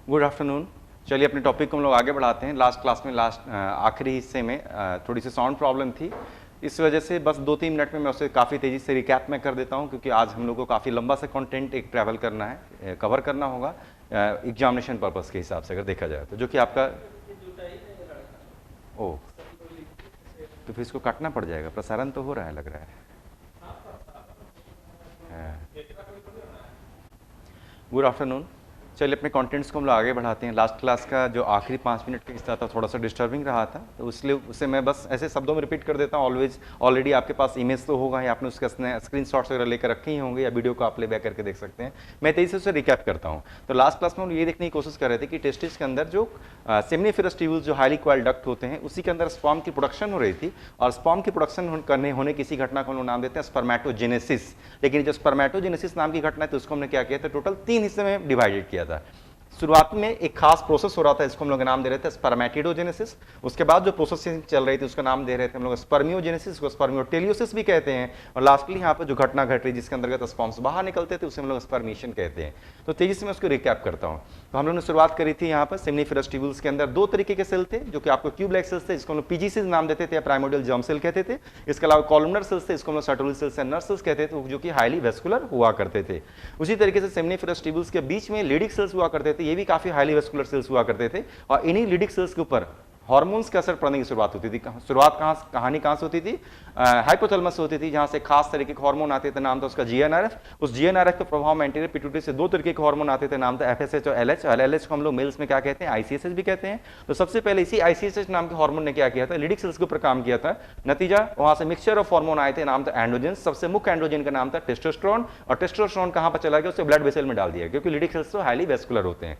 Good afternoon. चलिए अपने topic को हम लोग आगे बढ़ाते हैं। लास्ट क्लास में आखिरी हिस्से में थोड़ी सी साउंड प्रॉब्लम थी, इस वजह से बस 2-3 मिनट में मैं उसे काफ़ी तेज़ी से रिकैप में कर देता हूं, क्योंकि आज हम लोग को काफ़ी लंबा सा कंटेंट एक ट्रैवल करना है, कवर करना होगा एग्जामिनेशन पर्पज़ के हिसाब से अगर देखा जाए तो, जो कि आपका ओ तो फिर इसको काटना पड़ जाएगा। प्रसारण तो हो रहा है लग रहा है। Good afternoon. चलिए अपने कंटेंट्स को हम लोग आगे बढ़ाते हैं। लास्ट क्लास का जो आखिरी 5 मिनट का हिस्सा था थोड़ा सा डिस्टर्बिंग रहा था, तो इसलिए उसे मैं बस ऐसे शब्दों में रिपीट कर देता हूँ। ऑलरेडी आपके पास इमेज तो होगा या आपने उसका स्क्रीनशॉट्स वगैरह लेकर रखे ही होंगे, या वीडियो को आप प्लेबैक करके देख सकते हैं। मैं तेजी से उसे रिकैप करता हूँ। तो लास्ट क्लास में हम ये देखने की कोशिश कर रहे थे कि टेस्टिस के अंदर जो सेमिनिफेरस ट्यूब्यूल्स जो हाईली कॉइल्ड डक्ट होते हैं उससी के अंदर स्पर्म की प्रोडक्शन हो रही थी, और स्पर्म की प्रोडक्शन होने किसी घटना को हम लोग नाम देते हैं स्पर्मेटोजेनेसिस। लेकिन जो स्पर्मेटोजेनेसिस नाम की घटना है तो उसको हमने क्या किया था, टोटल 3 हिस्से में डिवाइडेड किया था। शुरुआत में एक खास प्रोसेस हो रहा था, इसको हम लोग नाम दे रहे थे स्पर्मेटिडोजेनेसिस। उसके बाद जो प्रोसेसिंग चल रही थी उसका नाम दे रहे थे हम लोग स्पर्मियोजेनेसिस, को स्पर्मियोटेलियोसिस भी कहते हैं। और लास्टली यहाँ पर जो घटना घट रही जिसके अंतर्गत स्पर्म्स बाहर निकलते थे उसे हम लोग स्पर्मेशन कहते हैं। तो तेजी से मैं उसको रिकैप करता हूँ। तो हम लोगों ने शुरुआत करी थी यहाँ पर सेमिनिफेरस ट्यूब्यूल्स के अंदर 2 तरीके के सेल थे, जो कि आपको ट्यूब लाइक सेल्स थे, जिसको हम लोग पीजीसीज नाम देते थे या प्राइमोडियल जर्म सेल कहते थे। इसके अलावा कॉलमनर सेल्स थे, इसको हम लोग सर्टोलिस सेल्स एंड नर्व सेल्स कहते थे, जो कि हाईली वेस्कुलर हुआ करते थे। उसी तरीके से सेमिनिफेरस ट्यूब्यूल्स के बीच में लिडिक सेल्स हुआ करते थे, ये भी काफी हाईली वेस्कुलर सेल्स हुआ करते थे। और इन्हीं लिडिक सेल्स के ऊपर हार्मोन्स का असर पड़ने की शुरुआत होती थी। कहानी कहां से होती थी? हाइपोथैलेमस से होती थी, जहां से खास तरीके के हार्मोन आते थे, नाम था उसका जीएनआरएफ। उस जीएनआरएफ के प्रभाव में एंटीरियर पिट्यूटरी से 2 तरीके के हार्मोन आते थे, नाम था एफएसएच और एलएच। और एलएच को हम लोग मेल्स में क्या कहते हैं? आईसीएसएच भी कहते हैं। तो सबसे पहले इसी आईसीएसएच नाम के हार्मोन ने क्या किया था, लिडिक सेल्स के ऊपर काम किया था। नतीजा वहां से मिक्सचर ऑफ हार्मोन आए थे, नाम था एंड्रोजेंस। सबसे मुख्य एंड्रोजन का नाम था टेस्टोस्टेरोन। और टेस्टोस्टेरोन कहां पर चला गया? उसे ब्लड वेसल में डाल दिया, क्योंकि लिडिक सेल्स तो हाईली वेस्कुलर होते हैं।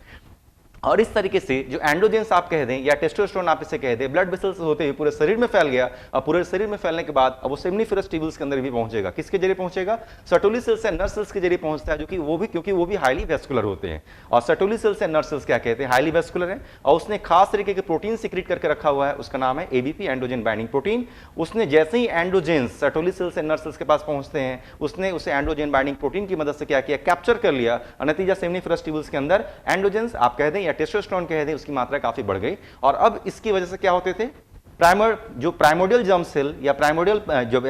और इस तरीके से जो एंड्रोजेंस आप कह दें या टेस्टोस्टेरोन आप इसे कह दें, ब्लड वेसल्स होते हुए पूरे शरीर में फैल गया। और पूरे शरीर में फैलने के बाद अब वो सेमिनिफेरस ट्यूब्यूल्स के अंदर भी पहुंचेगा। किसके जरिए पहुंचेगा? Sertoli cells and nerve cells के जरिए पहुंचता है, जो कि क्योंकि वो भी हाईली वेस्कुलर होते हैं। और Sertoli cells and nerve sales क्या कहते हैं? हाईली वेस्कुलर है। और उसने खास तरीके के प्रोटीन सिक्रीट करके रखा हुआ है, उसका नाम है एबीपी, एंड्रोजन बाइंडिंग प्रोटीन। उसने जैसे ही androgens Sertoli cells and nerve cells के पास पहुंचते हैं, उसने उसे एंड्रोजन बाइंडिंग प्रोटीन की मदद से क्या किया? कैप्चर कर लिया। और नतीजा सेमिनिफेरस ट्यूब्यूल्स के अंदर एंड्रोजेंस आप कह दें या टेस्टोस्टेरोन कह दें, उसकी मात्रा काफी बढ़ गई। और अब इसकी वजह से क्या होते थे? प्राइमोडियल जर्म सेल या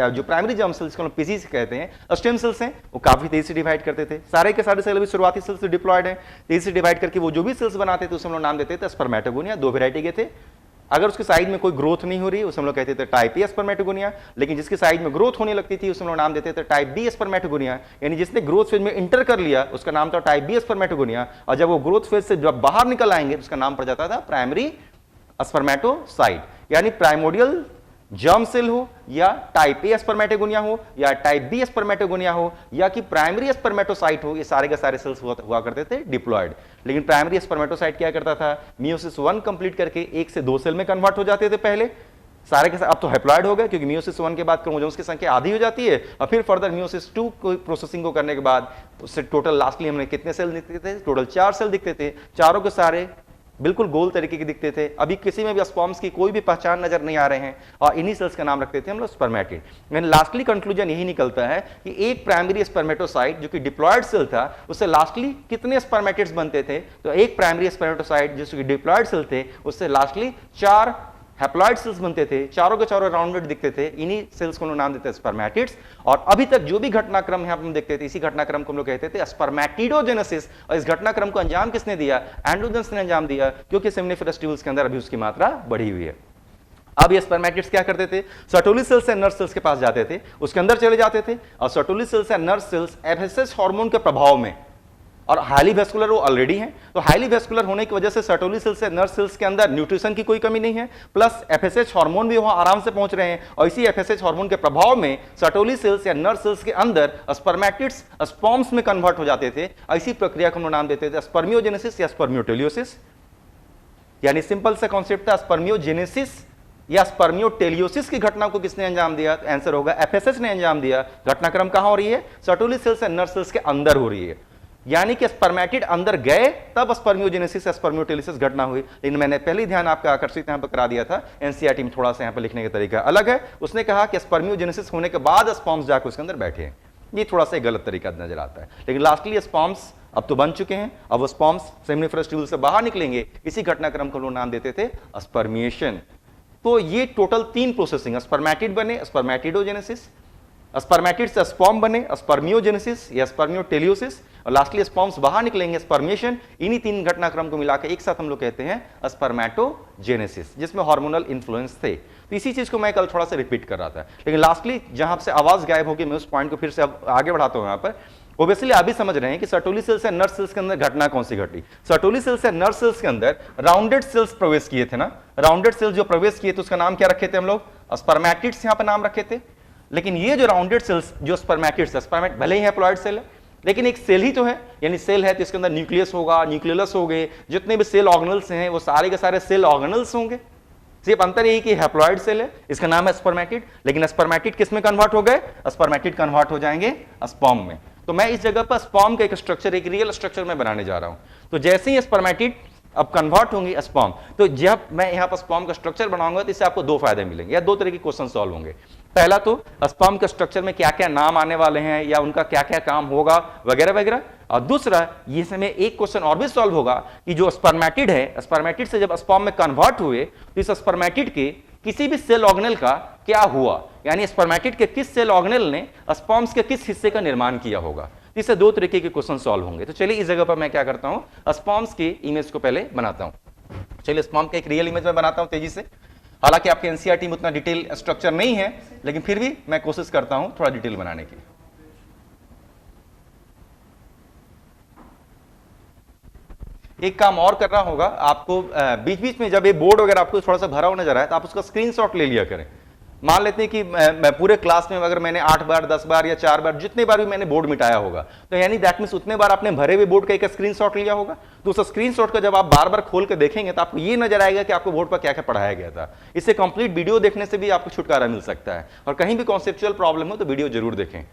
जो प्राइमरी जर्म सेल जिसको हम पीसीसी कहते हैं, स्टेम सेल्स हैं, वो काफी तेजी से डिवाइड करते थे। सारे के सारे सेल अभी शुरुआती सेल से डिप्लॉयड हैं, तेजी से डिवाइड करके वो जो भी सेल्स बनाते थे उसे हम लोग नाम देते थे स्पर्मेटोगोनिया। 2 वैरायटी के थे। अगर उसके साइड में कोई ग्रोथ नहीं हो रही उसे हम लोग कहते थे टाइप ए स्पर्मेटोगोनिया। लेकिन जिसके साइड में ग्रोथ होने लगती थी उसे हम लोग नाम देते थे टाइप बी स्पर्मेटोगोनिया। यानी जिसने ग्रोथ फेज में इंटर कर लिया उसका नाम था टाइप बी स्पर्मेटोगोनिया। और जब वो ग्रोथ फेज से जब बाहर निकल आएंगे उसका नाम पड़ जाता था प्राइमरी स्पर्मेटोसाइट। यानी प्राइमोडियल जर्म सेल हो या टाइप ए स्पर्मेटोगोनिया हो या टाइप बी स्पर्मेटोगोनिया हो या कि प्राइमरी स्पर्मेटोसाइट हो, ये सारे के सारे सेल्स हुआ करते थे डिप्लॉयड। लेकिन प्राइमरी स्पर्मेटोसाइट क्या करता था? मियोसिस 1 कंप्लीट करके 1 से 2 सेल में कन्वर्ट हो जाते थे पहले सारे के सारे। अब तो हैप्लॉयड हो गए, क्योंकि मियोसिस 1 के बाद क्रोमोसोम्स की संख्या आधी हो जाती है। और फिर फर्दर मियोसिस 2 को प्रोसेसिंग को करने के बाद उससे टोटल लास्टली हमने कितने सेल दिखते थे? टोटल 4 सेल दिखते थे। चारों के सारे बिल्कुल गोल तरीके के दिखते थे। अभी किसी में भी स्पर्म्स की कोई भी पहचान नजर नहीं आ रहे हैं। और इन्हीं सेल्स का नाम रखते थे हम लोग स्पर्मेटिड। यानी लास्टली कंक्लूजन यही निकलता है कि एक प्राइमरी स्पर्मेटोसाइट जो कि डिप्लॉयड सेल था, उससे लास्टली कितने स्पर्मेटिड्स बनते थे? तो एक प्राइमरी स्पर्मेटोसाइट जो कि डिप्लॉयड सेल थे, उससे लास्टली 4 हैप्लॉयड सेल्स बनते थे। चारों के चारों राउंडेड दिखते थे। इन्हीं सेल्स को हम लोग नाम देते हैं स्पर्मेटिड्स। और अभी तक जो भी घटनाक्रम यहाँ हम देखते थे, इसी घटनाक्रम को हम लोग कहते थे स्पर्मेटिडोजेनेसिस। और इस घटनाक्रम को अंजाम किसने दिया? एंड्रोजेंस ने अंजाम दिया, क्योंकि सेमिनिफेरस ट्यूब्यूल्स के अंदर अभी उसकी मात्रा बढ़ी हुई है। अब ये स्पर्मेटिड्स क्या करते थे? Sertoli cells and nerve cells के पास जाते थे, उसके अंदर चले जाते थे। और Sertoli cells and nerve sales FSH hormone के प्रभाव में, और हाईली वेस्कुलर वो ऑलरेडी हैं, तो हाईली वेस्कुलर होने की वजह से सर्टोली सेल्स से नर्व सेल्स के अंदर न्यूट्रिशन की कोई कमी नहीं है, प्लस एफएसएच हार्मोन भी वहां आराम से पहुंच रहे हैं। और इसी एफएसएच हार्मोन के प्रभाव में सर्टोली सेल्स या नर्व सेल्स के अंदर स्पर्मेटिड्स स्पर्म्स में कन्वर्ट हो जाते थे। इसी प्रक्रिया को हम नाम देते थे स्पर्मियोजेनेसिस या स्पर्मियोटेलियोसिस। यानी सिंपल सा कॉन्सेप्ट था, स्पर्मियोजेनेसिस या स्पर्मियोटेलियोसिस की घटना को किसने अंजाम दिया? तो आंसर होगा एफएसएच ने अंजाम दिया। घटनाक्रम कहां हो रही है? Sertoli cells and nerve cells के अंदर हो रही है। यानी कि स्पर्मेटिड अंदर गए तब स्पर्मियोजेनेसिस या स्पर्मियोटेलिसिस घटना हुई। लेकिन मैंने पहले ध्यान आपका आकर्षित यहां पर करा दिया था, एनसीईआरटी में थोड़ा सा यहां पर लिखने का तरीका अलग है। उसने कहा कि स्पर्मियोजेनेसिस होने के बाद स्पर्म्स जाकर उसके अंदर बैठे हैं। ये थोड़ा सा गलत तरीका नजर आता है। लेकिन लास्टली स्पर्म्स अब तो बन चुके हैं, अब वो स्पर्म्स सेमिनिफरस ट्यूब से बाहर निकलेंगे, इसी घटनाक्रम को लोग नाम देते थे स्पर्मिएशन। तो ये टोटल 3 प्रोसेसिंग, स्पर्मेटिड बने, स्पर्मेटिडोजेनेसिस, स्पर्मेटिड से स्पर्म बने, स्पर्मियोजेनेसिस या स्पर्मियोटेलियोसिस, और लास्टली स्पर्म्स बाहर निकलेंगे, स्पर्मिएशन। इन्हीं 3 घटनाक्रम को मिलाकर एक साथ हम लोग कहते हैं स्पर्मेटोजेनेसिस, जिसमें हार्मोनल इन्फ्लुएंस थे। तो इसी चीज को मैं कल थोड़ा सा रिपीट कर रहा था, लेकिन लास्टली जहां से आवाज गायब होगी, मैं उस पॉइंट को फिर से अब आगे बढ़ाता हूं। यहां पर ओब्वियसली आप भी समझ रहे हैं कि सर्टोली सेल्स या नर्व सेल्स के अंदर घटना कौन सी घटी। सर्टोली सेल्स या नर्व सेल्स के अंदर राउंडेड सेल्स प्रवेश किए थे ना, राउंडेड सेल्स जो प्रवेश किए थे उसका नाम क्या रखे थे हम लोग, स्पर्मेटिड्स यहां पर नाम रखे थे। लेकिन ये जो राउंडेड सेल्स जो स्पर्मेटिड्स है, स्पर्मेट भले ही हैप्लॉइड सेल है लेकिन एक सेल ही तो है, यानी सेल है तो इसके अंदर न्यूक्लियस होगा, न्यूक्लियस हो गए, जितने भी सेल ऑर्गेनल्स हैं वो सारे के सारे सेल ऑर्गेनल्स होंगे। सिर्फ अंतर यही कि हैप्लॉइड सेल है, इसका नाम है स्पर्मेटिड, लेकिन स्पर्मेटिड किस में कन्वर्ट हो गए, स्पर्मेटिड कन्वर्ट हो जाएंगे स्पर्म में। तो मैं इस जगह पर स्पर्म का एक स्ट्रक्चर, एक रियल स्ट्रक्चर में बनाने जा रहा हूं। तो जैसे ही स्पर्मेटिड अब कन्वर्ट होंगे स्पर्म, तो जब मैं यहां पर स्पर्म का स्ट्रक्चर बनाऊंगा तो इससे आपको 2 फायदे मिलेंगे या 2 तरह के क्वेश्चन सॉल्व होंगे। पहला तो स्पर्म के स्ट्रक्चर में क्या क्या नाम आने वाले हैं या उनका क्या क्या काम होगा वगैरह वगैरह, और दूसरा ये समय एक क्वेश्चन और भी सॉल्व होगा कि जो स्पर्मेटिड है, स्पर्मेटिड से जब स्पर्म में कन्वर्ट हुए तो इस स्पर्मेटिड के किसी भी सेल ऑर्गेनल का क्या हुआ, यानी स्पर्मेटिड के किस सेल ऑर्गेनल ने स्पर्म्स के किस हिस्से का निर्माण किया होगा। इससे 2 तरीके के क्वेश्चन सॉल्व होंगे। तो चलिए इस जगह पर मैं क्या करता हूं, स्पर्म्स की इमेज को पहले बनाता हूं। चलिए स्पर्म का एक रियल इमेज में बनाता हूं तेजी से। हालांकि आपके एनसीईआरटी में उतना डिटेल स्ट्रक्चर नहीं है, लेकिन फिर भी मैं कोशिश करता हूं थोड़ा डिटेल बनाने की। एक काम और करना होगा आपको, बीच बीच में जब ये बोर्ड वगैरह आपको थोड़ा सा भरा हुआ नजर आए तो आप उसका स्क्रीनशॉट ले लिया करें। मान लेते हैं कि मैं पूरे क्लास में अगर मैंने 8 बार 10 बार या 4 बार जितने बार भी मैंने बोर्ड मिटाया होगा, तो यानी दैट मींस उतने बार आपने भरे हुए बोर्ड का एक स्क्रीनशॉट लिया होगा। तो उस स्क्रीनशॉट का जब आप बार बार खोल के देखेंगे तो आपको ये नजर आएगा कि आपको बोर्ड पर क्या क्या पढ़ाया गया था। इससे कंप्लीट वीडियो देखने से भी आपको छुटकारा मिल सकता है, और कहीं भी कॉन्सेप्चुअल प्रॉब्लम हो तो वीडियो जरूर देखें।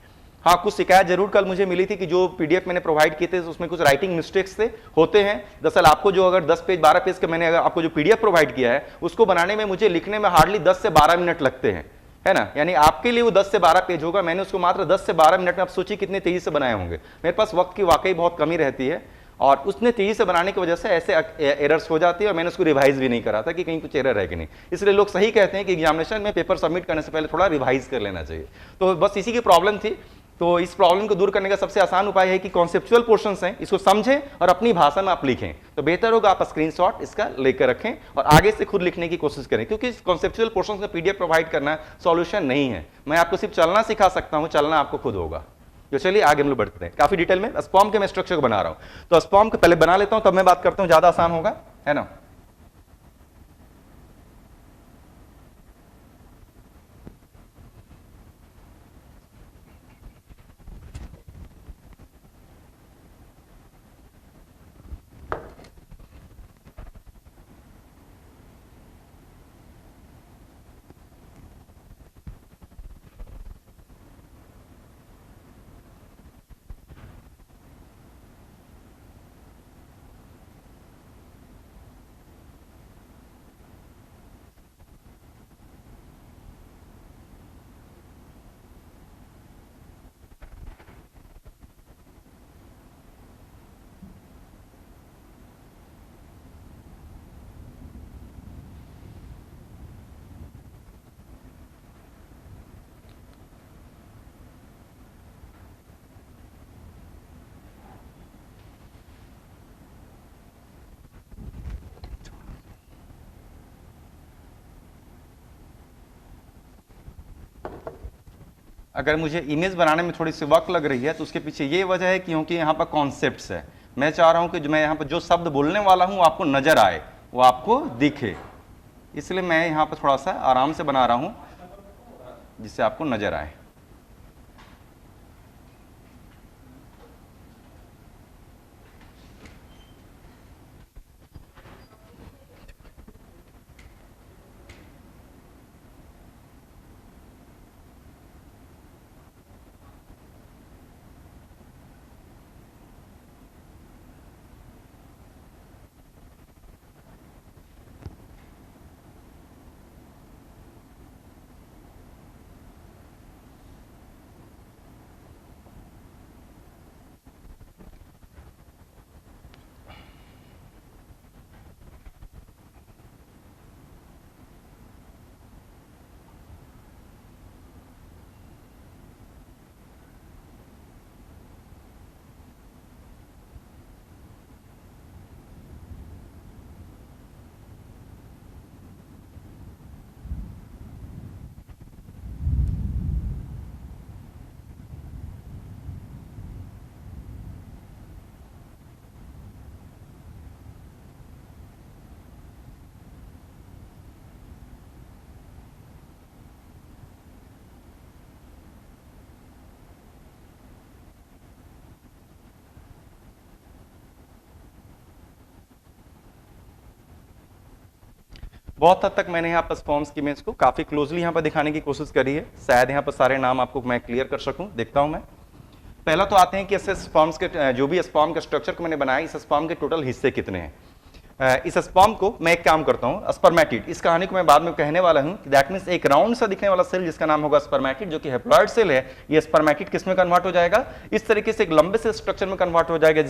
हाँ, कुछ शिकायत जरूर कल मुझे मिली थी कि जो पीडीएफ मैंने प्रोवाइड किए थे उसमें कुछ राइटिंग मिस्टेक्स थे, होते हैं। दरअसल आपको जो अगर 10 पेज 12 पेज का मैंने अगर आपको जो पीडीएफ प्रोवाइड किया है उसको बनाने में मुझे लिखने में हार्डली 10 से 12 मिनट लगते हैं, है ना। यानी आपके लिए वो 10 से 12 पेज होगा, मैंने उसको मात्र 10 से 12 मिनट में, आप सोचिए कितने तेजी से बनाए होंगे। मेरे पास वक्त की वाकई बहुत कमी रहती है, और उसने तेजी से बनाने की वजह से ऐसे एरर्स हो जाती है, और मैंने उसको रिवाइज भी नहीं करा था कि कहीं कुछ एरर है कि नहीं। इसलिए लोग सही कहते हैं कि एग्जामिनेशन में पेपर सबमिट करने से पहले थोड़ा रिवाइज कर लेना चाहिए। तो बस इसी की प्रॉब्लम थी। तो इस प्रॉब्लम को दूर करने का सबसे आसान उपाय है कि कॉन्सेप्चुअल पोर्शंस हैं इसको समझें और अपनी भाषा में आप लिखें। तो बेहतर होगा आप स्क्रीनशॉट इसका लेकर रखें और आगे से खुद लिखने की कोशिश करें, क्योंकि कॉन्सेप्चुअल पोर्शंस का पीडीएफ प्रोवाइड करना सॉल्यूशन नहीं है। मैं आपको सिर्फ चलना सिखा सकता हूं, चलना आपको खुद होगा। तो चलिए आगे हम लोग बढ़ते हैं। काफी डिटेल में स्पर्म के मैं स्ट्रक्चर को बना रहा हूं, तो स्पर्म को पहले बना लेता हूं तब मैं बात करता हूं, ज्यादा आसान होगा, है ना। अगर मुझे इमेज बनाने में थोड़ी सी वक्त लग रही है तो उसके पीछे ये वजह है क्योंकि यहाँ पर कॉन्सेप्ट्स है। मैं चाह रहा हूँ कि जो मैं यहाँ पर जो शब्द बोलने वाला हूँ आपको नजर आए, वो आपको दिखे, इसलिए मैं यहाँ पर थोड़ा सा आराम से बना रहा हूँ जिससे आपको नजर आए। बहुत हद तक मैंने यहाँ पर स्पर्म्स की इमेज को काफी क्लोजली यहाँ पर दिखाने की कोशिश करी है, शायद यहाँ पर सारे नाम आपको मैं क्लियर कर सकूं। देखता हूं मैं। पहला तो आते हैं कि ऐसे स्पर्म्स के जो भी स्पर्म के स्ट्रक्चर को मैंने बनाया, इस स्पर्म के टोटल हिस्से कितने हैं। इस स्पर्म को मैं एक काम करता हूं, स्पर्मेटिड, इस कहानी को मैं बाद में कहने वाला हूं। दैट मींस एक राउंड सा दिखने वाला सेल जिसका नाम होगा स्पर्मेटिड, जो कि हैप्लॉइड सेल है, ये स्पर्मेटिड किस में कन्वर्ट हो जाएगा, इस तरीके से एक लंबे से स्ट्रक्चर में कन्वर्ट हो जाएगा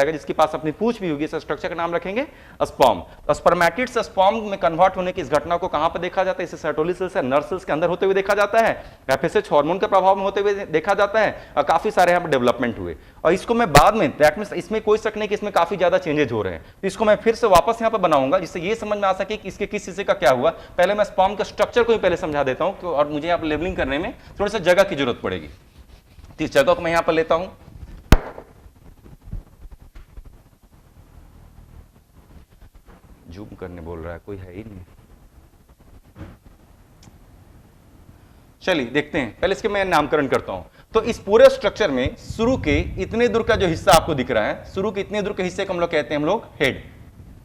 जिसके पास अपनी पूंछ भी होगी। इस स्ट्रक्चर का नाम रखेंगे स्पर्म। स्पर्मेटिड से स्पर्म में कन्वर्ट होने की इस घटना को कहां पर देखा जाता है, इसे सर्टोली सेल से नर्व सेल्स के अंदर होते हुए देखा जाता है, एफएसएच हार्मोन के प्रभाव में होते हुए देखा जाता है, और काफी सारे यहाँ पर डेवलपमेंट हुए। और इसको मैं बाद में, दैट मींस इसमें कोई शक नहीं कि इसमें काफी ज्यादा चेंजेज हो रहे हैं, तो इसको मैं फिर से वापस यहाँ पर बनाऊंगा जिससे ये समझ में आ सके कि इसके किस हिस्से का क्या हुआ। पहले मैं स्पर्म के स्ट्रक्चर को ही पहले समझा देता हूं, और मुझे यहाँ पर लेबलिंग करने में थोड़ी सा जगह की जरूरत पड़ेगी, तो इस जगह को मैं यहाँ पर लेता हूं। जूम करने बोल रहा है, कोई है ही नहीं। चलिए देखते हैं, पहले इसके मैं नामकरण करता हूं। तो इस पूरे स्ट्रक्चर में शुरू के इतने दूर का जो हिस्सा आपको दिख रहा है, शुरू के इतने दूर के हिस्से को हम लोग कहते हैं हम लोग हेड,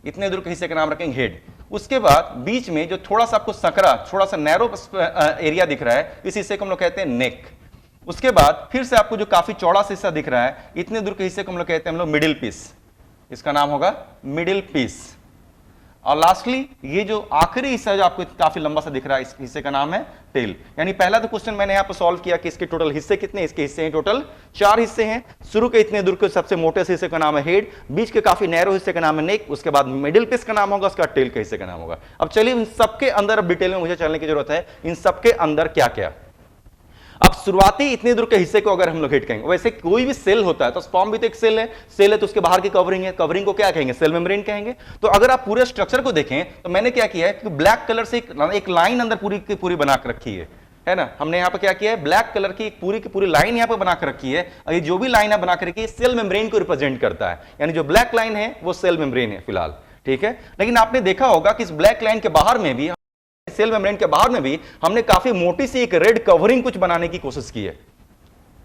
इतने दूर के हिस्से का नाम रखेंगे हेड। उसके बाद बीच में जो थोड़ा सा आपको सकरा, थोड़ा सा नैरो एरिया दिख रहा है, इस हिस्से को हम लोग कहते हैं नेक। उसके बाद फिर से आपको जो काफी चौड़ा सा हिस्सा दिख रहा है, इतने दूर के हिस्से को हम लोग कहते हैं हम लोग मिडिल पीस, इसका नाम होगा मिडिल पीस। और लास्टली ये जो आखिरी हिस्सा जो आपको काफी लंबा सा दिख रहा है, इस हिस्से का नाम है टेल। यानी पहला तो क्वेश्चन मैंने यहां पर सॉल्व किया कि इसके टोटल हिस्से कितने, इसके हिस्से हैं टोटल 4 हिस्से हैं। शुरू के इतने दूर के सबसे मोटे से हिस्से का नाम है हेड, बीच के काफी नैरो हिस्से का नाम है नेक, उसके बाद मिडिल पीस का नाम होगा, उसका टेल के हिस्से का नाम होगा। अब चलिए इन सबके अंदर अब डिटेल में मुझे चलने की जरूरत है, इन सबके अंदर क्या क्या। अब शुरुआती इतने दूर के हिस्से को अगर हम लोग हिट कहेंगे, वैसे कोई भी सेल होता है तो स्पर्म भी तो एक सेल है तो उसके बाहर की कवरिंग है, कवरिंग को क्या कहेंगे, सेल मेम्ब्रेन कहेंगे। तो अगर आप पूरे स्ट्रक्चर को देखें तो मैंने क्या किया है कि ब्लैक कलर से एक लाइन अंदर पूरी की पूरी बना कर रखी है ना। हमने यहाँ पर क्या किया है, ब्लैक कलर की एक पूरी की पूरी लाइन यहाँ पर बनाकर रखी है, और ये जो भी लाइन है बनाकर रखी है सेल मेम्ब्रेन को रिप्रेजेंट करता है, यानी जो ब्लैक लाइन है वो सेल मेम्ब्रेन है फिलहाल, ठीक है। लेकिन आपने देखा होगा कि इस ब्लैक लाइन के बाहर में भी, सेल मेम्ब्रेन के बाहर में भी हमने काफी मोटी सी एक रेड कवरिंग कुछ बनाने की कोशिश की है।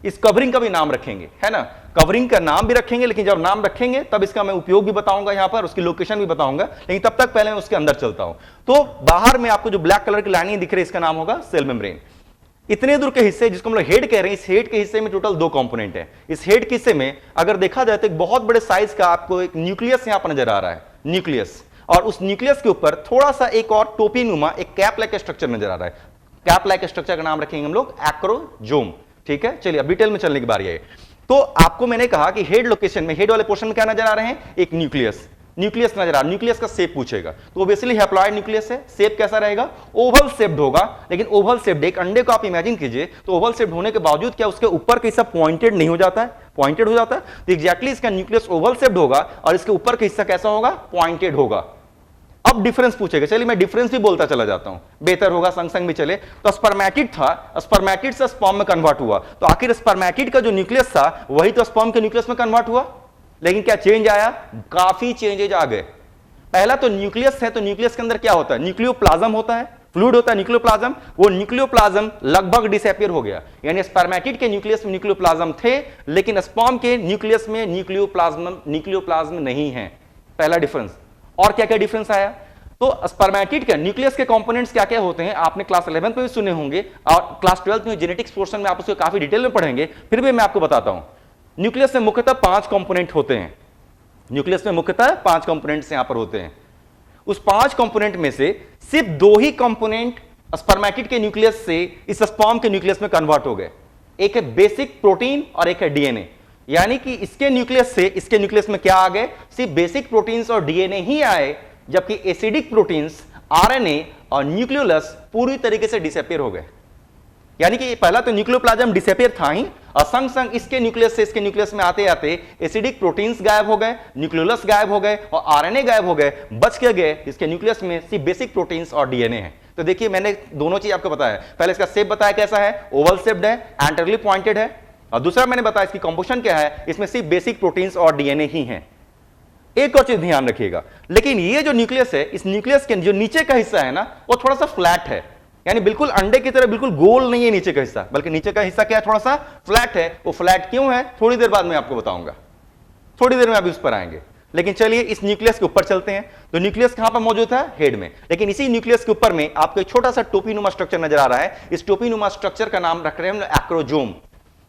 इस कवरिंग का भी नाम रखेंगे, है ना, कवरिंग का नाम भी रखेंगे, लेकिन जब नाम रखेंगे तब इसका मैं उपयोग भी बताऊंगा, यहां पर उसकी लोकेशन भी बताऊंगा, लेकिन तब तक पहले मैं उसके अंदर चलता हूं। तो बाहर में आपको जो ब्लैक कलर की लाइनिंग दिख रही है, इसका नाम होगा सेल मेम्ब्रेन। इतने दूर के हिस्से जिसको हम लोग हेड कह रहे हैं, इस हेड के हिस्से में टोटल 2 कंपोनेंट है। इस हेड के हिस्से में अगर देखा जाए तो एक बहुत बड़े साइज का आपको एक न्यूक्लियस यहां पर नजर आ रहा है, न्यूक्लियस, और उस न्यूक्लियस के ऊपर थोड़ा सा एक और टोपी नुमा एक कैप लाइक स्ट्रक्चर नजर आ रहा है। कैप लाइक स्ट्रक्चर का नाम रखेंगे हम लोग एक्रोजोम, ठीक है। चलिए अब डिटेल में चलने की बारी है। तो आपको मैंने कहा कि हेड लोकेशन में, हेड वाले पोर्शन में क्या नजर आ रहे हैं, एक न्यूक्लियस नजर आ रहा है। न्यूक्लियस का शेप पूछेगा तो ऑब्वियसली हैप्लॉइड न्यूक्लियस है, शेप कैसा रहेगा, ओवल शेप्ड होगा। लेकिन ओवल शेप्ड, एक अंडे को आप इमेजिन कीजिए, तो ओवल शेप्ड होने के बावजूद क्या उसके ऊपर का हिस्सा पॉइंटेड नहीं हो जाता है, पॉइंटेड हो जाता है। तो एग्जैक्टली इसका न्यूक्लियस ओवल शेप्ड होगा और इसके ऊपर का हिस्सा कैसा होगा, पॉइंटेड होगा। अब डिफरेंस पूछेगा, चलिए मैं डिफरेंस भी बोलता चला जाता हूं, बेहतर होगा संग संग भी चले। तो स्पर्मेटिड था, स्पर्मेटिड से स्पर्म में कन्वर्ट हुआ, तो आखिर स्पर्मेटिड का जो न्यूक्लियस था वही तो स्पर्म के न्यूक्लियस में कन्वर्ट हुआ। लेकिन क्या चेंज आया, काफी चेंजेज आ गए। पहला तो न्यूक्लियस है, तो न्यूक्लियस के अंदर क्या होता है, न्यूक्लियोप्लाज्म होता है, फ्लूइड होता है न्यूक्लियोप्लाज्म। वो न्यूक्लियोप्लाज्म लगभग डिसअपीयर हो गया, यानी स्पर्मेटिड के न्यूक्लियस में न्यूक्लियोप्लाज्म थे, लेकिन स्पर्म के न्यूक्लियस में न्यूक्लियोप्लाज्म नहीं है, पहला डिफरेंस। और क्या क्या डिफरेंस आया, तो स्पर्मेटिड के न्यूक्लियस के कंपोनेंट्स क्या क्या होते हैं आपने क्लास 11 में भी सुने होंगे, और क्लास 12 में जेनेटिक्स पोर्शन में आप उसको काफी डिटेल में पढ़ेंगे, फिर भी मैं आपको बताता हूं। न्यूक्लियस में मुख्यतः 5 कंपोनेंट होते हैं, न्यूक्लियस में मुख्यतः 5 कंपोनेंट्स यहां पर होते हैं। उस 5 कंपोनेंट में से सिर्फ 2 ही कंपोनेंट स्पर्मेटिड के न्यूक्लियस से इस स्पर्म के न्यूक्लियस में कन्वर्ट हो गए, एक है बेसिक प्रोटीन और एक है डीएनए। यानी कि इसके न्यूक्लियस से इसके न्यूक्लियस में क्या आ गए, सिर्फ बेसिक प्रोटीन्स और डीएनए ही आए, जबकि एसिडिक प्रोटीन्स, आरएनए और न्यूक्लियोलस पूरी तरीके से डिसअपीयर हो गए। यानी कि पहला तो न्यूक्लियोप्लाज्म डिसअपीयर था ही, और संग संग इसके न्यूक्लियस से इसके न्यूक्लियस में आते आते एसिडिक प्रोटीन्स गायब हो गए, न्यूक्लियोलस गायब हो गए और आरएनए गायब हो गए। बच के गए इसके न्यूक्लियस में सिर्फ बेसिक प्रोटीन्स और डीएनए है। तो देखिए मैंने दोनों चीज आपको बताया, पहले इसका शेप बताया कैसा है, ओवल शेप्ड है, एंटरली पॉइंटेड है, और दूसरा मैंने बताया इसकी कंपोजिशन क्या है, इसमें सिर्फ बेसिक प्रोटीन्स और डीएनए ही है। एक और चीज ध्यान रखिएगा, लेकिन ये जो न्यूक्लियस है, इस न्यूक्लियस के जो नीचे का हिस्सा है ना, वो थोड़ा सा फ्लैट है, यानी बिल्कुल अंडे की तरह बिल्कुल गोल नहीं है नीचे का हिस्सा, बल्कि नीचे का हिस्सा क्या है, थोड़ा सा फ्लैट है। वो फ्लैट क्यों है, थोड़ी देर बाद मैं आपको बताऊंगा, थोड़ी देर में अभी उस पर आएंगे। लेकिन चलिए इस न्यूक्लियस के ऊपर चलते हैं। तो न्यूक्लियस कहां पर मौजूद है? हेड में। लेकिन इसी न्यूक्लियस के ऊपर में आपको एक छोटा सा टोपीनुमा स्ट्रक्चर नजर आ रहा है। इस टोपीनुमा स्ट्रक्चर का नाम रख रहे हैं हम एक्रोजोम।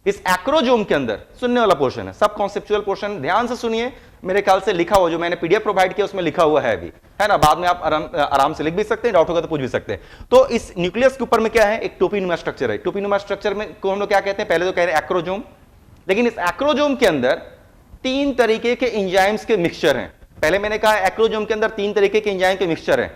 इस एक्रोजोम के अंदर सुनने वाला पोर्शन है, सब कॉन्सेप्चुअल पोर्शन, ध्यान से सुनिए। मेरे ख्याल से लिखा हुआ, जो मैंने पीडीएफ प्रोवाइड किया उसमें लिखा हुआ है अभी, है ना, बाद में आप आराम से लिख भी सकते हैं, डाउट होगा तो पूछ भी सकते हैं। तो इस न्यूक्लियस के ऊपर में क्या है? एक टोपीनुमा स्ट्रक्चर है। टोपीनुमा स्ट्रक्चर में को हम लोग क्या कहते हैं? पहले तो कह रहे हैं एक्रोजोम। लेकिन इस एक्रोजोम के अंदर 3 तरीके के एंजाइम्स के मिक्सचर हैं। पहले मैंने कहा एक्रोजोम के अंदर 3 तरीके के एंजाइम के मिक्सचर हैं।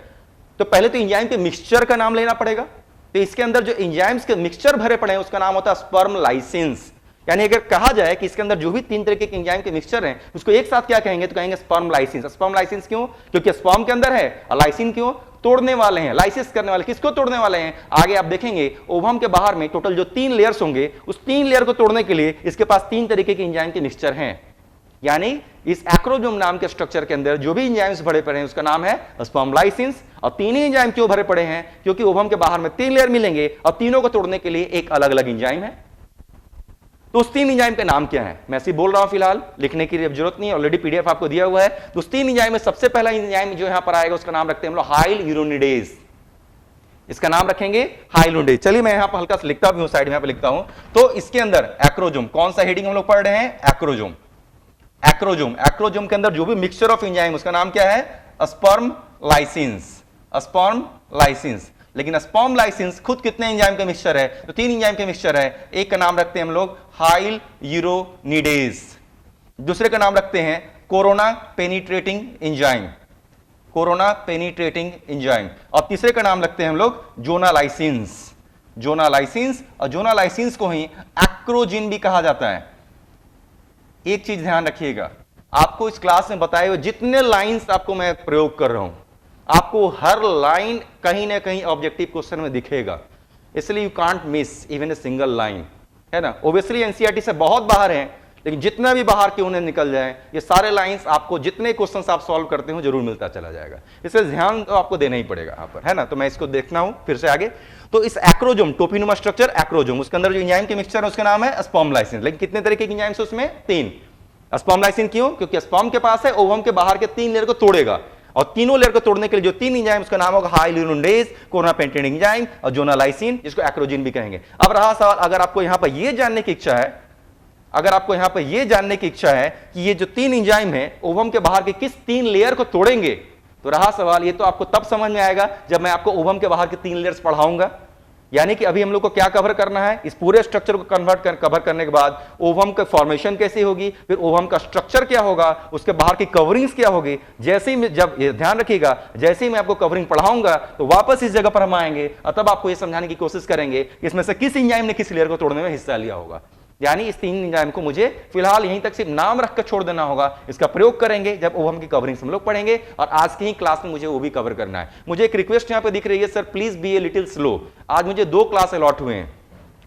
तो पहले तो एंजाइम के मिक्सचर का नाम लेना पड़ेगा। तो इसके अंदर जो एंजाइम्स के मिक्सचर भरे पड़े हैं उसका नाम होता है स्पर्म लाइसिन्स। यानी अगर कहा जाए कि इसके अंदर जो भी 3 तरीके के एंजाइम के मिक्सचर हैं उसको एक साथ क्या कहेंगे? तो कहेंगे स्पर्म लाइसिन्स। स्पर्म लाइसिन्स क्यों? क्योंकि स्पर्म के अंदर है, और लाइसिन क्यों? तोड़ने वाले हैं, लाइसिस करने वाले। किसको तोड़ने वाले हैं? आगे आप देखेंगे ओवम के बाहर में टोटल जो 3 लेयर्स होंगे, उस 3 लेयर को तोड़ने के लिए इसके पास 3 तरीके के एंजाइम के मिक्सचर हैं। यानी इस एक्रोजोम नाम के स्ट्रक्चर के अंदर जो भी एंजाइम्स भरे पड़े हैं उसका नाम है स्पर्म लाइसिन्स। और 3 ही एंजाइम क्यों भरे पड़े हैं? क्योंकि ओवम के बाहर में 3 लेयर मिलेंगे और तीनों को तोड़ने के लिए एक अलग अलग एंजाइम है। तो उस 3 एंजाइम का नाम क्या है? मैं ऐसे बोल रहा हूं, फिलहाल लिखने की जरूरत नहीं, ऑलरेडी पीडीएफ आपको दिया हुआ है। तो उस 3 एंजाइम में सबसे पहला एंजाइम जो यहां पर आएगा उसका नाम रखते हैं हम लोग हाइलुरोनिडेज। इसका नाम रखेंगे हाइलुरोनिडेज। चलिए मैं यहां पर हल्का सा लिखता भी हूं, साइड में यहां पर लिखता हूं। तो इसके अंदर एक्रोजोम, कौन सा हेडिंग हम लोग पढ़ रहे हैं? एक्रोजोम। एक्रोजोम, एक्रोजोम के अंदर जो भी मिक्सचर ऑफ एंजाइम उसका नाम क्या है? Sperm lysines. Sperm lysines. लेकिन स्पर्म लाइसिन्स खुद कितने एंजाइम का मिक्सचर है? तो 3 एंजाइम का मिक्सचर है। एक का नाम रखते हैं हम लोग हाइलुरोनिडेज, दूसरे का नाम रखते हैं corona penetrating enzyme, corona penetrating enzyme, और तीसरे का नाम रखते हैं हम लोग जोनालाइसिन्स, जोनालाइसिन्स। और जोनालाइसिन्स को ही एक्रोजिन भी कहा जाता है। एक चीज ध्यान रखिएगा, आपको इस क्लास में बताए हुए जितने लाइंस आपको मैं प्रयोग कर रहा हूं, आपको हर लाइन कहीं ना कहीं ऑब्जेक्टिव क्वेश्चन में दिखेगा, इसलिए you can't miss even a single line, है ना। ओब्वियसली एनसीईआरटी से बहुत बाहर हैं, लेकिन जितना भी बाहर क्यों उन्हें निकल जाए, ये सारे लाइंस आपको जितने क्वेश्चंस आप सॉल्व करते हो जरूर मिलता चला जाएगा। इसलिए ध्यान तो आपको देना ही पड़ेगा यहाँ पर, है ना। तो मैं इसको देखना हूं फिर से आगे। तो इस एक्रोजोम, टोपीनुमा स्ट्रक्चर एक्रोजोम, उसके अंदर जो एंजाइम के मिक्सचर है उसका नाम है स्पर्म लाइसिन। लेकिन कितने तरीके के एंजाइम्स उसमें? 3। स्पर्म लाइसिन क्यों? क्योंकि स्पर्म के पास है, ओवम के बाहर के 3 लेयर को तोड़ेगा, और तीनों लेयर को तोड़ने के लिए जो 3 एंजाइम उसका नाम होगा हाइलुरोनिडेज, कोरोना पेनिट्रेटिंग एंजाइम और जोनालाइसिन, जिसको एक्रोजिन भी कहेंगे। अब रहा सवाल, अगर आपको यहां पर यह जानने की इच्छा है, अगर आपको यहां पर यह जानने की इच्छा है कि ये जो 3 एंजाइम है ओवम के बाहर के किस 3 लेयर को तोड़ेंगे, तो रहा सवाल, ये तो आपको तब समझ में आएगा जब मैं आपको ओवम के बाहर के 3 लेयर्स पढ़ाऊंगा। यानी कि अभी हम लोग को क्या कवर करना है? इस पूरे स्ट्रक्चर को कवर करने के बाद ओवम का फॉर्मेशन कैसी होगी, फिर ओवम का स्ट्रक्चर क्या होगा, उसके बाहर की कवरिंग्स क्या होगी। जैसे ही जब ये ध्यान रखिएगा, जैसे ही मैं आपको कवरिंग पढ़ाऊंगा तो वापस इस जगह पर हम आएंगे और तब आपको ये समझाने की कोशिश करेंगे कि इसमें से किस एंजाइम ने किस लेयर को तोड़ने में हिस्सा लिया होगा। यानी इस 3 एंजाइम को मुझे फिलहाल यहीं तक सिर्फ नाम रखकर छोड़ देना होगा, इसका प्रयोग करेंगे जब ओवम की कवरिंग हम लोग पढ़ेंगे, और आज की ही क्लास में मुझे वो भी कवर करना है। मुझे एक रिक्वेस्ट यहां पे दिख रही है, sir please be a little slow. आज मुझे 2 क्लास अलॉट हुए हैं,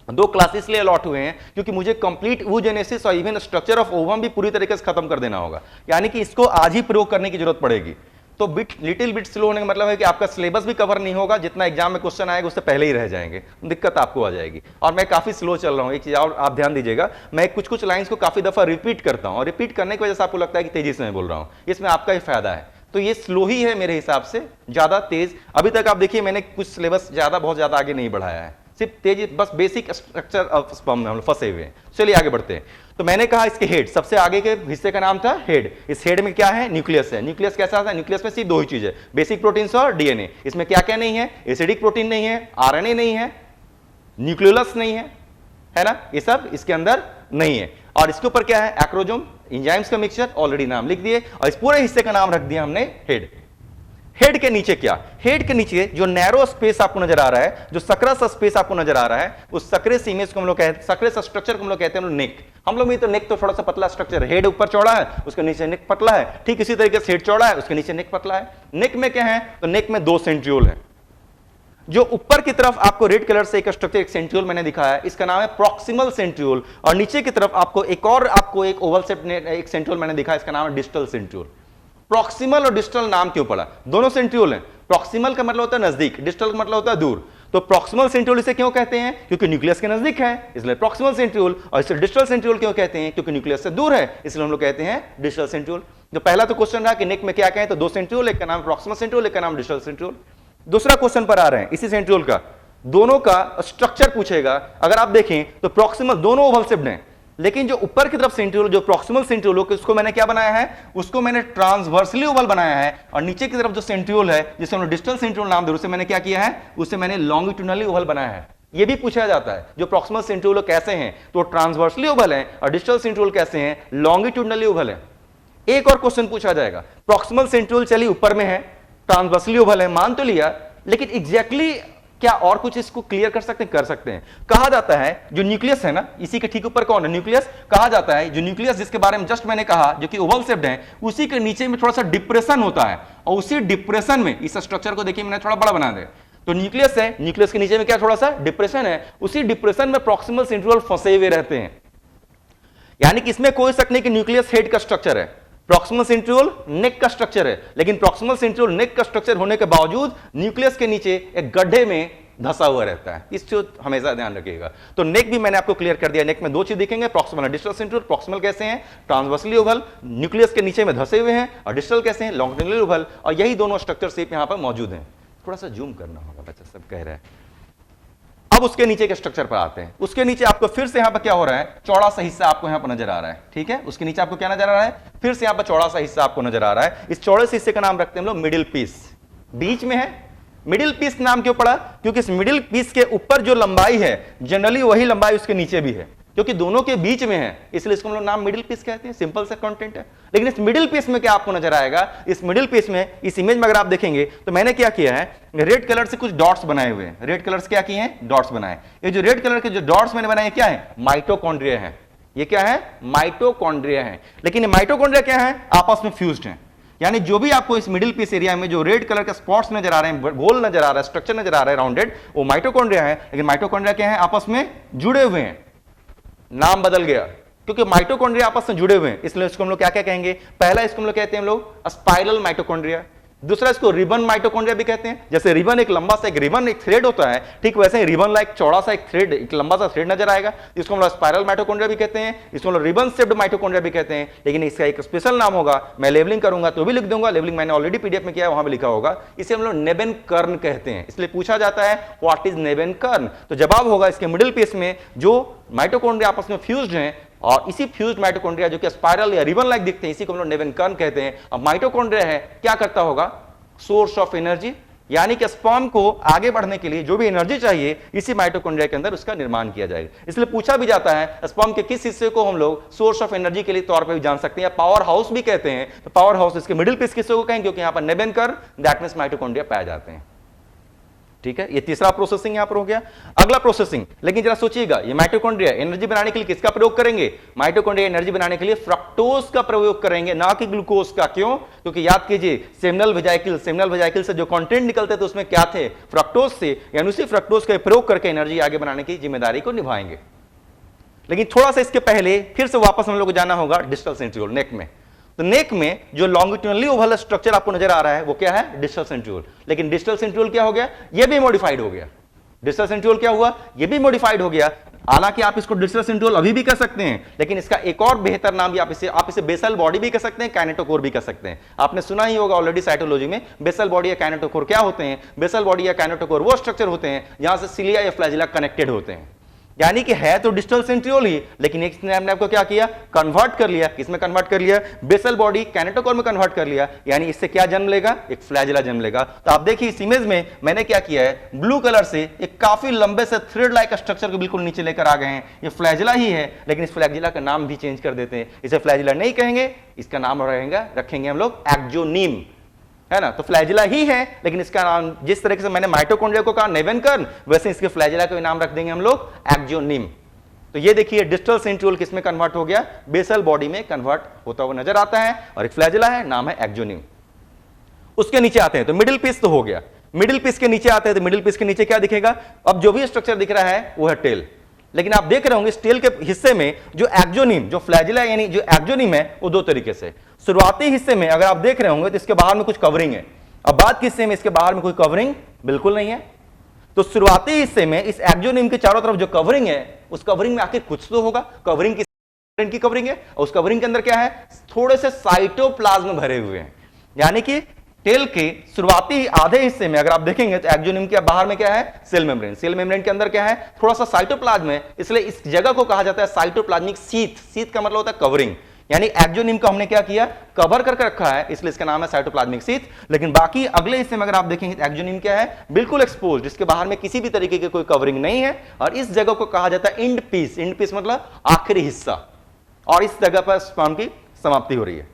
2 क्लासेस लिए अलॉट हुए हैं, क्योंकि मुझे कंप्लीट oogenesis और इवन स्ट्रक्चर ऑफ ओवम भी पूरी तरीके से खत्म कर देना होगा। यानी कि इसको आज ही प्रयोग करने की जरूरत पड़ेगी। तो लिटिल बिट स्लो होने का मतलब है कि आपका सिलेबस भी कवर नहीं होगा, जितना एग्जाम में क्वेश्चन आएगा उससे पहले ही रह जाएंगे, दिक्कत आपको आ जाएगी। और मैं काफी स्लो चल रहा हूं, एक चीज और आप ध्यान दीजिएगा, मैं कुछ लाइंस को काफी दफा रिपीट करता हूं, और रिपीट करने की वजह से आपको लगता है कि तेजी से मैं बोल रहा हूं, इसमें आपका ही फायदा है। तो ये स्लो ही है मेरे हिसाब से, ज्यादा तेज अभी तक आप देखिए मैंने कुछ सिलेबस बहुत ज्यादा आगे नहीं बढ़ाया है, सिर्फ तेजी, बस बेसिक स्ट्रक्चर ऑफ स्पर्म में हम लोग फंसे हुए हैं। चलिए आगे बढ़ते हैं। तो मैंने कहा इसके हेड, सबसे आगे के हिस्से का नाम था हेड। इस हेड में क्या है? न्यूक्लियस है। न्यूक्लियस कैसा आता है? न्यूक्लियस में सिर्फ 2 ही चीज है, बेसिक प्रोटीन्स और डीएनए। इसमें क्या क्या नहीं है? एसिडिक प्रोटीन नहीं है, आरएनए नहीं है, न्यूक्लियोलस नहीं है ना, ये सब इसके अंदर नहीं है। और इसके ऊपर क्या है? एक्रोजोम, एंजाइम्स का मिक्सचर, ऑलरेडी नाम लिख दिए, और इस पूरे हिस्से का नाम रख दिया हमने हेड। हेड के नीचे क्या? हेड के नीचे जो नैरो स्पेस आपको नजर आ रहा है, जो सक्रेस स्पेस आपको नजर आ रहा है, उस सक्रेस इमेज को हम लोग कहते हैं, सक्रेस स्ट्रक्चर को हम लोग कहते हैं नेक। हम लोग में तो नेक तो थोड़ा सा पतला स्ट्रक्चर है, हेड ऊपर चौड़ा है, उसके नीचे नेक पतला है, ठीक इसी तरीके से हेड चौड़ा है, उसके नीचे नेक पतला है। नेक में क्या है? तो नेक में 2 सेंट्रियोल है। जो ऊपर की तरफ आपको रेड कलर से एक स्ट्रक्चर, एक सेंट्रियोल मैंने दिखाया है, इसका नाम है प्रॉक्सिमल सेंट्रियोल, और नीचे की तरफ आपको एक ओवल शेप एक सेंट्रियोल मैंने दिखाया, इसका नाम है डिस्टल सेंट्रियोल। प्रॉक्सिमल और डिस्टल नाम क्यों पड़ा? दोनों सेंट्रियोल हैं। प्रॉक्सिमल का मतलब होता है नजदीक, डिस्टल का मतलब होता है दूर। तो प्रॉक्सिमल सेंट्रियोल इसे क्यों कहते हैं? क्योंकि न्यूक्लियस के नजदीक है, इसलिए प्रॉक्सिमल सेंट्रियोल। और इसे डिस्टल सेंट्रियोल क्यों कहते हैं? क्योंकि न्यूक्लियस से दूर है, इसलिए हम लोग कहते हैं डिस्टल सेंट्रियोल। तो पहला तो क्वेश्चन रहा कि नेक में क्या कहें, तो 2 सेंट्रियोल, एक का नाम प्रॉक्सिमल सेंट्रियोल, एक का नाम डिस्टल सेंट्रियोल। दूसरा क्वेश्चन पर आ रहे हैं इसी सेंट्रियोल का, दोनों का स्ट्रक्चर पूछेगा। अगर आप देखें तो प्रॉक्सिमल दोनों ओवल शेप्ड हैं, लेकिन जो ऊपर की तरफ सेंट्रियोल, जो प्रॉक्सिमल सेंट्रियोल है, उसको मैंने क्या बनाया है? उसको मैंने ट्रांसवर्सली ओवल बनाया है। और नीचे की तरफ जो सेंट्रियोल है, जिसे हम डिस्टल सेंट्रियोल नाम दे, उसे मैंने क्या किया है? उसे मैंने लॉन्गिट्यूडनली ओवल बनाया है। ये भी पूछा जाता है जो प्रॉक्सिमल सेंट्रियोल कैसे हैं, तो ट्रांसवर्सली ओवल है, और डिस्टल सेंट्रियोल कैसे हैं? लॉन्गिट्यूडनली ओवल है। एक और क्वेश्चन पूछा जाएगा, प्रॉक्सिमल सेंट्रियोल चलिए ऊपर में है, ट्रांसवर्सली ओवल है, मान तो लिया, लेकिन एग्जैक्टली क्या और कुछ इसको क्लियर कर सकते हैं? कर सकते हैं। कहा जाता है जो न्यूक्लियस है ना, इसी के ठीक ऊपर कौन है? न्यूक्लियस। कहा जाता है जो न्यूक्लियस जिसके बारे में जस्ट मैंने कहा, जो कि ओवल शेप्ड है, उसी के नीचे में थोड़ा सा डिप्रेशन होता है, और उसी डिप्रेशन में, इस स्ट्रक्चर को देखिए मैंने थोड़ा बड़ा बना दिया, तो न्यूक्लियस है, न्यूक्लियस के नीचे में क्या थोड़ा सा डिप्रेशन है, उसी डिप्रेशन में प्रॉक्सिमल सेंट्रियोल फंसे हुए रहते हैं। यानी कि इसमें कोई शक नहीं कि न्यूक्लियस हेड का स्ट्रक्चर है, प्रॉक्सिमल सेंट्रियोल नेक का स्ट्रक्चर है, लेकिन प्रॉक्सिमल सेंट्रियोल नेक का स्ट्रक्चर होने के बावजूद न्यूक्लियस के नीचे एक गड्ढे में धसा हुआ रहता है। इस चीज हमेशा ध्यान रखिएगा। तो नेक भी मैंने आपको क्लियर कर दिया। नेक में 2 चीज दिखेंगे, प्रॉक्सिमल और डिस्टल सेंट्रियोल। प्रॉक्सिमल कैसे हैं? ट्रांसवर्सली ओवल, न्यूक्लियस के नीचे में धसे हुए हैं, और डिस्टल कैसे हैं? Longitudinally Oval. और यही दोनों स्ट्रक्चर शेप यहां पर मौजूद हैं। थोड़ा सा जूम करना होगा, बच्चा सब कह रहा है। अब उसके नीचे के स्ट्रक्चर पर आते हैं। उसके नीचे आपको फिर से यहां पर क्या हो रहा है? चौड़ा सा हिस्सा आपको यहां पर नजर आ रहा है, ठीक है। उसके नीचे आपको क्या नजर आ रहा है? फिर से यहां पर चौड़ा सा हिस्सा आपको नजर आ रहा है। इस चौड़े से हिस्से का नाम रखते हैं हम लोग मिडिल पीस। बीच में है, मिडिल पीस नाम क्यों पड़ा? क्योंकि इस मिडिल पीस के ऊपर जो लंबाई है, जनरली वही लंबाई उसके नीचे भी है, क्योंकि दोनों के बीच में है, इसलिए इसको हम लोग नाम मिडिल पीस कहते हैं। सिंपल सा कंटेंट है। लेकिन इस मिडिल पीस में क्या आपको नजर आएगा? इस मिडिल पीस में, इस इमेज में अगर आप देखेंगे तो मैंने क्या किया है, रेड कलर से कुछ डॉट्स बनाए हुए हैं। रेड कलर से क्या किए हैं? डॉट्स बनाए। ये जो रेड कलर के जो डॉट्स मैंने बनाए क्या है? माइटोकॉन्ड्रिया है। ये क्या है? माइटोकॉन्ड्रिया है। लेकिन ये माइटोकॉन्ड्रिया क्या है? आपस में फ्यूज्ड है। यानी जो भी आपको इस मिडिल पीस एरिया में जो रेड कलर के स्पॉट्स नजर आ रहे हैं, गोल नजर आ रहा है, स्ट्रक्चर नजर आ रहा है राउंडेड, वो माइटोकॉन्ड्रिया है। लेकिन माइटोकॉन्ड्रिया क्या है? आपस में जुड़े हुए हैं। नाम बदल गया क्योंकि माइटोकॉन्ड्रिया आपस में जुड़े हुए हैं, इसलिए इसको हम लोग क्या क्या कहेंगे? पहला इसको हम लोग कहते हैं हम लोग स्पाइरल माइटोकॉन्ड्रिया। दूसरा इसको रिबन माइटोकॉन्ड्रिया भी कहते हैं। जैसे रिबन एक लंबा सा, एक रिबन एक थ्रेड होता है, ठीक वैसे ही रिबन लाइक चौड़ा सा एक थ्रेड, एक लंबा सा थ्रेड नजर आएगा, इसको हम लोग स्पाइरल माइटोकॉन्ड्रिया भी कहते हैं। इसको हम लोग रिबन शेप्ड माइटोकॉन्ड्रिया भी कहते हैं। लेकिन इसका एक स्पेशल नाम होगा, मैं लेबलिंग करूंगा तो भी लिख दूंगा, लेबलिंग मैंने ऑलरेडी पीडीएफ में किया है, वहां भी लिखा होगा। इसे हम लोग नेबेन कर्न कहते हैं। इसलिए पूछा जाता है व्हाट इज नेबेन कर्न, तो जवाब होगा इसके मिडिल पीस में जो माइटोकॉन्ड्रिया आपस में फ्यूज्ड हैं, और इसी फ्यूज्ड माइटोकॉन्ड्रिया जो कि स्पाइरल या रिबन लाइक दिखते हैं, इसी को हम लोग नेबेन कर्न कहते हैं। अब माइटोकॉन्ड्रिया है, क्या करता होगा? सोर्स ऑफ एनर्जी, यानी कि स्पर्म को आगे बढ़ने के लिए जो भी एनर्जी चाहिए, इसी माइटोकॉन्ड्रिया के अंदर उसका निर्माण किया जाएगा। इसलिए पूछा भी जाता है स्पर्म के किस हिस्से को हम लोग सोर्स ऑफ एनर्जी के लिए तौर पर भी जान सकते हैं, या पावर हाउस भी कहते हैं। तो पावर हाउस इसके मिडिल पीस किससे को कहेंगे? क्योंकि यहां पर नेबेन कर्न, दैट मींस माइटोकॉन्ड्रिया पाए जाते हैं, ठीक है। ये तीसरा प्रोसेसिंग यहां पर हो गया। अगला प्रोसेसिंग, लेकिन जरा सोचिएगा, ये माइटोकॉन्ड्रिया एनर्जी बनाने के लिए किसका प्रयोग करेंगे? माइटोकॉन्ड्रिया एनर्जी बनाने के लिए फ्रक्टोज का प्रयोग करेंगे, ना कि ग्लूकोज का। क्यों? क्योंकि याद कीजिए सेमिनल वेजाइकल से जो कंटेंट निकलते थे उसमें क्या थे? फ्रक्टोज से। यानी उसी फ्रक्टोज का प्रयोग करके एनर्जी आगे बनाने की जिम्मेदारी को निभाएंगे। लेकिन थोड़ा सा इसके पहले फिर से वापस हम लोग को जाना होगा डिस्टल सेंट्रियोल, नेक में। तो नेक में जो लॉन्गिट्यूडनली ओवल स्ट्रक्चर आपको नजर आ रहा है वो क्या है? Distal centriole. लेकिन डिस्टल सेंट्रियोल क्या हो गया? ये भी मॉडिफाइड हो गया। डिस्टल सेंट्रियोल क्या हुआ? ये भी मॉडिफाइड हो गया। हालांकि आप इसको डिस्टल सेंट्रियोल अभी भी कह सकते हैं, लेकिन इसका एक और बेहतर नाम भी आप इसे बेसल बॉडी भी कह सकते हैं, काइनेटोकोर भी कह सकते हैं। आपने सुना ही होगा ऑलरेडी साइटोलॉजी में, बेसल बॉडी या काइनेटोकोर क्या होते हैं? बेसल बॉडी या काइनेटोकोर वो स्ट्रक्चर होते हैं जहां से सिलिया या फ्लैजिला कनेक्टेड होते हैं। यानी कि है तो डिस्टल सेंट्रियोल ही, लेकिन एक ने आपको क्या किया? कन्वर्ट कर लिया। किसमें कन्वर्ट कर लिया? बेसल बॉडी काइनेटोकोर में कन्वर्ट कर लिया। यानी इससे क्या जन्म लेगा? एक फ्लैजिला जन्म लेगा। तो आप देखिए इस इमेज में मैंने क्या किया है, ब्लू कलर से एक काफी लंबे से थ्रेड लाइक स्ट्रक्चर को बिल्कुल नीचे लेकर आ गए हैं। ये फ्लैजिला ही है, लेकिन इस फ्लैजिला का नाम भी चेंज कर देते हैं। इसे फ्लैजिला नहीं कहेंगे, इसका नाम रखेंगे हम लोग एक्जोनीम, है ना। तो फ्लैजिला ही है, लेकिन इसका नाम जिस तरीके से मैंने माइटोकॉन्ड्रिया को कहा नेबेन कर्न, वैसे इसके फ्लैजिला का नाम रख देंगे हम लोग एक्जोनीम। तो ये देखिए डिस्टल सेंट्रियोल किसमें कन्वर्ट हो गया? बेसल बॉडी में कन्वर्ट होता हुआ नजर आता है, और एक फ्लैजिला है, नाम है एक्जोनीम। उसके नीचे आते हैं तो मिडिल पीस तो हो गया। मिडिल पीस के नीचे आते हैं तो मिडिल पीस के नीचे क्या दिखेगा? अब जो भी स्ट्रक्चर दिख रहा है वो है टेल। लेकिन आप देख रहे होंगे इस टेल के हिस्से में जो एक्जोनीम, जो फ्लैजिला यानी जो एक्जोनीम है, वो दो तरीके से। शुरुआती हिस्से में अगर आप देख रहे होंगे तो इसके बाहर में कुछ कवरिंग है। अब बाद के हिस्से में इसके बाहर में कोई कवरिंग बिल्कुल नहीं है। तो शुरुआती हिस्से में इस एक्सोनिम के चारों तरफ जो कवरिंग है, उस कवरिंग में आखिर कुछ तो होगा। कवरिंग की कवरिंग है, और उस कवरिंग के अंदर क्या है, थोड़े से साइटोप्लाज्म भरे हुए हैं। यानी कि टेल के शुरुआती आधे हिस्से में अगर आप देखेंगे तो एक्सोनिम के बाहर में क्या है, सेल मेम्ब्रेन। सेल मेम्ब्रेन के अंदर क्या है, थोड़ा सा साइटोप्लाज्म है, इसलिए इस जगह को कहा जाता है साइटोप्लाज्मिक शीथ। शीथ का मतलब होता है कवरिंग, यानी एक्सोनिम को हमने क्या किया, कवर करके रखा है, इसलिए इसका नाम है साइटोप्लाज्मिक शीथ। लेकिन बाकी अगले हिस्से में अगर आप देखेंगे तो एक्सोनिम क्या है, बिल्कुल एक्सपोज्ड, जिसके बाहर में किसी भी तरीके की कोई कवरिंग नहीं है, और इस जगह को कहा जाता है इंड पीस। इंड पीस मतलब आखिरी हिस्सा, और इस जगह पर स्पर्म की समाप्ति हो रही है।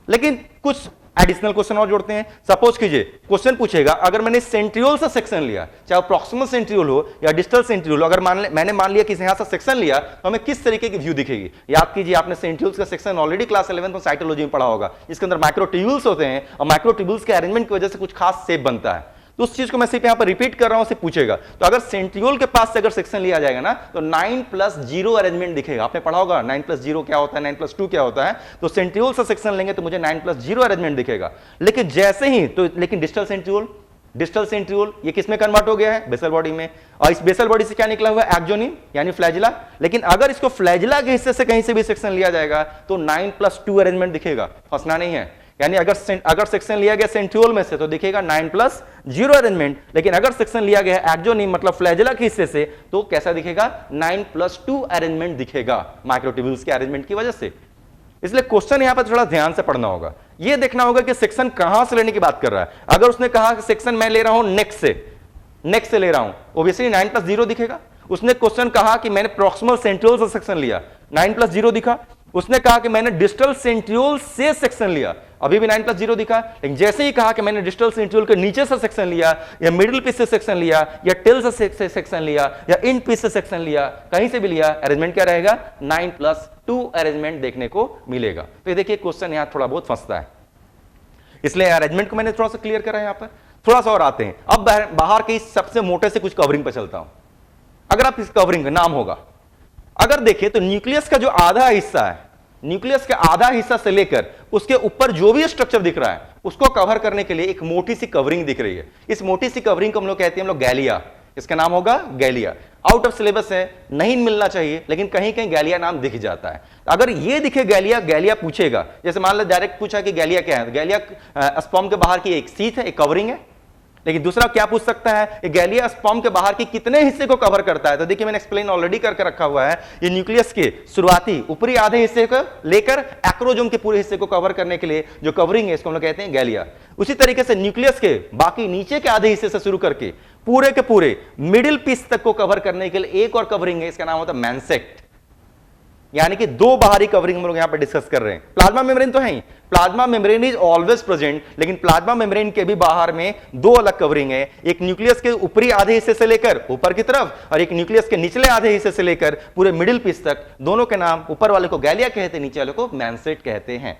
लेकिन कुछ एडिशनल क्वेश्चन और जोड़ते हैं। सपोज कीजिए क्वेश्चन पूछेगा, अगर मैंने सेंट्रियोल से सेक्शन लिया, चाहे प्रॉक्सिमल सेंट्रियोल हो या डिस्टल सेंट्रियोल, अगर मैंने मान लिया कि यहां से सेक्शन लिया, तो हमें किस तरीके की व्यू दिखेगी। याद कीजिए, आपने सेंट्रियोल्स का सेक्शन ऑलरेडी क्लास 11 में साइटोलॉजी में पढ़ा होगा। इसके अंदर माइक्रोट्यूब्यूल्स होते हैं, और माइक्रोट्यूब्यूल्स के अरेंजमेंट की वजह से कुछ खास शेप बनता है। तो उस चीज को मैं सिर्फ यहां पर रिपीट कर रहा हूं, सिर्फ पूछेगा। तो अगर सेंट्रियोल के पास से अगर सेक्शन लिया जाएगा ना, तो 9+0 अरेंजमेंट दिखेगा। आपने पढ़ा होगा 9+0 क्या होता है, 9+2 क्या होता है। तो सेंट्रियोल से सेक्शन लेंगे तो मुझे 9+0 अरेंजमेंट दिखेगा। लेकिन जैसे ही तो लेकिन डिस्टल सेंट्रियोल ये किस में कन्वर्ट हो गया है, बेसल बॉडी में, और इस बेसल बॉडी से क्या निकला हुआ है, एक्सोनिम यानी फ्लैजिला। लेकिन अगर इसको फ्लैजिला के हिस्से से कहीं से भी सेक्शन लिया जाएगा तो 9+2 अरेंजमेंट दिखेगा, फंसना नहीं है। यानी अगर सेक्शन लिया गया सेंट्रियोल में से तो दिखेगा 9+0 अरेंजमेंट, लेकिन अगर सेक्शन लिया गया एक्सोनिम मतलब फ्लैजिला के हिस्से से तो कैसा दिखेगा, 9+2 अरेंजमेंट दिखेगा, माइक्रोट्यूब्यूल्स के अरेंजमेंट की वजह से। इसलिए क्वेश्चन यहां पर थोड़ा ध्यान से पढ़ना होगा। यह देखना होगा कि सेक्शन कहां से लेने की बात कर रहा है। अगर उसने कहा कि सेक्शन मैं ले रहा हूं नेक से ले रहा हूं, ओब्वियसली 9+0 दिखेगा। उसने क्वेश्चन कहा कि मैंने प्रॉक्सिमल सेंट्रियोल से सेक्शन लिया, 9+0 दिखा। उसने कहा कि मैंने डिस्टल सेंट्रियोल से सेक्शन लिया, अभी भी 9+0 दिखा। लेकिन जैसे ही कहा कि मैंने डिस्टल सेंट्रियोल के नीचे से सेक्शन लिया, या मिडिल पीस से सेक्शन लिया, या टेल से सेक्शन लिया, या इंड पीस से सेक्शन लिया, कहीं से भी लिया, अरेंजमेंट क्या रहेगा, 9+2 अरेंजमेंट देखने को मिलेगा। तो ये देखिए क्वेश्चन यहां थोड़ा बहुत फंसता है, इसलिए अरेंजमेंट को मैंने थोड़ा सा क्लियर करा। यहां पर थोड़ा सा और आते हैं। अब बाहर के सबसे मोटे से कुछ कवरिंग पर चलता हूं। अगर आप इस कवरिंग का नाम होगा, अगर देखें तो न्यूक्लियस का जो आधा हिस्सा है, न्यूक्लियस के आधा हिस्सा से लेकर उसके ऊपर जो भी स्ट्रक्चर दिख रहा है उसको कवर करने के लिए एक मोटी सी कवरिंग दिख रही है। इस मोटी सी कवरिंग को हम लोग कहते हैं गैलिया। इसका नाम होगा गैलिया। आउट ऑफ सिलेबस है, नहीं मिलना चाहिए, लेकिन कहीं कहीं गैलिया नाम दिख जाता है। अगर ये दिखे गैलिया पूछेगा, जैसे मान लो डायरेक्ट पूछा कि गैलिया क्या है, गैलिया स्पर्म के बाहर की एक सीथ है, एक कवरिंग है। लेकिन दूसरा क्या पूछ सकता है, गैलिया स्पर्म के बाहर के कितने हिस्से को कवर करता है। तो देखिए मैंने एक्सप्लेन ऑलरेडी करके रखा हुआ है। ये न्यूक्लियस के शुरुआती ऊपरी आधे हिस्से को लेकर एक्रोजोम के पूरे हिस्से को कवर करने के लिए जो कवरिंग है, इसको हम लोग कहते हैं गैलिया। उसी तरीके से न्यूक्लियस के बाकी नीचे के आधे हिस्से से शुरू करके पूरे के पूरे मिडिल पीस तक को कवर करने के लिए एक और कवरिंग है, इसका नाम होता है मैनसेक्ट। यानी कि दो बाहरी कवरिंग हम लोग यहां पर डिस्कस कर रहे हैं। प्लाज्मा मेम्ब्रेन तो है ही, plasma membrane is always present, लेकिन प्लाज्मा मेम्ब्रेन के भी बाहर में दो अलग कवरिंग है। एक न्यूक्लियस के ऊपरी आधे हिस्से से लेकर ऊपर की तरफ, और एक न्यूक्लियस के निचले आधे हिस्से से लेकर पूरे मिडिल पीस तक। दोनों के नाम, ऊपर वाले को गैलिया कहते हैं, नीचे वाले को मैनसेट कहते हैं।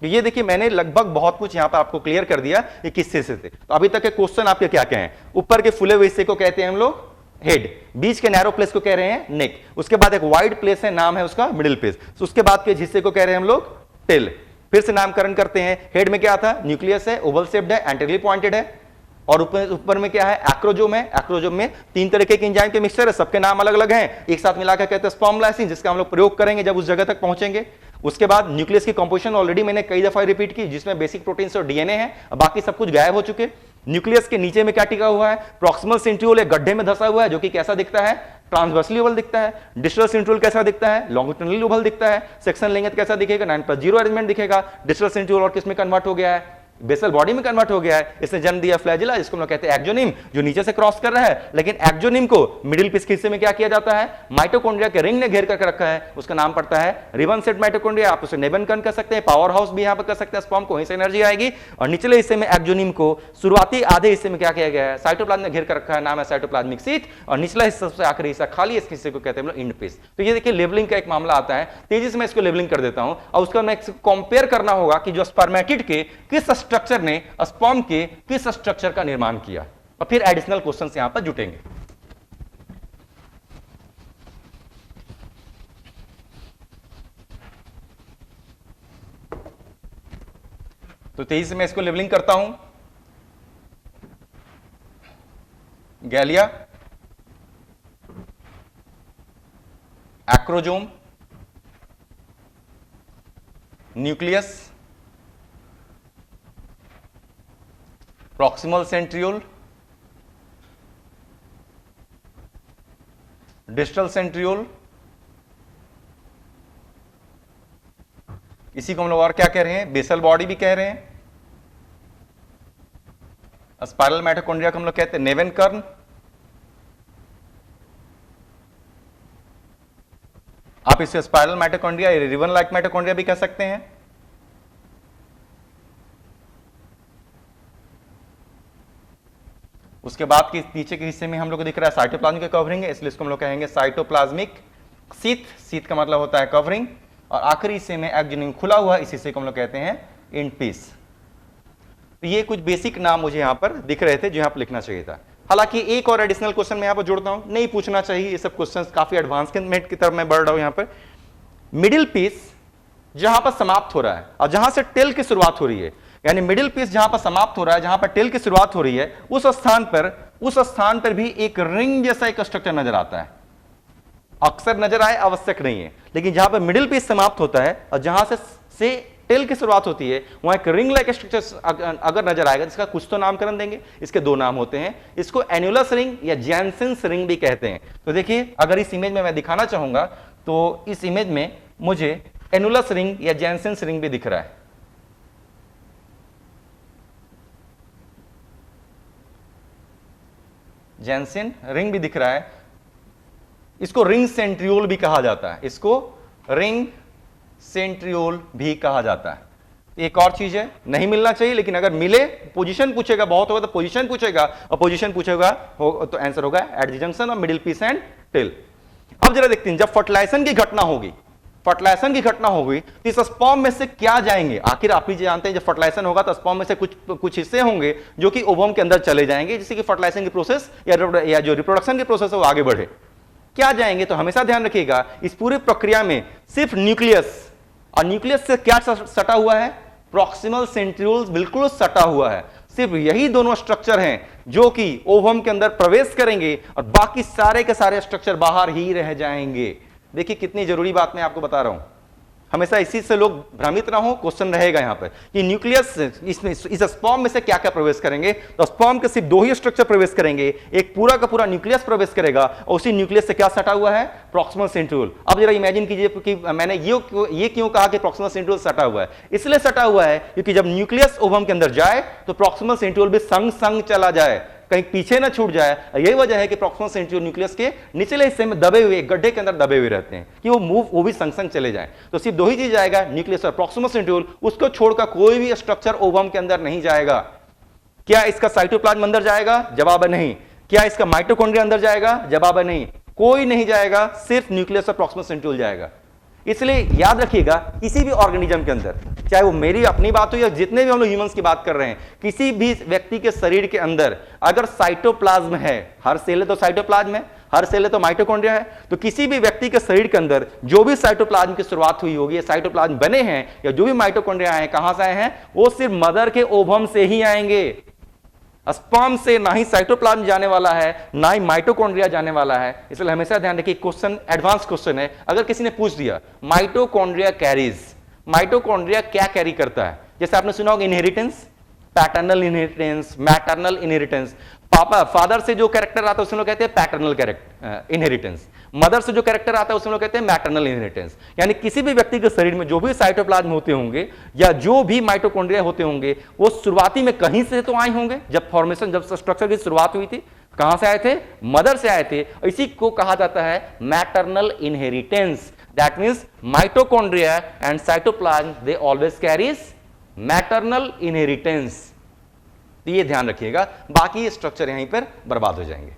तो ये देखिए मैंने लगभग बहुत कुछ यहां पर आपको क्लियर कर दिया ये किस हिस्से से। तो अभी तक के क्वेश्चन आपके क्या क्या हैं। ऊपर के फुले हुए हिस्से को कहते हैं हम लोग हेड, बीच के नैरो प्लेस को कह रहे हैं नेक, उसके बाद एक वाइड प्लेस है, नाम है उसका मिडिल प्लेस, उसके बाद के हिस्से को कह रहे हैं हम लोग टेल। फिर से नामकरण करते हैं। हेड में क्या था, न्यूक्लियस है, ओवल शेप्ड है, एंटीरियरली पॉइंटेड है, और ऊपर में क्या है, एक्रोजोम है। एक्रोजोम में 3 तरह के एंजाइम के मिक्सचर है, सबके नाम अलग अलग हैं, एक साथ मिलाकर कहते हैं स्पर्म लाइसिन, जिसका हम लोग प्रयोग करेंगे जब उस जगह तक पहुंचेंगे। उसके बाद न्यूक्लियस की कंपोजिशन ऑलरेडी मैंने कई दफा रिपीट की, जिसमें बेसिक प्रोटीन्स और डीएनए है, बाकी सब कुछ गायब हो चुके। न्यूक्लियस के नीचे में क्या टिका हुआ है, प्रॉक्सिमल सेंट्रियोल एक गड्ढे में धंसा हुआ है, जो कि कैसा दिखता है, ट्रांसवर्सली ओवल दिखता है। डिस्टल सेंट्रियोल कैसा दिखता है, लॉन्गिट्यूडिनली ओवल दिखता है। सेक्शन लेंगे तो कैसा दिखेगा, 9+0 अरेंजमेंट दिखेगा। डिस्टल सेंट्रियोल और किस में कन्वर्ट हो गया है, बेसल बॉडी में कन्वर्ट हो गया है। इसने जन्म दिया फ्लैजिला, जिसको हम लोग कहते हैं एक्सोनिम, जो नीचे से क्रॉस कर रहा है। लेकिन एक्सोनिम को मिडिल पीस के हिस्से में क्या किया जाता है, माइटोकॉन्ड्रिया के रिंग ने घेर कर रखा है, उसका नाम पड़ता है रिबन सेट माइटोकॉन्ड्रिया। आप उसे नेबनकन कर सकते हैं, पावर हाउस भी यहां पर कर सकते हैं, स्पर्म को वहीं से एनर्जी आएगी। और निचले हिस्से में एक्सोनिम को शुरुआती आधे हिस्से में क्या किया गया है, साइटोप्लाज्म ने घेर कर रखा है, नाम है साइटोप्लाज्मिक शीथ। और निचला हिस्सा सबसे आखिरी हिस्सा खाली, इस हिस्से को कहते हैं इंड पीस। तो ये देखिए लेवलिंग का एक मामला आता है, तेजी से मैं इसको लेवलिंग कर देता हूं, और उसका मैं कंपेयर करना होगा कि जो स्पर्मेटिड के किस स्ट्रक्चर ने स्पर्म के किस स्ट्रक्चर का निर्माण किया, और फिर एडिशनल क्वेश्चंस यहां पर जुटेंगे। तो तेजी से मैं इसको लेवलिंग करता हूं। गैलिया, acrosome, nucleus, proximal centriole, distal centriole, इसी को हम लोग और क्या कह रहे हैं, बेसल बॉडी भी कह रहे हैं। स्पाइरल माइटोकॉन्ड्रिया को हम लोग कहते हैं नेवन कर्न। आप इसे स्पाइरल माइटोकॉन्ड्रिया या रिबन लाइक माइटोकॉन्ड्रिया भी कह सकते हैं। उसके बाद के नीचे के हिस्से में हम लोग को दिख रहा है साइटोप्लाज्म की कवरिंग है, इसलिए इसको हम लोग कहेंगे साइटोप्लाज्मिक शीथ। शीथ का मतलब होता है कवरिंग। और आखिरी हिस्से में एक्जिनिंग खुला हुआ, इस हिस्से को हम लोग कहते हैं इंटपीस। तो ये कुछ बेसिक नाम मुझे यहां पर दिख रहे थे जो यहां पर लिखना चाहिए था। हालांकि एक और एडिशनल क्वेश्चन मैं यहां पर जोड़ता हूं, नहीं पूछना चाहिए, ये सब क्वेश्चंस काफी एडवांसमेंट की तरफ मैं बढ़ रहा हूं। यहां पर मिडिल पीस जहां पर समाप्त हो रहा है और जहां से टेल की शुरुआत हो रही है, यानी मिडिल पीस जहां पर समाप्त हो रहा है, जहां पर टेल की शुरुआत हो रही है, उस स्थान पर भी एक रिंग जैसा एक स्ट्रक्चर नजर आता है। अक्सर नजर आए आवश्यक नहीं है, लेकिन जहां पर मिडिल पीस समाप्त होता है और जहां से टेल की शुरुआत होती है, वहां एक रिंग लाइक स्ट्रक्चर अगर नजर आएगा, जिसका कुछ तो नामकरण देंगे। इसके दो नाम होते हैं, इसको एन्युलस रिंग या जैनसेन्स रिंग भी कहते हैं। तो देखिए, अगर इस इमेज में मैं दिखाना चाहूंगा तो इस इमेज में मुझे एन्युलस रिंग या जैनसेन्स रिंग भी दिख रहा है। जैनसेन रिंग भी दिख रहा है। इसको रिंग सेंट्रियोल भी कहा जाता है, इसको रिंग सेंट्रियोल भी कहा जाता है। एक और चीज है, नहीं मिलना चाहिए, लेकिन अगर मिले, पोजीशन पूछेगा, बहुत होगा तो पोजीशन पूछेगा, और पोजीशन पूछेगा तो आंसर होगा at the junction of middle piece and tail. अब जरा देखते हैं, जब फर्टिलाइजेशन की घटना होगी, तो इस स्पर्म में से क्या जाएंगे? आखिर आप ही जानते हैं, जब फर्टिलाइजेशन होगा तो स्पर्म में से कुछ हिस्से होंगे जो कि ओवम के अंदर चले जाएंगे, जिससे कि फर्टिलाइजेशन की प्रोसेस या जो रिप्रोडक्शन की प्रोसेस है वो आगे बढ़े। क्या जाएंगे? तो हमेशा ध्यान रखिएगा, इस पूरी प्रक्रिया में सिर्फ न्यूक्लियस, और न्यूक्लियस से क्या सटा हुआ है? प्रॉक्सिमल सेंट्रियोल्स बिल्कुल सटा हुआ है। सिर्फ यही दोनों स्ट्रक्चर हैं जो कि ओवम के अंदर प्रवेश करेंगे, और बाकी सारे के सारे स्ट्रक्चर बाहर ही रह जाएंगे। देखिए कितनी जरूरी बात मैं आपको बता रहा हूं, हमेशा इसी से लोग भ्रमित ना हो। क्वेश्चन रहेगा यहां पर कि न्यूक्लियस, इस स्पर्म में से क्या क्या प्रवेश करेंगे? तो स्पर्म के सिर्फ दो ही स्ट्रक्चर प्रवेश करेंगे, एक पूरा का पूरा न्यूक्लियस प्रवेश करेगा, और उसी न्यूक्लियस से क्या सटा हुआ है? Proximal centriole. अब जरा इमेजिन कीजिए कि मैंने ये क्यों कहा कि प्रॉक्सिमल सेंट्रियोल सटा हुआ है? इसलिए सटा हुआ है क्योंकि जब न्यूक्लियस ओवम के अंदर जाए तो प्रॉक्सिमल सेंट्रियोल भी संग संग चला जाए, कहीं पीछे ना छूट जाए। यही वजह है कि प्रॉक्सिमल सेंट्रियोल न्यूक्लियस के निचले हिस्से में दबे हुए, गड्ढे के अंदर दबे हुए रहते हैं, कि वो भी संग संग चले जाएं। तो सिर्फ दो ही चीज जाएगा, न्यूक्लियस और प्रॉक्सिमल सेंट्रियोल। उसको छोड़कर कोई भी स्ट्रक्चर ओवम के अंदर नहीं जाएगा। क्या इसका साइटोप्लाज्म अंदर जाएगा? जवाब है नहीं। क्या इसका माइटोकॉन्ड्रिया अंदर जाएगा? जवाब है नहीं। कोई नहीं जाएगा, सिर्फ न्यूक्लियस और प्रॉक्सिमल सेंट्रियोल जाएगा। इसलिए याद रखिएगा, किसी भी ऑर्गेनिज्म के अंदर, चाहे वो मेरी अपनी बात हो या जितने भी हम लोग ह्यूमंस की बात कर रहे हैं, किसी भी व्यक्ति के शरीर के अंदर अगर साइटोप्लाज्म है, हर सेल है तो साइटोप्लाज्म है, हर सेल है तो माइटोकॉन्ड्रिया है, तो किसी भी व्यक्ति के शरीर के अंदर जो भी साइटोप्लाज्म की शुरुआत हुई होगी, साइटोप्लाज्म बने हैं या जो भी माइटोकॉन्ड्रिया आए हैं, कहां से आए हैं? वो सिर्फ मदर के ओवम से ही आएंगे। स्पर्म से ना ही साइटोप्लाज्म जाने वाला है, ना ही माइटोकॉन्ड्रिया जाने वाला है। इसलिए हमेशा ध्यान रखिए, क्वेश्चन एडवांस क्वेश्चन है। अगर किसी ने पूछ दिया माइटोकॉन्ड्रिया कैरीज, माइटोकॉन्ड्रिया क्या कैरी करता है? जैसे आपने सुना होगा inheritance, paternal inheritance, maternal inheritance. पापा फादर से जो कैरेक्टर आता है उसमें लोग कहते हैं पैटर्नल इनहेरिटेंस, मदर से जो कैरेक्टर आता है उसमें लोग कहते हैं मैटरनल इनहेरिटेंस। यानी किसी भी व्यक्ति के शरीर में जो भी साइटोप्लाज्म होते होंगे या जो भी माइटोकॉन्ड्रिया होते होंगे, वो शुरुआती में कहीं से तो आए होंगे। जब फॉर्मेशन, जब स्ट्रक्चर की शुरुआत हुई थी, कहां से आए थे? मदर से आए थे। इसी को कहा जाता है maternal inheritance. That means mitochondria and cytoplasm they always carries maternal inheritance. तो ये ध्यान रखिएगा, बाकी स्ट्रक्चर यहीं पर बर्बाद हो जाएंगे।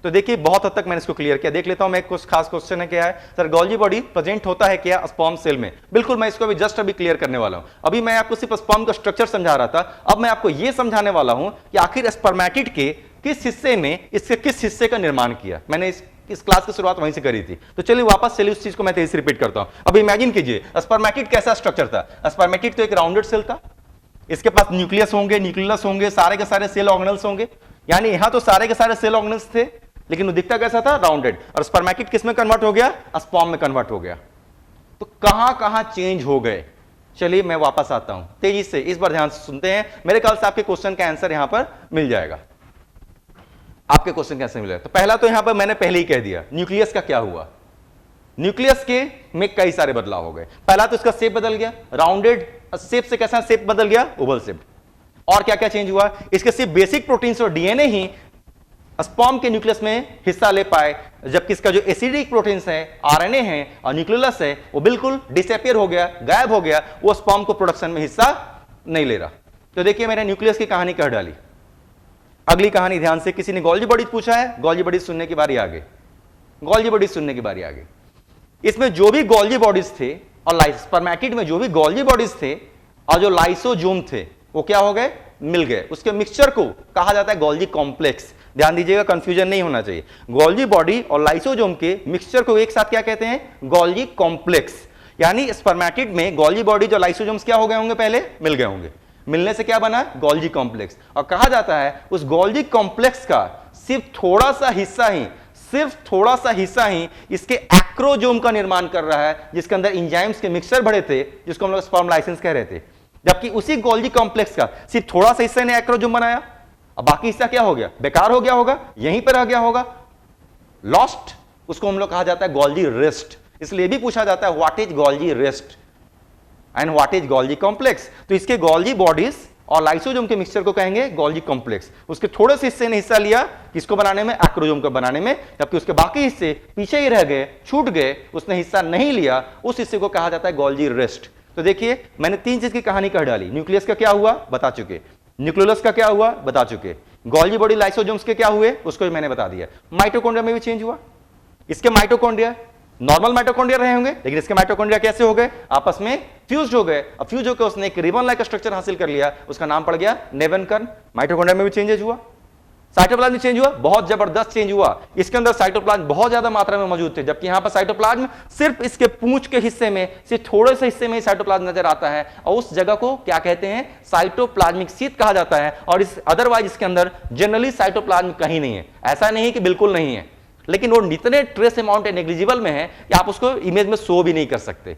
तो देखिए बहुत हद तक मैंने इसको क्लियर किया। देख लेता हूं मैं, कुछ खास क्वेश्चन है क्या है सर, गोल्गी बॉडी प्रेजेंट होता है क्या स्पर्म सेल में? बिल्कुल, मैं इसको अभी क्लियर करने वाला हूं। अभी मैं आपको सिर्फ स्पर्म का स्ट्रक्चर समझा रहा था, अब मैं आपको यह समझाने वाला हूं कि आखिर स्पर्मेटिड के किस हिस्से में, इसके किस हिस्से का निर्माण किया। मैंने इस क्लास की शुरुआत वहीं से करी थी, तो चलिए वापस उस चीज को मैं तेजी से रिपीट करता हूं। अब इमेजिन कीजिए स्पर्मेटिड कैसा स्ट्रक्चर था। स्पर्मेटिड तो एक राउंडेड सेल था, इसके पास न्यूक्लियस होंगे, न्यूक्लियस होंगे, सारे के सारे सेल ऑर्गेनल्स होंगे। यानी यहां तो सारे के सारे सेल ऑर्गेनल्स थे, लेकिन वो दिखता कैसा था? राउंडेड। और स्पर्मेटिड किस में कन्वर्ट हो गया? स्पर्म में कन्वर्ट हो गया। तो कहां कहां चेंज हो गए? चलिए मैं वापस आता हूं तेजी से, इस बार ध्यान से सुनते हैं, मेरे ख्याल से आपके क्वेश्चन का आंसर यहां पर मिल जाएगा। आपके क्वेश्चन कैसे मिलेगा? तो पहला तो यहां पर मैंने पहले ही कह दिया, न्यूक्लियस का क्या हुआ। न्यूक्लियस के में कई सारे बदलाव हो गए। पहला तो इसका शेप बदल गया, राउंडेड शेप से कैसा शेप बदल गया? Oval shape. और क्या क्या चेंज हुआ? इसके सिर्फ बेसिक प्रोटीन्स और डीएनए ही स्पर्म के न्यूक्लियस में हिस्सा ले पाए, जबकि इसका जो एसिडिक प्रोटीन्स है, आरएनए है और न्यूक्लियस है, वो बिल्कुल डिसअपियर हो गया, गायब हो गया, वो स्पर्म को प्रोडक्शन में हिस्सा नहीं ले रहा। तो देखिए मैंने न्यूक्लियस की कहानी कह डाली। अगली कहानी ध्यान से, किसी ने गोल्जी बॉडीज पूछा है, गोल्जी बॉडीज सुनने की बारी आ गई, गोल्जी बॉडीज सुनने की बारी आ गई। इसमें जो भी गोल्जी बॉडीज थे और स्पर्मेटिड में जो भी गोल्जी बॉडीज थे और जो लाइसोजोम थे, वो क्या हो गए? मिल गए। उसके मिक्सचर को कहा जाता है गोल्जी कॉम्प्लेक्स। ध्यान दीजिएगा, कंफ्यूजन नहीं होना चाहिए। गोल्जी बॉडी और लाइसोजोम के मिक्सचर को एक साथ क्या कहते हैं? Golgi complex. यानी स्पर्मेटिड में गोल्जी बॉडी जो लाइसोजोम्स क्या हो गए होंगे? पहले मिल गए होंगे। मिलने से क्या बना? Golgi complex. और कहा जाता है उस गोल्जी कॉम्प्लेक्स का सिर्फ थोड़ा सा हिस्सा ही इसके एक्रोजोम का निर्माण कर रहा है, जिसके अंदर एंजाइम्स के मिक्सचर भरे थे, जिसको हम लोग स्पर्म लाइसेंस कह रहे थे। जबकि उसी गोल्जी कॉम्प्लेक्स का सिर्फ थोड़ा सा हिस्सा ने एक्रोजोम बनाया, अब बाकी हिस्सा क्या हो गया? बेकार हो गया होगा, यहीं पर रह गया होगा, लॉस्ट। उसको हम लोग कहा जाता है गोल्जी रेस्ट। इसलिए भी पूछा जाता है what is Golgi rest and what is Golgi complex. तो इसके गोल्जी बॉडीज और लाइसोजोम के मिक्सचर को कहेंगे गोल्जी कॉम्प्लेक्स। उसके थोड़े से हिस्से ने हिस्सा लिया किसको बनाने में? एक्रोजोम को बनाने में, जबकि उसके बाकी हिस्से पीछे ही रह गए, छूट गए, उसने हिस्सा नहीं लिया, उस हिस्से को कहा जाता है गोल्जी रेस्ट। तो देखिए मैंने तीन चीज की कहानी कह डाली। न्यूक्लियस का क्या हुआ? बता चुके। न्यूक्लियस का क्या हुआ? बता चुके। गोल्जी बॉडी लाइसोजोम्स के क्या हुए? उसको मैंने बता दिया। माइटोकॉन्ड्रिया में भी चेंज हुआ। इसके माइटोकॉन्ड्रिया नॉर्मल माइटोकॉन्ड्रिया रहे होंगे, लेकिन इसके माइटोकॉन्ड्रिया कैसे हो गए? आपस में फ्यूज हो गए। अब फ्यूज होकर उसने एक रिबन लाइक स्ट्रक्चर हासिल कर लिया, उसका नाम पड़ गया नेवेनकर्न। माइटोकॉन्ड्रिया में भी चेंजेस हुआ। साइटोप्लाज्म में चेंज हुआ, बहुत जबरदस्त चेंज हुआ। इसके अंदर साइटोप्लाज्म बहुत ज्यादा मात्रा में मौजूद थे, जबकि यहां पर साइटोप्लाज्म सिर्फ इसके पूंछ के हिस्से में, सिर्फ थोड़े से हिस्से में ही साइटोप्लाज्म नजर आता है, और उस जगह को क्या कहते हैं? साइटोप्लाज्मिक शीथ कहा जाता है। और इस अदरवाइज इसके अंदर जनरली साइटोप्लाज्म कहीं नहीं है। ऐसा नहीं कि बिल्कुल नहीं है, लेकिन वो इतने ट्रेस अमाउंट नेग्लिजिबल में है कि आप उसको इमेज में शो भी नहीं कर सकते।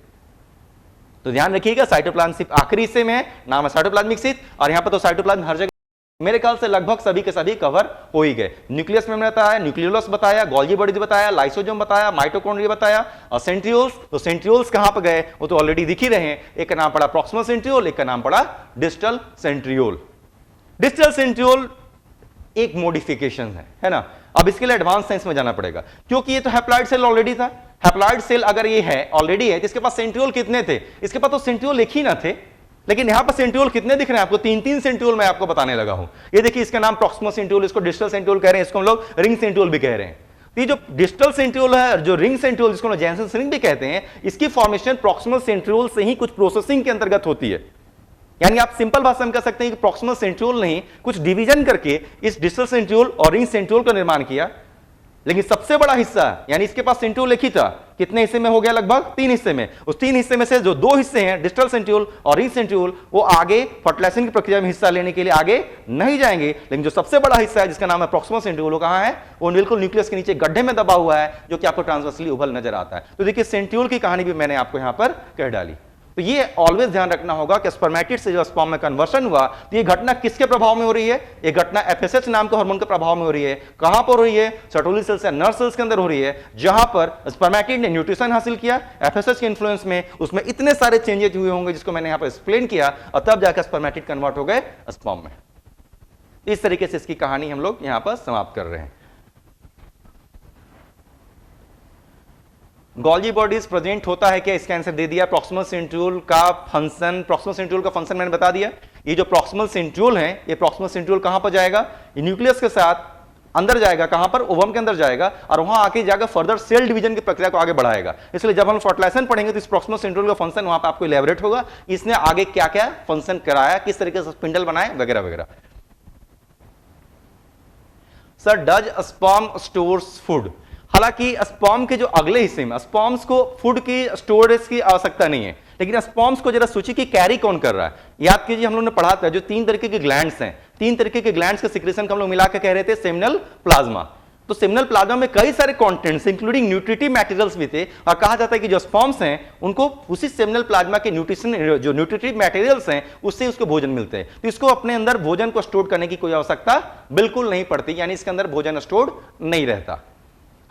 तो ध्यान रखिएगा, साइटोप्लाज्म सिर्फ आखिरी हिस्से में है, नाम है साइटोप्लाज्मिक शीथ, और यहां पर तो साइटोप्लाज्म हर जगह। मेरे ख्याल से लगभग सभी के सभी कवर हो ही गए। न्यूक्लियस में बताया, न्यूक्लियोलस बताया, गोल्जी बॉडीज बताया, लाइसोजोम बताया, माइटोकॉन्ड्रिया बताया, और सेंट्रियोल्स। तो सेंट्रियोल्स कहां पर गए? वो तो ऑलरेडी दिख ही रहे हैं। एक का नाम पड़ा प्रॉक्सिमल सेंट्रियोल, एक का नाम पड़ा डिस्टल सेंट्रियोल। डिस्टल सेंट्रियोल एक मॉडिफिकेशन है ना। अब इसके लिए एडवांस साइंस में जाना पड़ेगा, क्योंकि ये तो हैप्लॉइड सेल ऑलरेडी था। हैप्लॉइड सेल अगर ये है, ऑलरेडी है, तो इसके पास सेंट्रियोल कितने थे? इसके पास तो सेंट्रियोल एक ही ना थे, लेकिन यहां पर सेंट्रियोल कितने दिख रहे हैं आपको? तीन सेंट्रियोल मैं आपको बताने लगा हूं। ये देखिए, इसका नाम प्रॉक्सिमल सेंट्रियोल, इसको डिस्टल सेंट्रियोल कह रहे हैं, इसको हम लोग रिंग सेंट्रियोल भी कह रहे हैं। ये जो डिस्टल सेंट्रियोल है, जो रिंग सेंट्रियोल जिसको हम जैनसन रिंग भी कहते हैं, इसकी फॉर्मेशन प्रॉक्सिमल सेंट्रियोल से ही कुछ प्रोसेसिंग के अंतर्गत होती है। यानी आप सिंपल भाषा में कह सकते हैं कि प्रॉक्सिमल सेंट्रियोल नहीं, कुछ डिवीजन करके इस डिस्टल सेंट्रियोल और रिंग सेंट्रियोल का निर्माण किया। लेकिन सबसे बड़ा हिस्सा, यानी इसके पास सेंट्रियोल एक ही था, कितने हिस्से में हो गया? लगभग 3 हिस्से में। उस 3 हिस्से में से जो 2 हिस्से हैं, डिस्टल सेंट्रियोल और रिंग सेंट्रियोल, वो आगे फर्टिलाइजेशन की प्रक्रिया में हिस्सा लेने के लिए आगे नहीं जाएंगे। लेकिन जो सबसे बड़ा हिस्सा है, जिसका नाम है प्रॉक्सिमल सेंट्रियोल, वो कहां है? वो बिल्कुल न्यूक्लियस के नीचे गड्ढे में दबा हुआ है, जो कि आपको ट्रांसवर्सली उभल नजर आता है। तो देखिए, सेंट्रियोल की कहानी भी मैंने आपको यहां पर कह डाली। तो ये ऑलवेज ध्यान रखना होगा कि स्पर्मेटिड से जो स्पर्म में कन्वर्शन हुआ, तो ये घटना किसके प्रभाव में हो रही है? ये घटना एफएसएच नाम के हार्मोन के प्रभाव में हो रही है। कहां पर हो रही है? सर्टोली सेल्स या नर्व सेल्स के अंदर हो रही है, जहां पर स्पर्मेटिड ने न्यूट्रिशन हासिल किया एफएसएच के इन्फ्लुएंस में। उसमें इतने सारे चेंजेस हुए होंगे, जिसको मैंने यहां पर एक्सप्लेन किया, और तब जाकर स्पर्मेटिड कन्वर्ट हो गए स्पर्म में। इस तरीके से इसकी कहानी हम लोग यहां पर समाप्त कर रहे हैं। गोल्जी बॉडीज प्रेजेंट होता है क्या? इसका आंसर दे दिया। प्रॉक्सिमल सेंट्रियोल का फंक्शन, प्रॉक्सिमल सेंट्रियोल का फंक्शन मैंने बता दिया। ये जो प्रॉक्सिमल सेंट्रियोल है, ये प्रॉक्सिमल सेंट्रियोल कहां पर जाएगा? ये न्यूक्लियस के साथ अंदर जाएगा। कहां पर? ओवम के अंदर जाएगा, और वहां आके जाकर फर्दर सेल डिवीजन की प्रक्रिया को आगे बढ़ाएगा। इसलिए जब हम फर्टिलाइजेशन पढ़ेंगे, तो इस प्रॉक्सिमल सेंट्रियोल का फंक्शन वहां पर आपको इलैबोरेट होगा, इसने आगे क्या क्या फंक्शन कराया, किस तरीके से स्पिंडल बनाए, वगैरह वगैरह। Sir, does sperm stores food? हालांकि स्पर्म के जो अगले हिस्से में, स्पर्म्स को फूड की स्टोरेज की आवश्यकता नहीं है, लेकिन स्पर्म्स को जरा सूची की कैरी कौन कर रहा है? याद कीजिए, हम लोगों ने पढ़ा था जो 3 तरीके के ग्लैंड्स हैं, तीन तरीके के ग्लैंड्स के सिक्रेशन को हम लोग मिला के कह रहे थे सेमिनल प्लाज्मा। तो सेमिनल प्लाज्मा में कई सारे कंटेंट्स इंक्लूडिंग न्यूट्रिटिव मटेरियल्स भी थे, और कहा जाता है कि जो स्पर्म्स हैं उनको उसी सेमिनल प्लाज्मा के न्यूट्रिशन जो न्यूट्रिटिव मटेरियल्स हैं उससे उसको भोजन मिलते हैं। तो इसको अपने अंदर भोजन को स्टोर करने की कोई आवश्यकता बिल्कुल नहीं पड़ती, यानी इसके अंदर भोजन स्टोर नहीं रहता।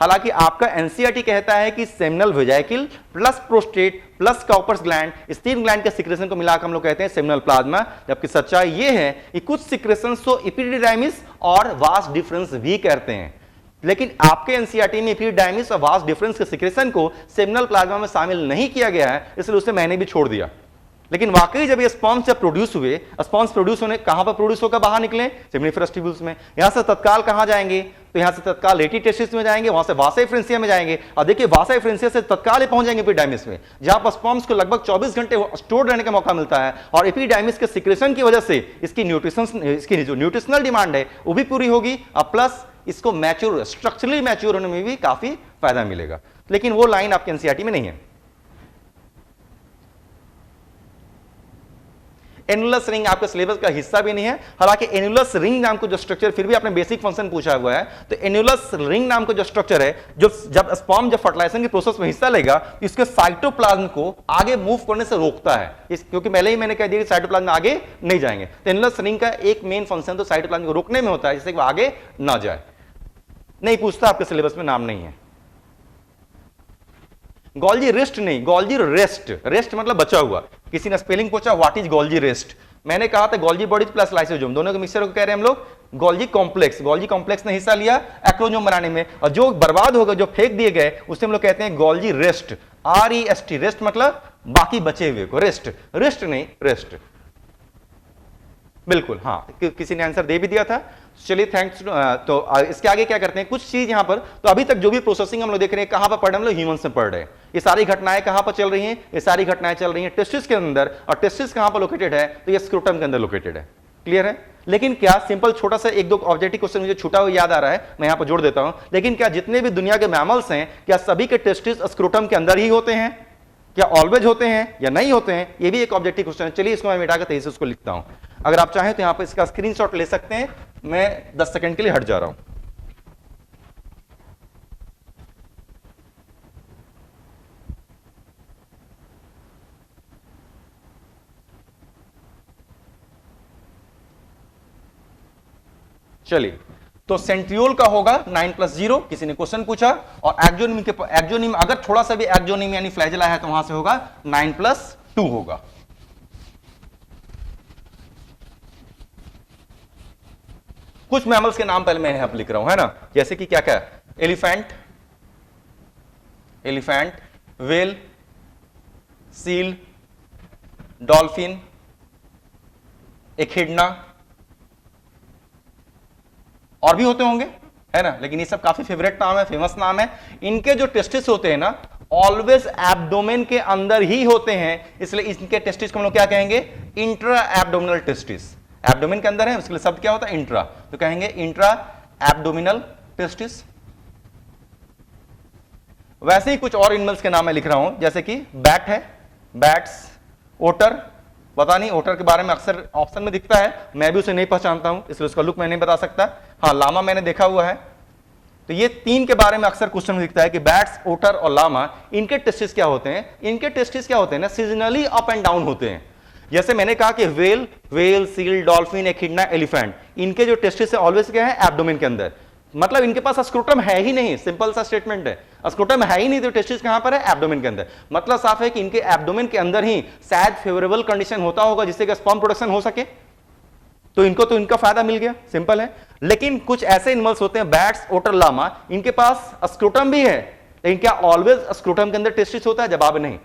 हालांकि आपका एनसीईआरटी कहता है कि seminal vesicle plus prostate plus Cowper's gland, इस तीन ग्लैंड के सिक्रेशन को मिलाकर हम लोग कहते हैं सेमिनल प्लाज्मा, जबकि सच्चाई यह है कि कुछ सिक्रेशंस तो एपिडिडाइमिस और वास डिफरेंस भी करते हैं, लेकिन आपके एनसीईआरटी में एपिडिडाइमिस और वास डिफरेंस के सिक्रेशन को सेमिनल प्लाज्मा में शामिल नहीं किया गया है, इसलिए उसे मैंने भी छोड़ दिया। लेकिन वाकई जब ये स्पर्म्स जब प्रोड्यूस हुए, स्पर्म्स प्रोड्यूस होने कहां पर प्रोड्यूस होकर बाहर निकले, सेमिनिफरस ट्यूब्यूल्स में। यहां से तत्काल कहां जाएंगे, तो यहां से तत्काल लेटी टेस्टिस में जाएंगे, वहां से वासा एफरेंसिया में जाएंगे, और देखिए वासा एफरेंसिया से तत्काल ही पहुंच जाएंगे एपिडाइमिस में, जहां पर स्पर्म्स को लगभग 24 घंटे स्टोर रहने का मौका मिलता है, और एपिडाइमिस के सिक्रेशन की वजह से इसकी जो न्यूट्रिशनल डिमांड है वो भी पूरी होगी, और प्लस इसको मैच्योर स्ट्रक्चरली मैच्योर होने में भी काफी फायदा मिलेगा। लेकिन वो लाइन आपके एनसीईआरटी में नहीं है। एनुलस रिंग आपके सिलेबस का हिस्सा भी नहीं है, हालांकि एनुलस रिंग नाम को जो स्ट्रक्चर, फिर भी आपने बेसिक फंक्शन पूछा हुआ है, तो एनुलस रिंग नाम का जो स्ट्रक्चर है, जो जब स्पर्म जब फर्टिलाइजेशन के प्रोसेस में हिस्सा लेगा तो इसके साइटोप्लाज्म को आगे मूव करने से रोकता है, क्योंकि पहले ही मैंने कह दिया कि साइटोप्लाज्म आगे नहीं जाएंगे। तो एनुलस रिंग का एक मेन फंक्शन तो साइटोप्लाज्म को रोकने में होता है, जिससे वो आगे ना जाए। नहीं पूछता, आपके सिलेबस में नाम नहीं है। गोल्जी रेस्ट नहीं, गोल्जी रेस्ट, रेस्ट मतलब बचा हुआ। किसी ने स्पेलिंग पूछा व्हाट इज गोल्जी रेस्ट, मैंने कहा था गोल्जी बॉडीज प्लस लाइसोसोम दोनों के मिक्सचर को कह रहे हैं हम लोग गोल्जी कॉम्प्लेक्स। गोल्जी कॉम्प्लेक्स ने हिस्सा लिया एक्रोजोम बनाने में, और जो बर्बाद हो गए, जो फेंक दिए गए, उसे हम लोग कहते हैं गोल्जी रेस्ट, REST। रेस्ट मतलब बाकी बचे हुए को, रेस्ट, रेस्ट नहीं रेस्ट, बिल्कुल हाँ, किसी ने आंसर दे भी दिया था। चलिए थैंक्स। तो इसके आगे क्या करते हैं, कुछ चीज यहां पर, तो अभी तक जो भी प्रोसेसिंग हम लोग देख रहे हैं कहां पर पढ़ रहे हैं हम लोग, ह्यूमन में पढ़ रहे हैं। ये सारी घटनाएं कहां पर चल रही हैं, ये सारी घटनाएं चल रही हैं टेस्टिस के अंदर, और टेस्टिस कहां पर लोकेटेड है, तो ये स्क्रोटम के अंदर लोकेटेड है। क्लियर है। लेकिन क्या सिंपल छोटा सा एक दो ऑब्जेक्टिव क्वेश्चन मुझे छूटा हुआ याद आ रहा है, मैं यहां पर जोड़ देता हूं। लेकिन क्या जितने भी दुनिया के मैमल्स हैं, क्या सभी के टेस्टिस स्क्रोटम के अंदर ही होते हैं, क्या ऑलवेज होते हैं या नहीं होते हैं, ये भी एक ऑब्जेक्टिव क्वेश्चन है। चलिए इसको मैं मिटाकर तेजी से उसको लिखता हूं। अगर आप चाहें तो यहां पर इसका स्क्रीनशॉट ले सकते हैं, मैं 10 सेकंड के लिए हट जा रहा हूं। चलिए, तो सेंट्रियोल का होगा 9+0, किसी ने क्वेश्चन पूछा, और एक्जोनिम अगर थोड़ा सा भी एक्जोनिम यानी फ्लैजेला है तो वहां से होगा 9+2 होगा। कुछ मैमल्स के नाम पहले मैं यहां पर लिख रहा हूं, है ना, जैसे कि क्या क्या, elephant, elephant, whale, seal, dolphin, echidna, और भी होते होंगे, है ना, लेकिन ये सब काफी फेवरेट नाम है, फेमस नाम है। इनके जो टेस्टिस होते हैं ना, ऑलवेज एब्डोमेन के अंदर ही होते हैं, इसलिए इनके टेस्टिस को हम लोग क्या कहेंगे, इंट्रा एब्डोमिनल टेस्टिस। एब्डोमेन के अंदर है, उसके लिए शब्द क्या होता है, इंट्रा, तो कहेंगे इंट्रा एब्डोमिनल टेस्टिस। वैसे ही कुछ और एनिमल्स के नाम मैं लिख रहा हूं, जैसे कि बैट है, बैट्स, ओटर, पता नहीं ओटर के बारे में अक्सर ऑप्शन में दिखता है, मैं भी उसे नहीं पहचानता हूं, इसलिए उसका लुक मैं नहीं बता सकता। हाँ, लामा मैंने देखा हुआ है। तो ये तीन के बारे में अक्सर क्वेश्चन में दिखता है कि बैट्स, ओटर और लामा, इनके टेस्टिस क्या होते हैं, इनके टेस्टिस क्या होते हैं ना, सीजनली अप एंड डाउन होते हैं। जैसे मैंने कहा कि व्हेल, सील, डॉल्फिन, एखिडना, एलिफेंट, इनके जो टेस्टिस है ऑलवेज क्या है, एब्डोमेन के अंदर, मतलब इनके पास स्क्रोटम है ही नहीं, सिंपल सा स्टेटमेंट है, स्क्रोटम है ही नहीं, तो टेस्टिस कहां पर है, एब्डोमेन के अंदर। मतलब साफ है कि इनके एब्डोमेन के अंदर ही शायद फेवरेबल कंडीशन होता होगा जिससे कि स्पर्म प्रोडक्शन हो सके, तो इनको तो इनका फायदा मिल गया, सिंपल है। लेकिन कुछ ऐसे एनिमल्स होते हैं, बैट्स, ओटर, लामा, इनके पास स्क्रोटम भी है, लेकिन क्या ऑलवेज स्क्रोटम के अंदर टेस्टिस होता है, जवाब नहीं,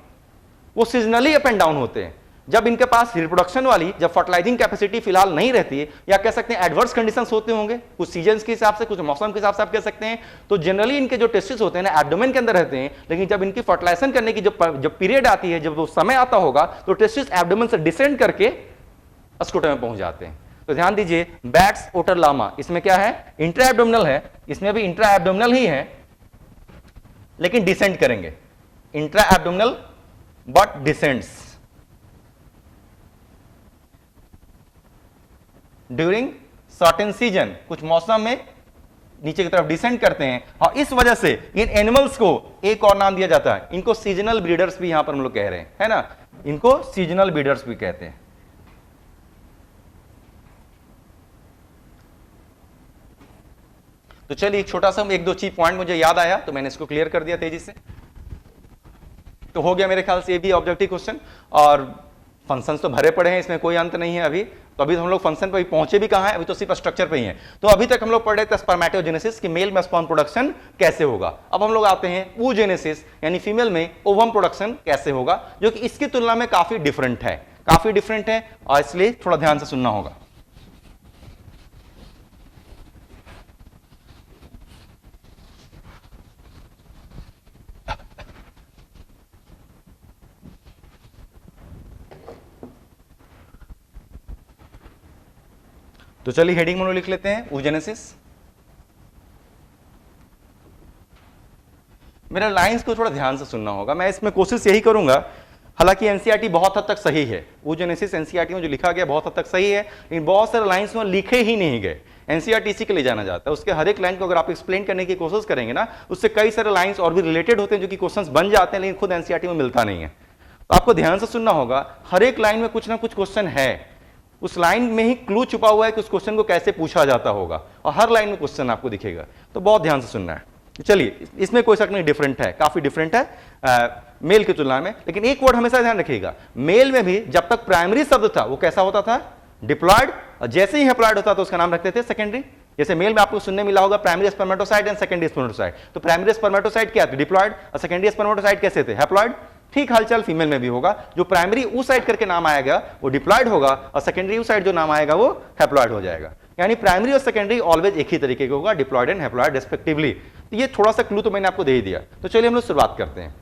वो सीजनली अप एंड डाउन होते हैं। जब इनके पास रिप्रोडक्शन वाली, जब फर्टिलाइजिंग कैपेसिटी फिलहाल नहीं रहती है, या कह सकते हैं एडवर्स कंडीशंस होते होंगे, कुछ सीजन्स के हिसाब से, कुछ मौसम के हिसाब से आप कह सकते हैं, तो जनरली इनके जो टेस्टिस होते हैं ना, एब्डोमेन के अंदर रहते हैं। लेकिन जब इनकी फर्टिलाइजेशन करने की जब पीरियड आती है, जब वो समय आता होगा, तो टेस्टिस एब्डोमेन से डिसेंड करके स्क्रोटम में पहुंच जाते हैं। तो ध्यान दीजिए, बैट्स, ओटर, लामा, इसमें क्या है, इंट्रा एब्डोमिनल है, इसमें भी इंट्रा एब्डोमिनल ही है, लेकिन डिसेंड करेंगे, intra abdominal but descends during certain season, कुछ मौसम में नीचे की तरफ डिसेंड करते हैं, और इस वजह से इन एनिमल्स को एक और नाम दिया जाता है, इनको सीजनल ब्रीडर्स भी यहां पर हम लोग कह रहे हैं, है ना, इनको सीजनल ब्रीडर्स भी कहते हैं। तो चलिए छोटा सा एक दो चीज पॉइंट मुझे याद आया तो मैंने इसको क्लियर कर दिया तेजी से। तो हो गया मेरे ख्याल से ये भी ऑब्जेक्टिव क्वेश्चन, और फंक्शंस तो भरे पड़े हैं, इसमें कोई अंत नहीं है अभी। तो अभी हम लोग फंक्शन पे पहुंचे भी कहां है, अभी तो सिर्फ स्ट्रक्चर पे ही है। तो अभी तक हम लोग पढ़ रहे थे स्पर्मेटोजेनेसिस कि मेल में स्पर्म प्रोडक्शन कैसे होगा। अब हम लोग आते हैं oogenesis, यानी फीमेल में ओवम प्रोडक्शन कैसे होगा, जो कि इसकी तुलना में काफी डिफरेंट है, काफी डिफरेंट है, और इसलिए थोड़ा ध्यान से सुनना होगा। तो चलिए हेडिंग में लिख लेते हैं oogenesis। मेरा लाइंस को थोड़ा ध्यान से सुनना होगा, मैं इसमें कोशिश यही करूंगा, हालांकि एनसीईआरटी बहुत हद तक सही है, oogenesis एनसीईआरटी में जो लिखा गया बहुत हद तक सही है, लेकिन बहुत सारे लाइंस में लिखे ही नहीं गए। एनसीईआरटी इसी के लिए जाना जाता है, उसके हर एक लाइन को अगर आप एक्सप्लेन करने की कोशिश करेंगे ना, उससे कई सारे लाइंस और भी रिलेटेड होते हैं जो कि क्वेश्चंस बन जाते हैं, लेकिन खुद एनसीईआरटी में मिलता नहीं है। तो आपको ध्यान से सुनना होगा, हर एक लाइन में कुछ ना कुछ क्वेश्चन है, उस लाइन में ही क्लू छुपा हुआ है कि उस क्वेश्चन को कैसे पूछा जाता होगा, और हर लाइन में क्वेश्चन आपको दिखेगा, तो बहुत ध्यान से सुनना है। चलिए इसमें कोई शक नहीं, डिफरेंट है, काफी डिफरेंट है मेल की तुलना में। लेकिन एक वर्ड हमेशा ध्यान रखिएगा, मेल में भी जब तक प्राइमरी शब्द था वो कैसा होता था, डिप्लॉयड, और जैसे ही हैप्लॉयड होता था उसका नाम रखते थे सेकेंडरी। जैसे मेल में आपको सुनने मिला होगा primary spermatocyte and secondary spermatocyte, तो प्राइमरी स्पर्मेटोसाइट क्या थे, डिप्लॉयड, और सेकेंडरी स्पर्मेटोसाइट कैसे थे, हैप्लॉयड। ठीक हालचाल फीमेल में भी होगा, जो प्राइमरी oocyte करके नाम आएगा वो डिप्लॉयड होगा, और सेकेंडरी oocyte जो नाम आएगा वो हैप्लॉयड हो जाएगा। यानी प्राइमरी और सेकेंडरी ऑलवेज एक ही तरीके के होगा, डिप्लॉयड एंड हैप्लॉयड रेस्पेक्टिवली। तो ये थोड़ा सा क्लू तो मैंने आपको दे ही दिया। तो चलिए हम लोग शुरुआत करते हैं।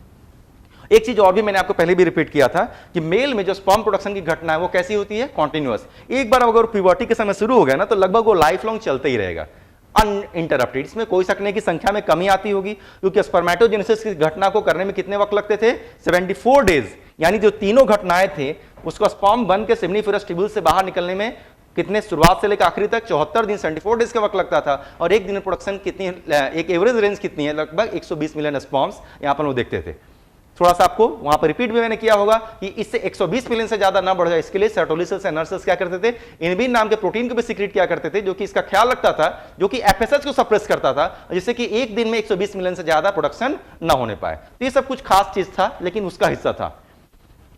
एक चीज और भी मैंने आपको पहले भी रिपीट किया था कि मेल में जो स्पर्म प्रोडक्शन की घटना है वो कैसी होती है, कॉन्टिन्यूअस। एक बार अगर प्यूबर्टी के समय शुरू हो गया ना, तो लगभग वो लाइफ लॉन्ग चलते ही रहेगा, अनइंटरप्टेड। इसमें कोई शक नहीं कि संख्या में कमी आती होगी, क्योंकि स्पर्मेटोजेनेसिस की घटना को करने में कितने वक्त लगते थे, 74 डेज। यानी जो तीनों घटनाएं थे उसको स्पर्म बन के सेमनीफेरस ट्यूब्यूल से बाहर निकलने में कितने, शुरुआत से लेकर आखिरी तक 74 दिन, 74 डेज का वक्त लगता था। और एक दिन में प्रोडक्शन कितनी, एक एवरेज रेंज कितनी है, लगभग 120 मिलियन स्पर्म्स यहां पर लोग देखते थे। थोड़ा सा आपको वहां पर रिपीट भी मैंने किया होगा कि इससे 120 मिलियन से ज्यादा ना बढ़ जाए, इसके लिए सर्टोलिसिस एंड नर्सेस क्या करते थे, इनबिन नाम के प्रोटीन को भी सीक्रेट किया करते थे, जो कि इसका ख्याल रखता था, जो कि एफएसएच को सप्रेस करता था, जिससे कि एक दिन में 120 मिलियन से ज्यादा प्रोडक्शन ना होने पाए। तो ये सब कुछ खास चीज था, लेकिन उसका हिस्सा था।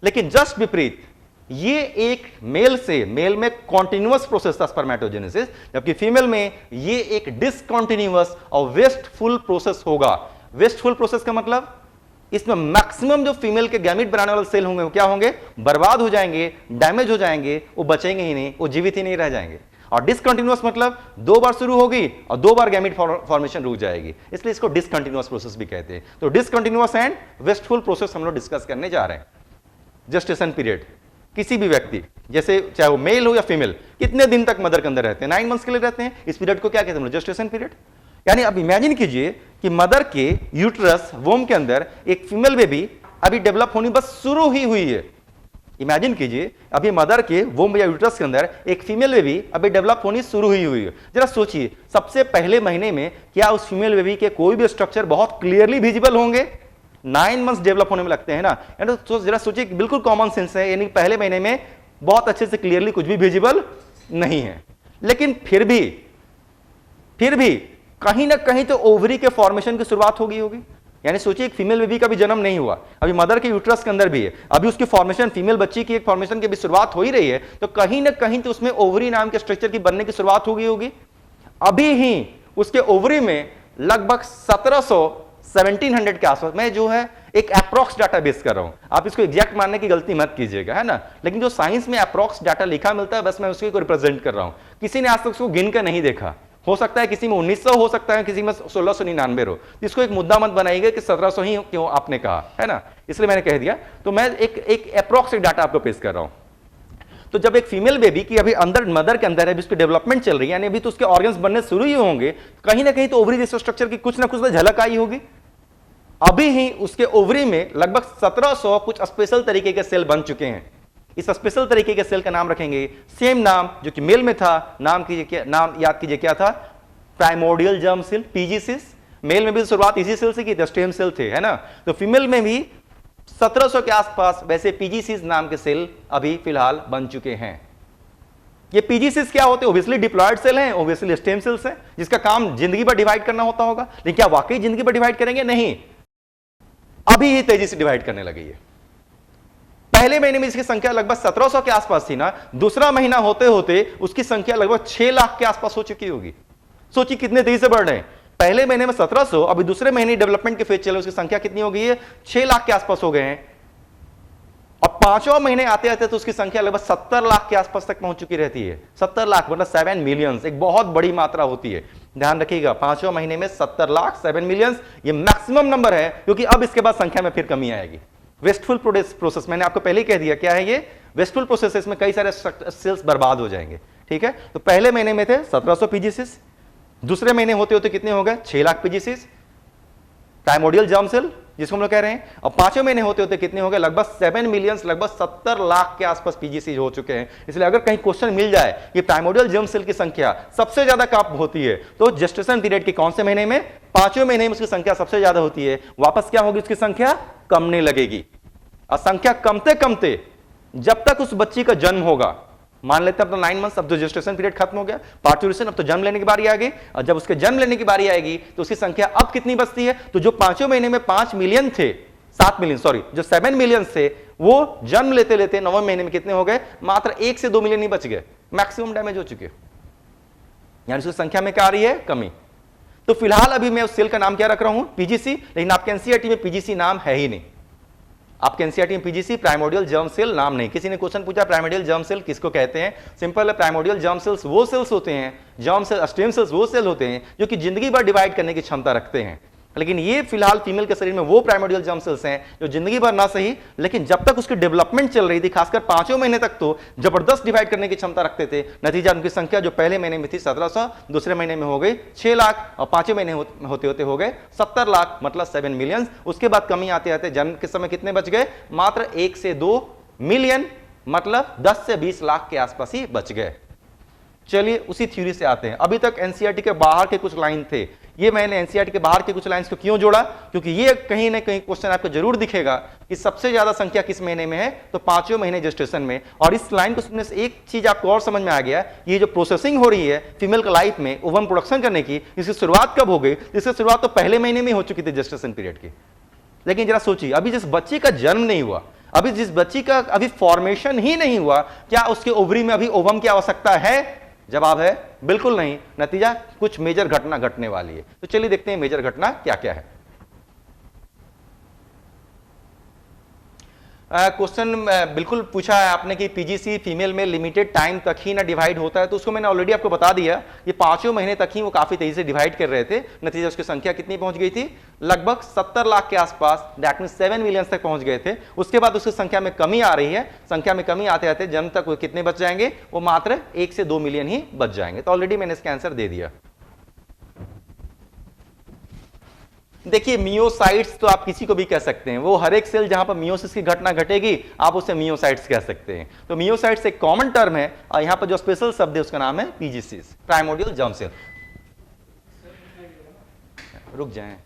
लेकिन जस्ट विपरीत, ये एक मेल में कॉन्टिन्यूअस प्रोसेस था स्पर्मेटोजेनेसिस, जबकि फीमेल में ये एक डिसकॉन्टिन्यूअस और वेस्टफुल प्रोसेस होगा। वेस्टफुल प्रोसेस का मतलब इसमें मैक्सिमम जो फीमेल के गैमीट बनाने वाले सेल होंगे वो क्या होंगे, बर्बाद हो जाएंगे, डैमेज हो जाएंगे, वो बचेंगे ही नहीं, वो जीवित ही नहीं रह जाएंगे। और डिसकंटिन्यूअस मतलब 2 बार शुरू होगी और 2 बार गैमीट फॉर्मेशन रुक जाएगी, इसलिए इसको डिसकंटिन्यूअस प्रोसेस भी कहते हैं। तो डिसकंटिन्यूअस एंड वेस्टफुल प्रोसेस हम लोग डिस्कस करने जा रहे हैं। जेस्टेशन पीरियड, किसी भी व्यक्ति, जैसे चाहे वो मेल हो या फीमेल, कितने दिन तक मदर के अंदर रहते हैं, 9 मंथ्स के लिए रहते हैं। इस पीरियड को क्या कहते हैं, जेस्टेशन पीरियड। यानी अब इमेजिन कीजिए कि मदर के यूट्रस वोम के अंदर एक फीमेल बेबी अभी डेवलप होनी बस शुरू ही हुई है। इमेजिन कीजिए अभी मदर के वोम या यूट्रस के अंदर एक फीमेल बेबी अभी डेवलप होनी शुरू ही हुई है। जरा सोचिए, सबसे पहले महीने में क्या उस फीमेल बेबी के कोई भी स्ट्रक्चर बहुत क्लियरली विजिबल होंगे? 9 मंथ्स डेवलप होने में लगते हैं ना। यानी तो जरा सोचिए, बिल्कुल कॉमन सेंस है, यानी पहले महीने में बहुत अच्छे से क्लियरली कुछ भी विजिबल नहीं है। लेकिन फिर भी कहीं ना कहीं तो ओवरी के फॉर्मेशन की शुरुआत होगी। यानी सोचिए, एक फीमेल बेबी का भी जन्म नहीं हुआ, अभी मदर के यूट्रस के अंदर भी है, अभी उसकी फॉर्मेशन, फीमेल बच्ची की एक फॉर्मेशन की भी शुरुआत हो ही रही है, तो कहीं ना कहीं तो उसमें ओवरी नाम के स्ट्रक्चर की बनने की शुरुआत होगी। अभी ही उसके ओवरी में लगभग 1700 के आसपास, मैं जो है एक अप्रॉक्स डाटा बेस कर रहा हूं, आप इसको एग्जैक्ट मानने की गलती मत कीजिएगा, है ना। लेकिन जो साइंस में अप्रॉक्स डाटा लिखा मिलता है, बस मैं उसको रिप्रेजेंट कर रहा हूं। किसी ने आज तक उसको गिन कर नहीं देखा, हो सकता है किसी में 1900 हो सकता है, किसी में 1699 हो। इसको एक मुद्दा मत बनाइएगा कि 1700 ही क्यों आपने कहा, है ना, इसलिए मैंने कह दिया। तो मैं एक अप्रॉक्स डाटा आपको पेश कर रहा हूं। तो जब एक फीमेल बेबी की अभी अंदर मदर के अंदर है, अभी उसकी डेवलपमेंट चल रही है, यानी अभी तो उसके ऑर्गन्स बनने शुरू ही होंगे, कहीं ना कहीं तो ओवरी जैसे स्ट्रक्चर की कुछ ना कुछ तो झलक आई होगी। अभी ही उसके ओवरी में लगभग 1700 कुछ स्पेशल तरीके के सेल बन चुके हैं। इस स्पेशल तरीके के सेल का नाम रखेंगे, सेम नाम जो कि मेल में था, नाम याद कीजिए क्या था, प्राइमोर्डियल जर्म सेल, पीजीसीस। मेल में भी शुरुआत इसी सेल से की थी, स्टेम सेल थे, है ना। तो फीमेल में भी 1700 के आसपास वैसे पीजीसीस नाम के सेल अभी फिलहाल बन चुके हैं। ये पीजीसीस क्या होते हैं? ओब्वियसली डिप्लॉयड सेल हैं, ओब्वियसली स्टेम सेल्स हैं, जिसका काम जिंदगी भर डिवाइड करना होता होगा। लेकिन क्या वाकई जिंदगी भर डिवाइड करेंगे? नहीं, अभी ही तेजी से डिवाइड करने लगी है। पहले महीने में इसकी संख्या लगभग 1700 के आसपास थी ना, दूसरा महीना होते होते उसकी संख्या लगभग 6 लाख के आसपास हो चुकी होगी। सोचिए कितने तेजी से बढ़ रहे हैं। पहले महीने में 1700, अभी दूसरे महीने डेवलपमेंट के फेज चले, उसकी संख्या कितनी हो गई है? 6 लाख के आसपास हो गए हैं। और पांचों महीने आते आते तो उसकी संख्या लगभग 70 लाख के आसपास तक पहुंच चुकी रहती है। 70 लाख मतलब 7 मिलियंस, एक बहुत बड़ी मात्रा होती है। ध्यान रखिएगा, पांचों महीने में 70 लाख, 7 मिलियंस, ये मैक्सिमम नंबर है, क्योंकि अब इसके बाद संख्या में फिर कमी आएगी। वेस्टफुल प्रोसेस, मैंने आपको पहले ही कह दिया क्या है ये वेस्टफुल प्रोसेस। इसमें कई सारे सेल्स बर्बाद हो जाएंगे, ठीक है। तो पहले महीने में थे 1700 पीजीसीस, दूसरे महीने होते होते कितने हो गए? 6 लाख पीजीसीस, प्राइमोर्डियल जर्म सेल जिसको हम लोग कह रहे हैं। और पांचवें महीने होते होते कितने हो गए? लगभग 7 मिलियंस, लगभग 70 लाख के आसपास पीजीसी हो चुके हैं। इसलिए अगर कहीं क्वेश्चन मिल जाए कि प्राइमोर्डियल जर्म सेल की संख्या सबसे ज्यादा कब होती है, तो जेस्टेशन पीरियड के कौन से महीने में? पांचवें महीने में उसकी संख्या सबसे ज्यादा होती है। वापस क्या होगी? उसकी संख्या कमने लगेगी। और संख्या कमते कमते जब तक उस बच्ची का जन्म होगा, मान लेते हैं अब तो 9 मंथ्स, अब तो जेस्टेशन पीरियड खत्म हो गया, पार्चुरेशन, अब तो जन्म लेने की बारी आ गई। और जब उसके जन्म लेने की बारी आएगी तो उसकी संख्या अब कितनी बचती है? तो जो पांचवें महीने में 5 मिलियन थे, 7 मिलियन सॉरी, जो 7 मिलियन थे, वो जन्म लेते लेते 9वें महीने में कितने हो गए? मात्र 1 से 2 मिलियन ही बच गए, मैक्सिमम डैमेज हो चुके। यानी उसकी संख्या में क्या आ रही है? कमी। तो फिलहाल अभी मैं उस सेल का नाम क्या रख रहा हूं? पीजीसी। लेकिन आपके एनसीईआरटी में पीजीसी नाम है ही नहीं। आपके एनसीईआरटी में पीजीसी प्राइमोर्डियल जर्म सेल नाम नहीं। किसी ने क्वेश्चन पूछा प्राइमोर्डियल जर्म सेल किसको कहते हैं? सिंपल है, प्राइमोर्डियल जर्म सेल्स वो सेल्स होते हैं, जर्म सेल स्टेम सेल्स वो सेल होते हैं जो कि जिंदगी भर डिवाइड करने की क्षमता रखते हैं। लेकिन ये फिलहाल फीमेल के शरीर में वो प्राइमोर्डियल जर्म सेल्स हैं जो जिंदगी भर ना सही, लेकिन जब तक उसकी डेवलपमेंट चल रही थी, खासकर 5वें महीने तक तो जबरदस्त डिवाइड करने की क्षमता रखते थे। नतीजा उनकी संख्या जो पहले महीने में थी 1700, दूसरे महीने में हो गई 6 लाख, और 5वें महीने होते होते हो गए 70 लाख, मतलब 7 मिलियंस। उसके बाद कमी आते आते जन्म के समय कितने बच गए? मात्र 1 से 2 मिलियन, मतलब 10 से 20 लाख के आसपास ही बच गए। चलिए उसी थ्योरी से आते हैं। अभी तक एनसीईआरटी के बाहर के कुछ लाइन थे, ये मैंने एनसीईआरटी के बाहर के कुछ लाइंस को क्यों जोड़ा? क्योंकि ये कहीं ना कहीं क्वेश्चन आपको जरूर दिखेगा कि सबसे ज्यादा संख्या किस महीने में है, तो 5वें महीने जेस्टेशन में। और इस लाइन को सुनने से एक चीज आपको और समझ में आ गया, ये जो प्रोसेसिंग हो रही है फीमेल का लाइफ में ओवम प्रोडक्शन करने की, इसकी शुरुआत कब हो गई? इसकी शुरुआत तो पहले महीने में हो चुकी थी जेस्टेशन पीरियड की। लेकिन जरा सोचिए, अभी जिस बच्ची का जन्म नहीं हुआ, अभी जिस बच्ची का अभी फॉर्मेशन ही नहीं हुआ, क्या उसके ओवरी में अभी ओवम की आवश्यकता है? जवाब है बिल्कुल नहीं। नतीजा कुछ मेजर घटना घटने वाली है। तो चलिए देखते हैं मेजर घटना क्या क्या है। क्वेश्चन बिल्कुल पूछा है आपने कि पीजीसी फीमेल में लिमिटेड टाइम तक ही ना डिवाइड होता है, तो उसको मैंने ऑलरेडी आपको बता दिया। ये 5वें महीने तक ही वो काफी तेजी से डिवाइड कर रहे थे। नतीजा उसकी संख्या कितनी पहुंच गई थी? लगभग 70 लाख के आसपास, दैट मीन 7 मिलियन तक पहुंच गए थे। उसके बाद उसकी संख्या में कमी आ रही है। संख्या में कमी आते आते जन्म तक वो कितने बच जाएंगे? वो मात्र 1 से 2 मिलियन ही बच जाएंगे। तो ऑलरेडी मैंने इसका आंसर दे दिया। देखिए मियोसाइट्स तो आप किसी को भी कह सकते हैं, वो हर एक सेल जहां पर मियोसिस की घटना घटेगी आप उसे मियोसाइट्स कह सकते हैं। तो मियोसाइट्स एक कॉमन टर्म है, और यहां पर जो स्पेशल शब्द है उसका नाम है पीजीसीस, प्राइमोर्डियल जर्म सेल। रुक जाएं,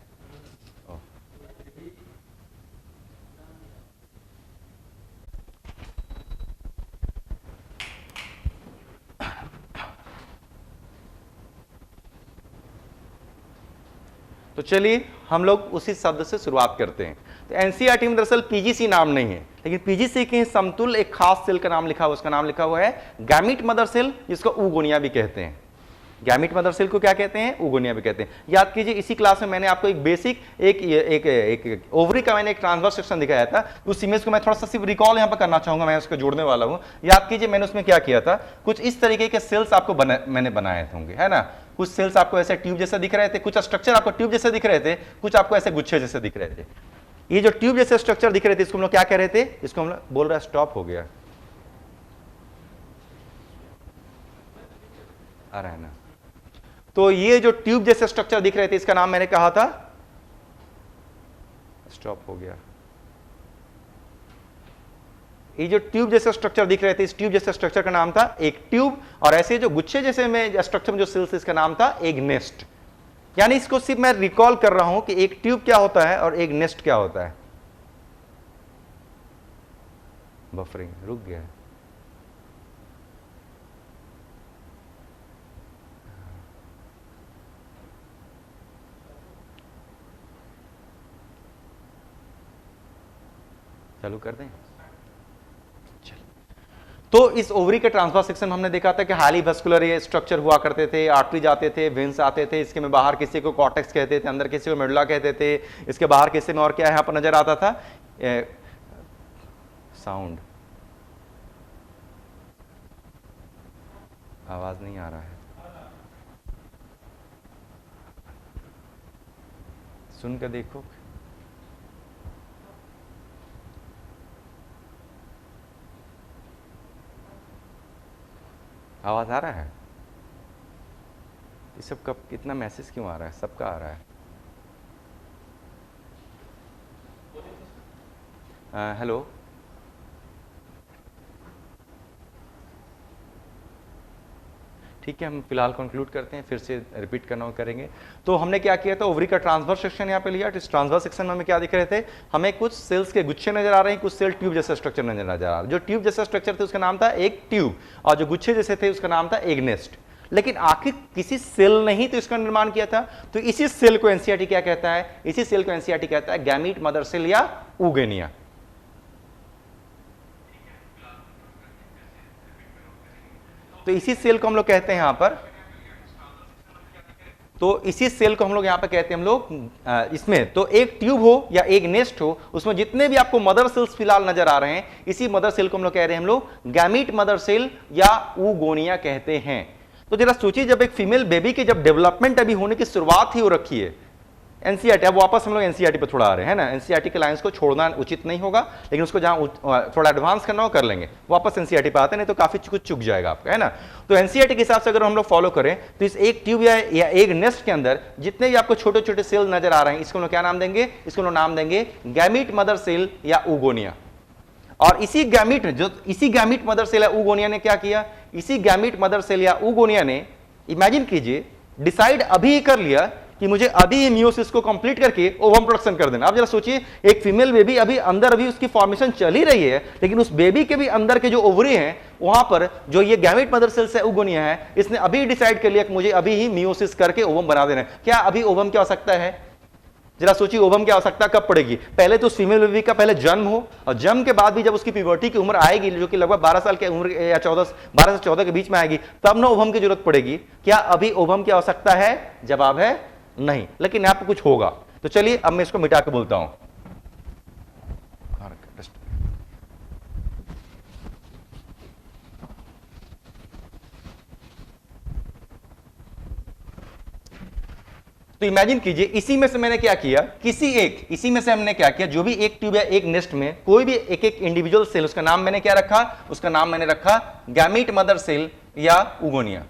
तो चलिए हम लोग उसी शब्द से शुरुआत करते हैं। तो एनसीईआरटी में दरअसल पीजीसी नाम नहीं है, लेकिन पीजीसी के समतुल्य एक खास सेल का नाम लिखा हुआ, उसका नाम लिखा हुआ है गैमीट मदर सेल, जिसको ऊगोनिया भी कहते हैं। गैमीट मदर सेल को क्या कहते हैं? ऊगोनिया भी कहते हैं। याद कीजिए इसी क्लास में मैंने आपको एक बेसिक एक ओवरी का मैंने एक ट्रांसवर्स सेक्शन दिखाया था। उस इमेज को मैं थोड़ा सा सिर्फ रिकॉल यहां पर करना चाहूंगा, मैं उसको जोड़ने वाला हूं। याद कीजिए मैंने उसमें क्या किया था, कुछ इस तरीके के सेल्स आपको मैंने बनाए होंगे, है ना। कुछ सेल्स आपको ऐसे ट्यूब जैसे दिख रहे थे, कुछ स्ट्रक्चर आपको ट्यूब जैसे दिख रहे थे, कुछ आपको ऐसे गुच्छे जैसे दिख रहे थे। ये जो ट्यूब जैसे स्ट्रक्चर दिख रहे थे इसको हम लोग क्या कह रहे थे? इसको हम लोग बोल रहे हैं स्टॉप हो गया आ रहा है ना। तो ये जो ट्यूब जैसे स्ट्रक्चर दिख रहे थे इसका नाम मैंने कहा था स्टॉप हो गया। ये जो ट्यूब जैसे स्ट्रक्चर दिख रहे थे, इस ट्यूब जैसे स्ट्रक्चर का नाम था एक ट्यूब, और ऐसे जो गुच्छे जैसे में स्ट्रक्चर में जो सेल्स, इसका नाम था एक नेस्ट। यानी इसको सिर्फ मैं रिकॉल कर रहा हूं कि एक ट्यूब क्या होता है और एक नेस्ट क्या होता है। बफरिंग रुक गया है। चालू कर दें। तो इस ओवरी के ट्रांसवर्स सेक्शन में हमने देखा था कि हाईली वस्कुलर ये स्ट्रक्चर हुआ करते थे, आर्टरी जाते थे, वेन्स आते थे, इसके में बाहर किसी को कॉर्टेक्स कहते थे, अंदर किसी को मेडुला कहते थे, इसके बाहर किसी में और क्या यहां पर नजर आता था, साउंड, आवाज नहीं आ रहा है, सुन कर देखो। आवाज आ रहा है? ये सब कब इतना मैसेज क्यों आ रहा है? सबका आ रहा है। हेलो, ठीक है, हम फिलहाल कंक्लूड करते हैं, फिर से रिपीट करना करेंगे। तो हमने क्या किया था, ओवरी का ट्रांसवर्स सेक्शन यहाँ पे लिया। इस ट्रांसवर्स सेक्शन में हमें क्या दिख रहे थे, हमें कुछ सेल्स के गुच्छे नजर आ रहे हैं, कुछ सेल ट्यूब जैसा स्ट्रक्चर नजर आ रहा है। जो ट्यूब जैसा स्ट्रक्चर थे उसका नाम था एक ट्यूब, और जो गुच्छे जैसे थे उसका नाम था एक नेस्ट। लेकिन आखिर किसी सेल ने ही तो इसका निर्माण किया था, तो इसी सेल को एनसीईआरटी क्या कहता है, इसी सेल को एनसीईआरटी कहता है गैमीट मदर सेल या ऊगेनिया। तो इसी सेल को हम लोग कहते हैं यहां पर, तो इसी सेल को हम लोग यहां पर कहते हैं हम लोग इसमें, तो एक ट्यूब हो या एक नेस्ट हो, उसमें जितने भी आपको मदर सेल्स फिलहाल नजर आ रहे हैं, इसी मदर सेल को हम लोग कह रहे हैं हम लोग गैमीट मदर सेल या ऊगोनिया कहते हैं। तो जरा सोचिए, जब एक फीमेल बेबी की जब डेवलपमेंट अभी होने की शुरुआत ही हो रखी है, एनसीईआरटी, अब वापस हम लोग एनसीईआरटी पर थोड़ा आ रहे हैं ना, एनसीईआरटी के लाइंस को छोड़ना उचित नहीं होगा, लेकिन उसको जहां थोड़ा एडवांस करना हो कर लेंगे, वापस एनसीईआरटी पर आते हैं, नहीं तो काफी कुछ चुक जाएगा आपका, है ना। तो एनसीईआरटी के हिसाब से अगर हम लोग फॉलो करें, तो इस एक ट्यूब या एक नेस्ट के अंदर जितने भी आपको छोटे छोटे सेल नजर आ रहे हैं, इसको हम लोग क्या नाम देंगे, इसको हम लोग नाम देंगे गैमीट मदर सेल या ऊगोनिया। और इसी गैमीट मदर सेल या ऊगोनिया ने क्या किया, इसी गैमीट मदर सेल या ऊगोनिया ने, इमेजिन कीजिए, डिसाइड अभी कर लिया कि मुझे अभी मियोसिस को कंप्लीट करके ओवम प्रोडक्शन कर देना। आप जरा सोचिए, एक फीमेल बेबी अभी अंदर अभी उसकी फॉर्मेशन चल ही रही है, लेकिन उस बेबी के भी अंदर के जो ओवरी हैं, वहां पर जो ये गैमीट मदर सेल से ऊगोनिया है, इसने अभी डिसाइड कर लिया कि मुझे अभी ही मियोसिस करके ओवम बना देना है। क्या अभी ओवम की आवश्यकता है? जरा सोचिए, ओवम की आवश्यकता कब पड़ेगी? पहले तो उस फीमेल बेबी का पहले जन्म हो, और जन्म के बाद भी जब उसकी प्यूबर्टी की उम्र आएगी, जो कि लगभग 12 साल की उम्र या 12 से 14 के बीच में आएगी, तब ना ओवम की जरूरत पड़ेगी। क्या अभी ओवम की आवश्यकता है? जवाब है नहीं। लेकिन यहां पर कुछ होगा, तो चलिए अब मैं इसको मिटा के बोलता हूं। तो इमेजिन कीजिए, इसी में से मैंने क्या किया, इसी में से हमने क्या किया, जो भी एक ट्यूब या एक नेस्ट में कोई भी एक एक इंडिविजुअल सेल, उसका नाम मैंने क्या रखा, उसका नाम मैंने रखा गैमीट मदर सेल या ऊगोनिया।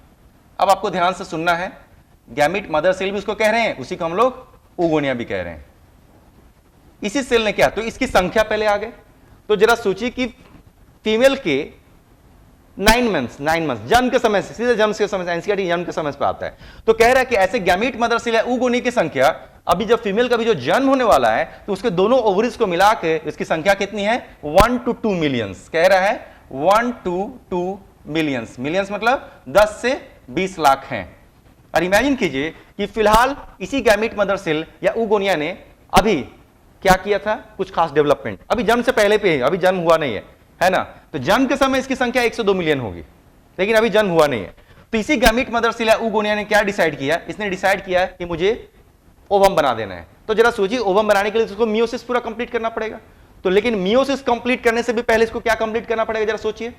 अब आपको ध्यान से सुनना है, गैमीट मदर सेल भी उसको कह रहे हैं, उसी को हम लोग ऊगोनिया भी कह रहे हैं। इसी सेल ने क्या, तो इसकी संख्या पहले आ गए। तो जरा सोचिए कि फीमेल के 9 मंथ्स जन्म के समय से, सीधे जन्म के समय से, एनसीईआरटी जन्म के समय पे आता है, तो कह रहा है कि ऐसे गैमीट मदर सेल या ऊगोनिया की संख्या, अभी जब फीमेल का भी जो जन्म होने वाला है, तो उसके दोनों ओवरीज को मिला के इसकी संख्या कितनी है, 1 to 2 मिलियंस। कह रहा है 1 to 2 मिलियंस। मिलियंस मतलब 10 से 20 लाख हैं। और इमेजिन कीजिए कि फिलहाल इसी गैमीट मदर सेल या ऊगोनिया ने अभी क्या किया था, कुछ खास डेवलपमेंट, अभी जन्म से पहले पे है, अभी जन्म हुआ नहीं है ना। तो जन्म के समय इसकी संख्या 1 से 2 मिलियन होगी, लेकिन अभी जन्म हुआ नहीं है। तो इसी गैमीट मदर सेल या ऊगोनिया ने क्या डिसाइड किया, इसने डिसाइड किया कि मुझे ओवम बना देना है। तो जरा सोचिए, ओवम बनाने के लिए इसको मियोसिस पूरा कंप्लीट करना पड़ेगा। तो लेकिन मियोसिस कंप्लीट करने से भी पहले इसको क्या कंप्लीट करना पड़ेगा, जरा सोचिए।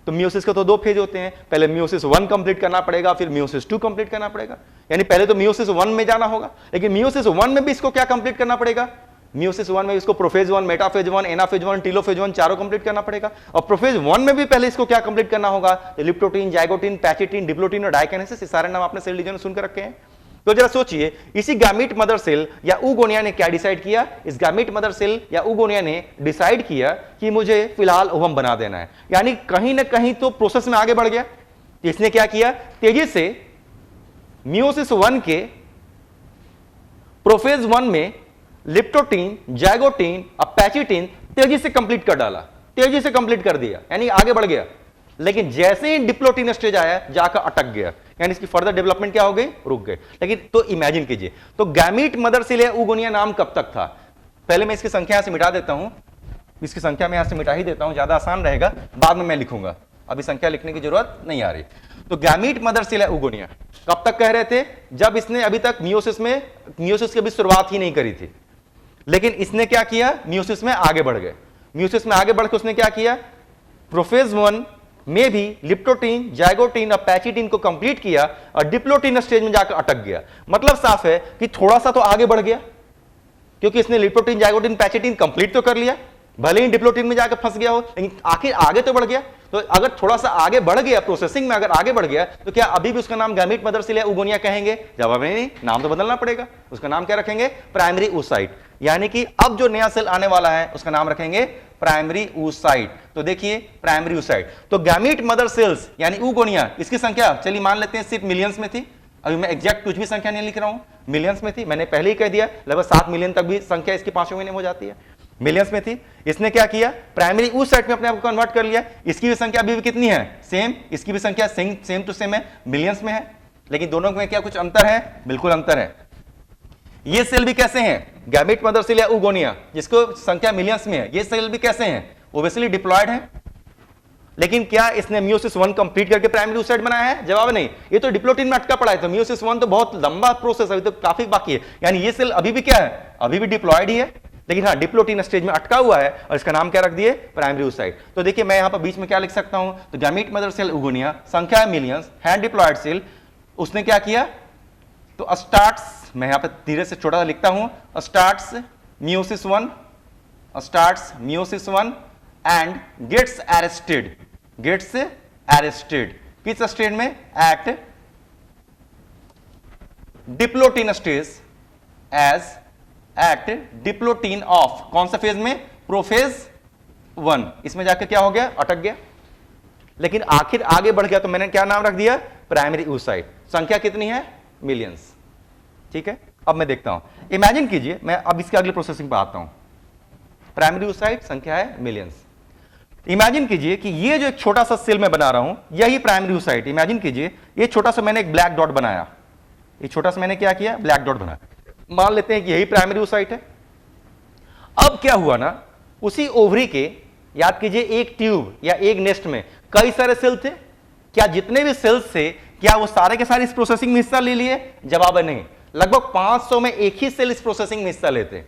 तो मियोसिस का तो 2 फेज होते हैं, पहले मियोसिस 1 कंप्लीट करना पड़ेगा, फिर मियोसिस 2 कंप्लीट करना पड़ेगा। यानी पहले तो मियोसिस 1 में जाना होगा, लेकिन मियोसिस 1 में भी इसको क्या कंप्लीट करना पड़ेगा, मियोसिस 1 में इसको प्रोफेज 1, मेटाफेज 1, एनाफेज 1, टीलोफेज 1 चारों कंप्लीट करना पड़ेगा। और प्रोफेज 1 में भी पहले इसको क्या कंप्लीट करना होगा, लिप्टोटीन, जाइगोटीन, पैचिटीन, डिप्लोटीन और डाइकिनेसिस, ये सारे नाम आपने सेल डिवीजन में सुनकर रखे हैं। तो जरा सोचिए, इसी गैमीट मदर सेल या oogonia ने क्या डिसाइड किया, इस गैमीट मदर सेल या oogonia ने डिसाइड किया कि मुझे फिलहाल ओवम बना देना है, यानी कहीं ना कहीं तो प्रोसेस में आगे बढ़ गया। तो इसने क्या किया, तेजी से मियोसिस 1 के प्रोफेज 1 में लिप्टोटीन, जाइगोटीन, पैचिटीन तेजी से कंप्लीट कर डाला, तेजी से कंप्लीट कर दिया, यानी आगे बढ़ गया। लेकिन जैसे ही डिप्लोटीन स्टेज आया जाकर अटक गया, यानी इसकी फर्दर डेवलपमेंट क्या हो गई, रुक गए। लेकिन तो इमेजिन कीजिए, तो गैमीट मदर सेल या oogonia नाम कब तक था? पहले मैं इसकी संख्या यहां से मिटा देता हूं, इसकी संख्या मैं यहां से मिटा ही देता हूं, ज्यादा आसान रहेगा, बाद में मैं लिखूंगा, अभी संख्या लिखने की जरूरत नहीं आ रही। तो गैमीट मदर सेल या oogonia कब तक कह रहे थे, जब इसने अभी तक मियोसिस की भी शुरुआत ही नहीं करी थी। लेकिन इसने क्या किया, मियोसिस में आगे बढ़ गए। मियोसिस में आगे बढ़कर उसने क्या किया, प्रोफेज 1 में भी लिप्टोटीन, जाइगोटीन और पैचिटीन को कंप्लीट किया और डिप्लोटीन स्टेज में जाकर अटक गया। मतलब साफ है कि थोड़ा सा तो आगे बढ़ गया, क्योंकि इसने लिप्टोटीन, जाइगोटीन, पैचिटीन कंप्लीट तो कर लिया, भले ही डिप्लोटीन में जाकर फंस गया हो, लेकिन आखिर आगे तो बढ़ गया। तो अगर थोड़ा सा आगे बढ़ गया, प्रोसेसिंग में अगर आगे बढ़ गया, तो क्या अभी भी उसका नाम गैमीट मदर सेल या oogonia कहेंगे? जवाब नहीं, नाम तो बदलना पड़ेगा। उसका नाम क्या रखेंगे, प्राइमरी oocyte, यानी कि अब जो नया सेल आने वाला है उसका नाम रखेंगे प्राइमरी oocyte। तो देखिए प्राइमरी oocyte, तो गैमीट मदर सेल्स यानी oogonia, इसकी संख्या चलिए मान लेते हैं सिर्फ मिलियंस में थी, अभी मैं एग्जैक्ट कुछ भी संख्या नहीं लिख रहा हूं, मिलियंस में थी, मैंने पहले ही कह दिया लगभग 7 मिलियन तक भी संख्या इसकी 5वें महीने में हो जाती है, मिलियंस में थी। इसने क्या किया, प्राइमरी oocyte में अपने आप को कन्वर्ट कर लिया। इसकी भी संख्या अभी भी कितनी है, सेम, इसकी भी संख्या सेम टू सेम है, मिलियंस में है। लेकिन दोनों में क्या कुछ अंतर है, बिल्कुल अंतर है। ये सेल भी कैसे हैं, गैमीट मदर सेल या oogonia जिसको संख्या मिलियंस में है, ये सेल भी कैसे हैं, ओब्वियसली डिप्लॉयड है। लेकिन क्या इसने मियोसिस 1 कंप्लीट करके प्राइमरी oocyte बनाया है? जवाब नहीं, ये तो डिप्लोटीन में अटका पड़ा है। तो मियोसिस 1 तो बहुत लंबा प्रोसेस है, अभी तो काफी बाकी है, यानी ये सेल अभी भी क्या है, अभी भी डिप्लॉयड ही है, लेकिन हाँ डिप्लोटीन स्टेज में अटका हुआ है और इसका नाम क्या रख दिए, प्राइमरी oocyte। तो देखिए मैं यहां पर बीच में क्या लिख सकता हूं, तो गैमीट मदर सेल oogonia, संख्या है मिलियंस, है डिप्लॉयड सेल। उसने क्या किया, तो स्टार्ट्स, मैं यहां पर धीरे से छोटा सा लिखता हूं, starts meiosis 1 and gets arrested किस स्टेज में, at diplotene stage, at diplotene of कौन सा फेज में, प्रोफेज 1, इसमें जाकर क्या हो गया, अटक गया। लेकिन आखिर आगे बढ़ गया, तो मैंने क्या नाम रख दिया, प्राइमरी oocyte। संख्या कितनी है, मिलियंस। ठीक है, अब मैं देखता हूं, इमेजिन कीजिए, मैं अब इसके अगले प्रोसेसिंग पर आता हूं। प्राइमरी oocyte संख्या है मिलियंस। इमेजिन कीजिए कि ये जो एक छोटा सा सेल मैं बना रहा हूं, यही प्राइमरी oocyte। इमेजिन कीजिए ये छोटा सा मैंने एक ब्लैक डॉट बनाया, ये छोटा सा मैंने क्या किया, ब्लैक डॉट बनाया, मान लेते हैं कि यही प्राइमरी oocyte है। अब क्या हुआ ना, उसी ओवरी के, याद कीजिए एक ट्यूब या एक नेस्ट में कई सारे सेल थे, क्या जितने भी सेल्स थे क्या वो सारे के सारे इस प्रोसेसिंग में हिस्सा ले लिए? जवाब है नहीं, लगभग 500 में एक ही सेल इस प्रोसेसिंग में हिस्सा लेते।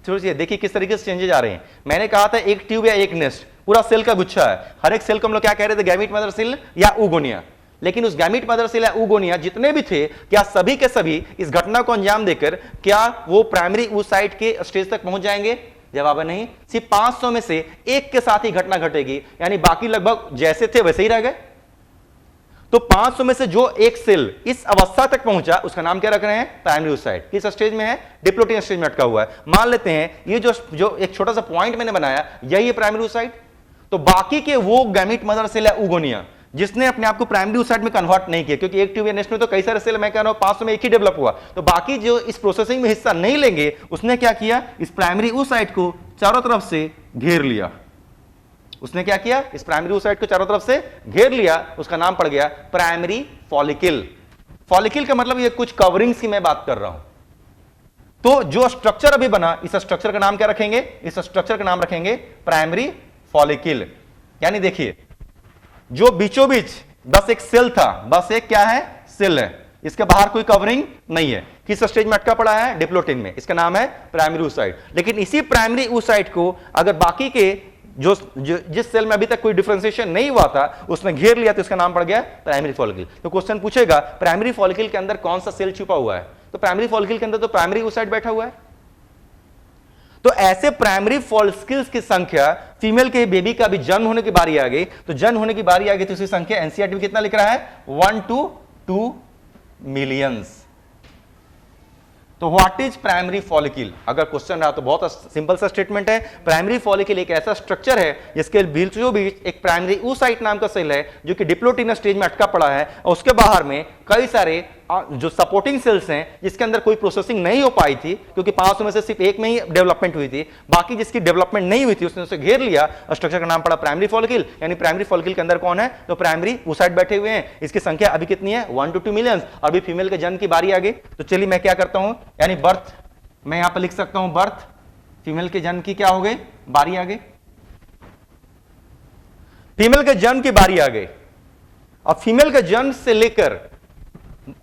सोचिए, देखिए किस तरीके से चेंजेस आ रहे हैं। मैंने कहा था एक ट्यूब या एक नेस्ट, पूरा सेल का गुच्छा है, हर एक सेल को हम लोग क्या कह रहे थे, गैमीट मदर सेल या oogonia। लेकिन उस गैमीट मदर सेल या oogonia जितने भी थे, क्या सभी के सभी इस घटना को अंजाम देकर क्या वो प्राइमरी oocyte के स्टेज तक पहुंच जाएंगे? जवाब है नहीं, सिर्फ 500 में से एक के साथ ही घटना घटेगी, यानी बाकी लगभग जैसे थे वैसे ही रह गए। तो 500 में से जो एक सेल इस अवस्था तक पहुंचा, उसका नाम क्या रख रहे हैं, प्राइमरी oocyte। किस स्टेज में है, डिप्लोटीन स्टेज में अटका हुआ है। मान लेते हैं ये जो एक छोटा सा पॉइंट मैंने बनाया, यही है प्राइमरी oocyte। तो बाकी के वो गैमीट मदर सेल या oogonia जिसने अपने आप को प्राइमरी oocyte में कन्वर्ट नहीं किया, क्योंकि एक ट्यूब या नेस्ट में तो कई सारे सेल, मैं कह रहा हूं 500 में एक ही डेवलप हुआ, तो बाकी जो इस प्रोसेसिंग में हिस्सा नहीं लेंगे, उसने क्या किया, इस प्राइमरी oocyte को चारों तरफ से घेर लिया। उसने क्या किया, इस प्राइमरी oocyte को चारों तरफ से घेर लिया, उसका नाम पड़ गया प्राइमरी फॉलिकल। फॉलिकल का मतलब ये कुछ कवरिंग्स की मैं बात कर रहा हूं। तो जो स्ट्रक्चर अभी बना, इस स्ट्रक्चर का नाम क्या रखेंगे, इस स्ट्रक्चर का नाम रखेंगे प्राइमरी फॉलिकल। यानी देखिए, जो बीचों बीच बस एक सेल था, बस एक क्या है, सेल है, इसके बाहर कोई कवरिंग नहीं है, किस स्टेज में अटका पड़ा है, डिप्लोटीन में, इसका नाम है प्राइमरी oocyte। लेकिन इसी प्राइमरी oocyte को अगर बाकी के जिस सेल में अभी तक कोई डिफरेंशिएशन नहीं हुआ था, उसने घेर लिया, तो इसका नाम पड़ गया प्राइमरी फॉलिकल। तो क्वेश्चन पूछेगा प्राइमरी फॉलिकल के अंदर कौन सा सेल छुपा हुआ है, तो प्राइमरी फॉलिकल के अंदर तो प्राइमरी oocyte बैठा हुआ है। तो ऐसे प्राइमरी फॉलिकल्स की संख्या, फीमेल के बेबी का भी जन्म होने की बारी आ गई, तो जन्म होने की बारी आ गई, तो उसकी संख्या एनसीईआरटी में कितना लिख रहा है, 1 to 2 मिलियंस। तो व्हाट इज प्राइमरी फॉलिकल? अगर क्वेश्चन रहा तो बहुत सिंपल सा स्टेटमेंट है। प्राइमरी फॉलिकल एक ऐसा स्ट्रक्चर है जिसके बीचों बीच एक प्राइमरी oocyte नाम का सेल है जो कि डिप्लोटिनस स्टेज में अटका पड़ा है, और उसके बाहर में कई सारे जो सपोर्टिंग सेल्स हैं जिसके अंदर कोई प्रोसेसिंग नहीं हो पाई थी, क्योंकि 500 में से सिर्फ एक में ही डेवलपमेंट हुई थी, बाकी जिसकी डेवलपमेंट नहीं हुई थी उसने उसे घेर लिया, और स्ट्रक्चर का नाम पड़ा प्राइमरी फॉलिकल। यानी प्राइमरी फॉलिकल के अंदर कौन है? तो प्राइमरी oocyte बैठे हुए हैं। इसकी संख्या अभी कितनी है? 1 to 2 मिलियन। अभी फीमेल के जन्म की बारी आ गई, तो चलिए मैं क्या करता हूं, यानी बर्थ, मैं यहां पर लिख सकता हूं बर्थ, फीमेल के जन्म की क्या हो गई? बारी आ गई। फीमेल के जन्म की बारी आ गई। अब फीमेल के जन्म से लेकर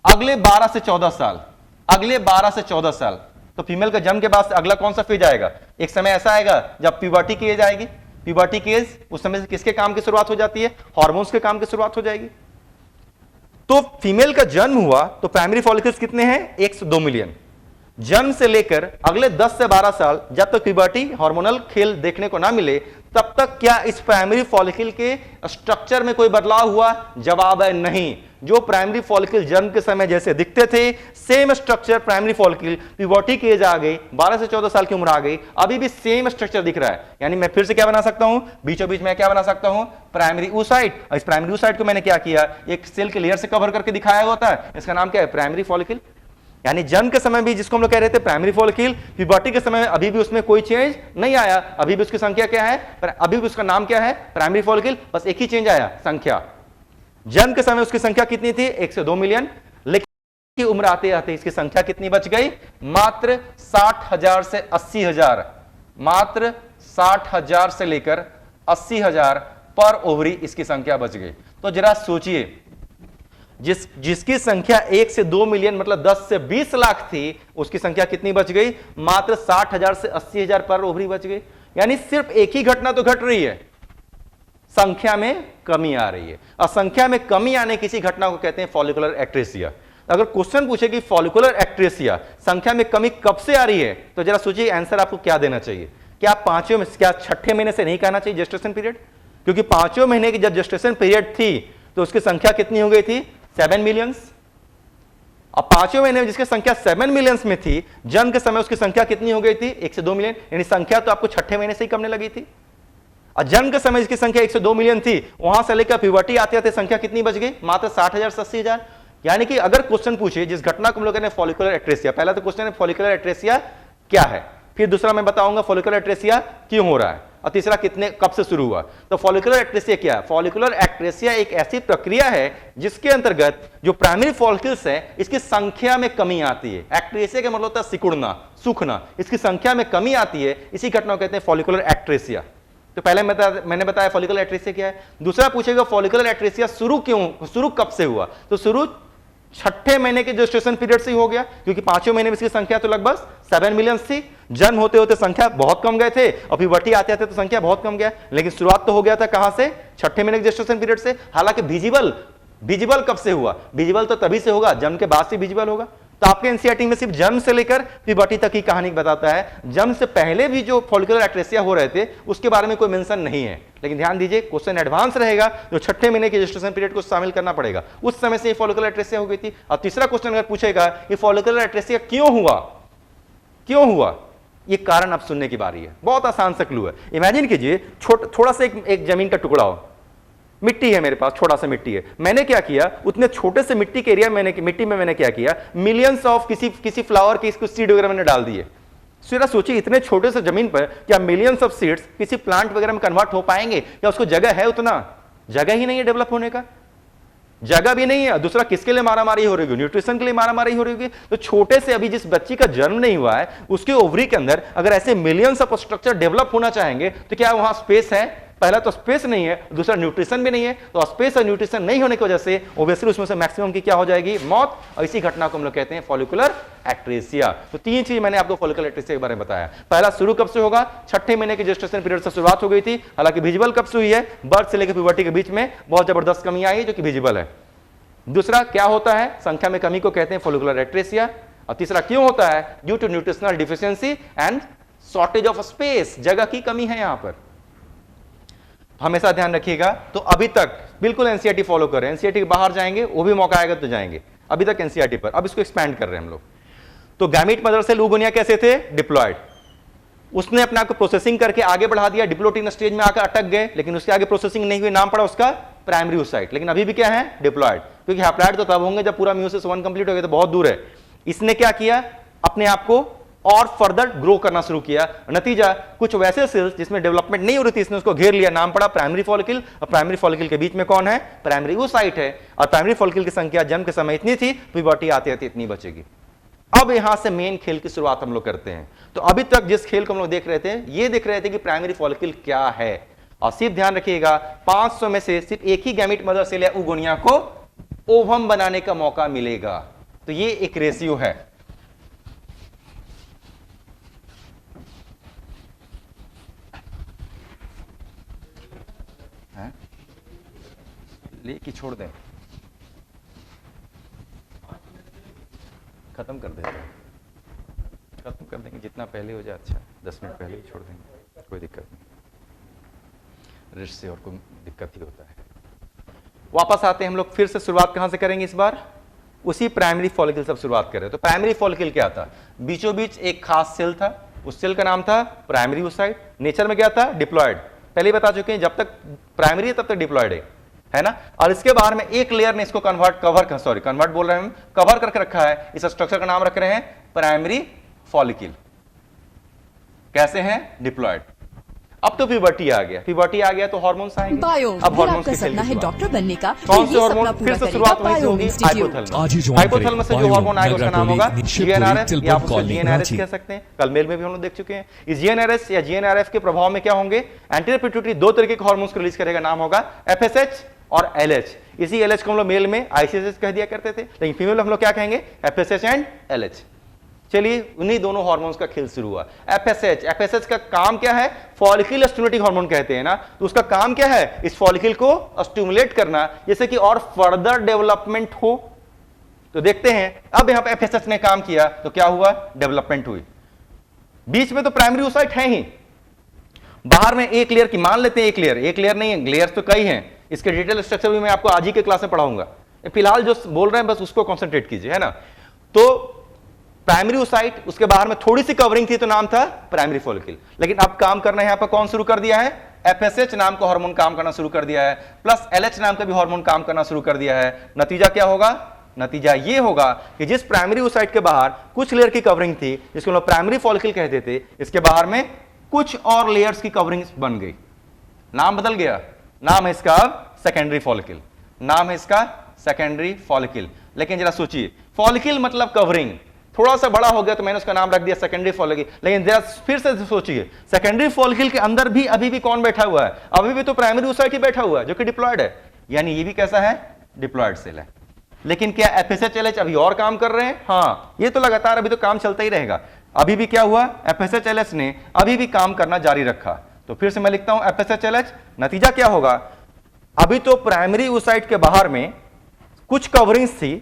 अगले 12 से 14 साल, अगले 12 से 14 साल, तो फीमेल का जन्म के बाद अगला कौन सा फेज आएगा? एक समय ऐसा आएगा जब प्यूबर्टी की एज आएगी। प्यूबर्टी की एज, उस समय से किसके काम की शुरुआत हो जाती है? हार्मोन्स के काम की शुरुआत हो जाएगी। तो फीमेल का जन्म हुआ तो प्राइमरी फॉलिकल्स कितने हैं? 1 से 2 मिलियन। जन्म से लेकर अगले 10 से 12 साल, जब तक प्यूबर्टी हार्मोनल खेल देखने को ना मिले, तब तक क्या इस प्राइमरी फॉलिकल के स्ट्रक्चर में कोई बदलाव हुआ? जवाब है नहीं। जो प्राइमरी फॉलिकल जन्म के समय जैसे दिखते थे, same structure primary follicle puberty की एज आ गई, 12 से 14 साल की उम्र आ गई, अभी भी सेम स्ट्रक्चर दिख रहा है। यानी मैं फिर से क्या बना सकता हूं? बीचों बीच में क्या बना सकता हूं? Primary oocyte। इस प्राइमरी oocyte को मैंने क्या किया? एक सेल के लेयर से कवर करके दिखाया होता है, इसका नाम क्या है? Primary follicle. यानी जन्म के समय भी जिसको हम लोग कह रहे थे प्राइमरी फॉलिकल, प्यूबर्टी के समय अभी भी उसमें कोई चेंज नहीं आया, अभी भी उसकी संख्या क्या है? अभी भी उसका नाम क्या है? Primary follicle. बस एक ही चेंज आया, संख्या। जन्म के समय उसकी संख्या कितनी थी? 1 से 2 मिलियन, लेकिन की उम्र आते आते इसकी संख्या कितनी बच गई? मात्र 60,000 से 80,000, मात्र 60,000 से लेकर 80,000 पर ओवरी इसकी संख्या बच गई। तो जरा सोचिए, जिसकी संख्या 1 से 2 मिलियन मतलब 10 से 20 लाख थी, उसकी संख्या कितनी बच गई? मात्र 60,000 से 80,000 पर ओवरी बच गई। यानी सिर्फ एक ही घटना तो घट रही है, संख्या में कमी आ रही है, और संख्या में कमी आने किसी घटना को कहते हैं फॉलिकुलर एक्ट्रेसिया। अगर क्वेश्चन पूछे कि फॉलिकुलर एक्ट्रेसिया संख्या में कमी कब से आ रही है, तो जरा सोचिए आंसर आपको क्या देना चाहिए? क्या 5वें, क्या 6ठे महीने से नहीं कहना चाहिए जेस्टेशन पीरियड? क्योंकि 5वें महीने की जब जेस्टेशन पीरियड थी तो उसकी संख्या कितनी हो गई थी? 7 मिलियंस। अब 5वें महीने में जिसकी संख्या 7 मिलियंस में थी, जन्म के समय उसकी संख्या कितनी हो गई थी? 1 से 2 मिलियन। यानी संख्या तो आपको 6ठे महीने से ही कमने लगी थी। और जन्म के समय जिसकी संख्या 1 से 2 मिलियन थी, वहां से लेकर प्यूबर्टी आते आते संख्या कितनी बच गई? मात्र 60,000 से 80,000। यानी कि अगर क्वेश्चन पूछे जिस घटना को हम लोग कहते हैं फॉलिकुलर एक्ट्रेसिया, पहला तो क्वेश्चन है फॉलिकुलर एक्ट्रेसिया क्या है, फिर दूसरा मैं बताऊंगा फॉलिकुलर एक्ट्रेसिया क्यों हो रहा है, और तीसरा कितने कब से शुरू हुआ। तो फॉलिकुलर एक्ट्रेसिया क्या है? फॉलिकुलर एक्ट्रेसिया एक ऐसी प्रक्रिया है जिसके अंतर्गत जो प्राइमरी फॉलिकल्स है इसकी संख्या में कमी आती है। एक्ट्रेसिया का मतलब होता है सिकुड़ना, सूखना, इसकी संख्या में कमी आती है, इसी घटना को कहते हैं फॉलिकुलर एक्ट्रेसिया। तो पहले मैंने बताया फॉलिकुलर एक्ट्रेसिया क्या है। दूसरा पूछेगा फॉलिकुलर एक्ट्रेसिया शुरू कब से हुआ? तो शुरू 6ठे महीने के जेस्टेशन पीरियड से ही हो गया, क्योंकि 5वें महीने में इसकी संख्या तो लगभग 7 मिलियन थी। जन्म होते होते संख्या बहुत कम गए थे, और प्यूबर्टी आते आते तो संख्या बहुत कम गया, लेकिन शुरुआत तो हो गया था कहां से? 6ठे महीने के जेस्टेशन पीरियड से। हालांकि विजिबल कब से हुआ? विजिबल तो तभी से होगा जन्म के बाद से विजिबल होगा। तो आपके एनसीईआरटी में सिर्फ जन्म से लेकर प्यूबर्टी तक की कहानी बताता है, जन्म से पहले भी जो फॉलिकुलर एक्ट्रेसिया हो रहे थे उसके बारे में कोई मेंशन नहीं है। लेकिन ध्यान दीजिए क्वेश्चन एडवांस रहेगा, जो 6ठे महीने के जेस्टेशन पीरियड को शामिल करना पड़ेगा, उस समय से फॉलिकुलर एक्ट्रेसिया हो गई थी। और तीसरा क्वेश्चन अगर पूछेगा ये फॉलिकुलर एक्ट्रेसिया क्यों हुआ, ये कारण अब सुनने की बारी है। बहुत आसान सा क्लू है। इमेजिन कीजिए थोड़ा सा एक जमीन का टुकड़ा हो, मिट्टी है मेरे पास, छोटा सा मिट्टी है। मैंने क्या किया, उतने छोटे से मिट्टी के एरिया मिट्टी में मैंने क्या किया, मिलियंस ऑफ किसी फ्लावर की सीड वगैरह मैंने डाल दिए। जरा सोचिए इतने छोटे से जमीन पर क्या मिलियंस ऑफ सीड्स किसी प्लांट वगैरह में कन्वर्ट हो पाएंगे? क्या उसको जगह है? उतना जगह ही नहीं है डेवलप होने का, जगह भी नहीं है। दूसरा किसके लिए मारामारी हो रही है? न्यूट्रिशन के लिए मारामारी हो रही है। तो छोटे से अभी जिस बच्ची का जन्म नहीं हुआ है उसके ओवरी के अंदर अगर ऐसे मिलियंस ऑफ स्ट्रक्चर डेवलप होना चाहेंगे तो क्या वहां स्पेस है? पहला तो स्पेस नहीं है, दूसरा न्यूट्रिशन भी नहीं है। तो स्पेस और न्यूट्रिशन नहीं होने की वजह से ऑब्वियसली उसमें से मैक्सिमम की क्या हो जाएगी? मौत। और इसी घटना को हम लोग कहते हैं फॉलिकुलर एक्ट्रेसिया। तो 3 चीज मैंने आपको फॉलिकुलर एक्ट्रेसिया के बारे में बताया। पहला शुरू कब से होगा? 6ठे महीने के जेस्टेशन पीरियड से शुरुआत हो गई थी। हालांकि विजिबल कब से हुई है? बर्थ से लेकर प्यूबर्टी के बीच में बहुत जबरदस्त कमी आई है जो कि विजिबल है। दूसरा क्या होता है? संख्या में कमी को कहते हैं फॉलिकुलर एक्ट्रेसिया। और तीसरा क्यों होता है? Due to nutritional deficiency and shortage of space, जगह की कमी है यहां पर। हमेशा ध्यान रखिएगा। तो अभी तक बिल्कुल एनसीईआरटी फॉलो करें, एनसीईआरटी के बाहर जाएंगे वो भी मौका आएगा तो जाएंगे, अभी तक एनसीईआरटी पर, अब इसको एक्सपैंड कर रहे हैं हम लोग। तो गैमीट मदर सेल oogonia कैसे थे? डिप्लॉयड। उसने अपने आप को प्रोसेसिंग करके आगे बढ़ा दिया, डिप्लोटिन स्टेज में आकर अटक गए, लेकिन उसके आगे प्रोसेसिंग नहीं हुई, नाम पड़ा उसका प्राइमरी oocyte। लेकिन अभी भी क्या है? डिप्लॉयड। क्योंकि हैप्लॉयड तो तब होंगे जब पूरा म्यूसिस 1 कंप्लीट हो गया, तो बहुत दूर है। इसने क्या किया? अपने आप को और फर्दर ग्रो करना शुरू किया। नतीजा कुछ वैसे सेल्स जिसमें डेवलपमेंट नहीं हो रही थी, इसने उसको घेर लिया, नाम पड़ा प्राइमरी फॉलिकल। और प्राइमरी फॉलिकल के बीच में कौन है? प्राइमरी oocyte है। और प्राइमरी फॉलिकल की संख्या जन्म के समय इतनी थी, प्यूबर्टी आते आते इतनी बचेगी। अब यहां से मेन खेल की शुरुआत हम लोग करते हैं। तो अभी तक जिस खेल को हम लोग देख रहे थे, ये देख रहे थे कि प्राइमरी फॉलिकल क्या है। और सिर्फ ध्यान रखिएगा, 500 में से सिर्फ एक ही गैमीट मदर सेल या oogonia को ओवम बनाने का मौका मिलेगा। तो ये एक रेशियो है। ले कि छोड़ दें? खत्म कर देते हैं, खत्म कर देंगे, जितना पहले हो जाए अच्छा। 10 मिनट पहले ही छोड़ देंगे, कोई दिक्कत नहीं। रिस्ट से और कोई दिक्कत ही होता है। वापस आते हैं हम लोग, फिर से शुरुआत कहां से करेंगे? इस बार उसी प्राइमरी फॉलिकल से शुरुआत करें। तो प्राइमरी फॉलिकल क्या था? बीचों बीच एक खास सेल था, उस सेल का नाम था प्राइमरी oocyte। नेचर में क्या था? डिप्लॉयड। पहले बता चुके हैं, जब तक प्राइमरी है तब तक डिप्लॉयड है ना। और इसके बाहर में एक लेयर ने इसको कन्वर्ट बोल रहे हैं हम, कवर करके रखा है। इस स्ट्रक्चर का नाम रख रहे हैं प्राइमरी फॉलिकल। कैसे हैं? डिप्लॉयड। अब तो प्यूबर्टी आ गया, तो हार्मोन्स आएंगे। अब हार्मोन्स की सपना है डॉक्टर बनने का। कौन से हार्मोन? फिर से शुरुआत वहीं से होगी, हाइपोथैलेमस। हाइपोथैलेमस से जो हार्मोन आएगा उसका नाम होगा GnRH, या आप उसको GnRH कह सकते हैं। कल मेल में भी हम लोग देख चुके हैं। इस GnRH या GnRF के प्रभाव में क्या होंगे? एंटीरियर पिट्यूटरी दो तरीके के हार्मोन्स को रिलीज करेगा, नाम होगा FSH और LH। इसी LH को हम लोग मेल में ICSH कह दिया करते थे, लेकिन फीमेल हम लोग क्या कहेंगे? FSH and LH। चलिए, उन्हीं दोनों हार्मोन्स का खेल शुरू हुआ। FSH का काम क्या है? फॉलिकल स्टिमुलेटिंग हार्मोन कहते हैं ना। तो उसका काम क्या है? इस फॉलिकल को स्टिमुलेट करना, जैसे कि और फर्दर डेवलपमेंट हो। तो देखते हैं, अब यहां पे FSH ने काम किया तो क्या हुआ? डेवलपमेंट हुई। बीच में तो प्राइमरी oocyte है ही, बाहर में एक लेयर की, मान लेते हैं एक लेयर नहीं है, लेयर्स तो कई हैं। इसके डिटेल स्ट्रक्चर भी मैं आपको आज ही के क्लास में पढ़ाऊंगा। फिलहाल जो बोल रहे हैं बस उसको कॉन्सेंट्रेट कीजिए, है ना। तो प्राइमरी oocyte, उसके बाहर में थोड़ी सी कवरिंग थी तो नाम था प्राइमरी फॉलिकल। लेकिन अब काम करना यहां पर कौन शुरू कर दिया है? FSH नाम का हार्मोन काम करना शुरू कर दिया है, प्लस LH नाम का भी हार्मोन काम करना शुरू कर दिया है। नतीजा क्या होगा? नतीजा ये होगा कि जिस प्राइमरी oocyte के बाहर कुछ लेयर की कवरिंग थी, जिसको लोग प्राइमरी फॉलिकल कहते थे, इसके बाहर में कुछ और लेयर्स की कवरिंग बन गई। नाम बदल गया, नाम है इसका सेकेंडरी फॉलिकल। नाम है इसका सेकेंडरी फॉलिकल। लेकिन जरा सोचिए, फॉलिकल मतलब कवरिंग, थोड़ा सा बड़ा हो गया तो मैंने उसका नाम रख दिया सेकेंडरी फॉलिकल। लेकिन जरा फिर से सोचिए, सेकेंडरी फॉलिकल के अंदर भी अभी भी कौन बैठा हुआ है? अभी भी तो प्राइमरी oocyte ही बैठा हुआ है, जो कि डिप्लॉयड है। यानी ये भी कैसा है? डिप्लॉयड सेल है। लेकिन क्या FSH LH अभी और काम कर रहे हैं? हाँ, ये तो लगातार अभी तो काम चलता ही रहेगा। अभी भी क्या हुआ? FSH LH ने अभी भी काम करना जारी रखा। तो फिर से मैं लिखता हूं FSH LH। नतीजा क्या होगा? अभी तो प्राइमरी oocyte के बाहर में कुछ कवरिंग्स थी,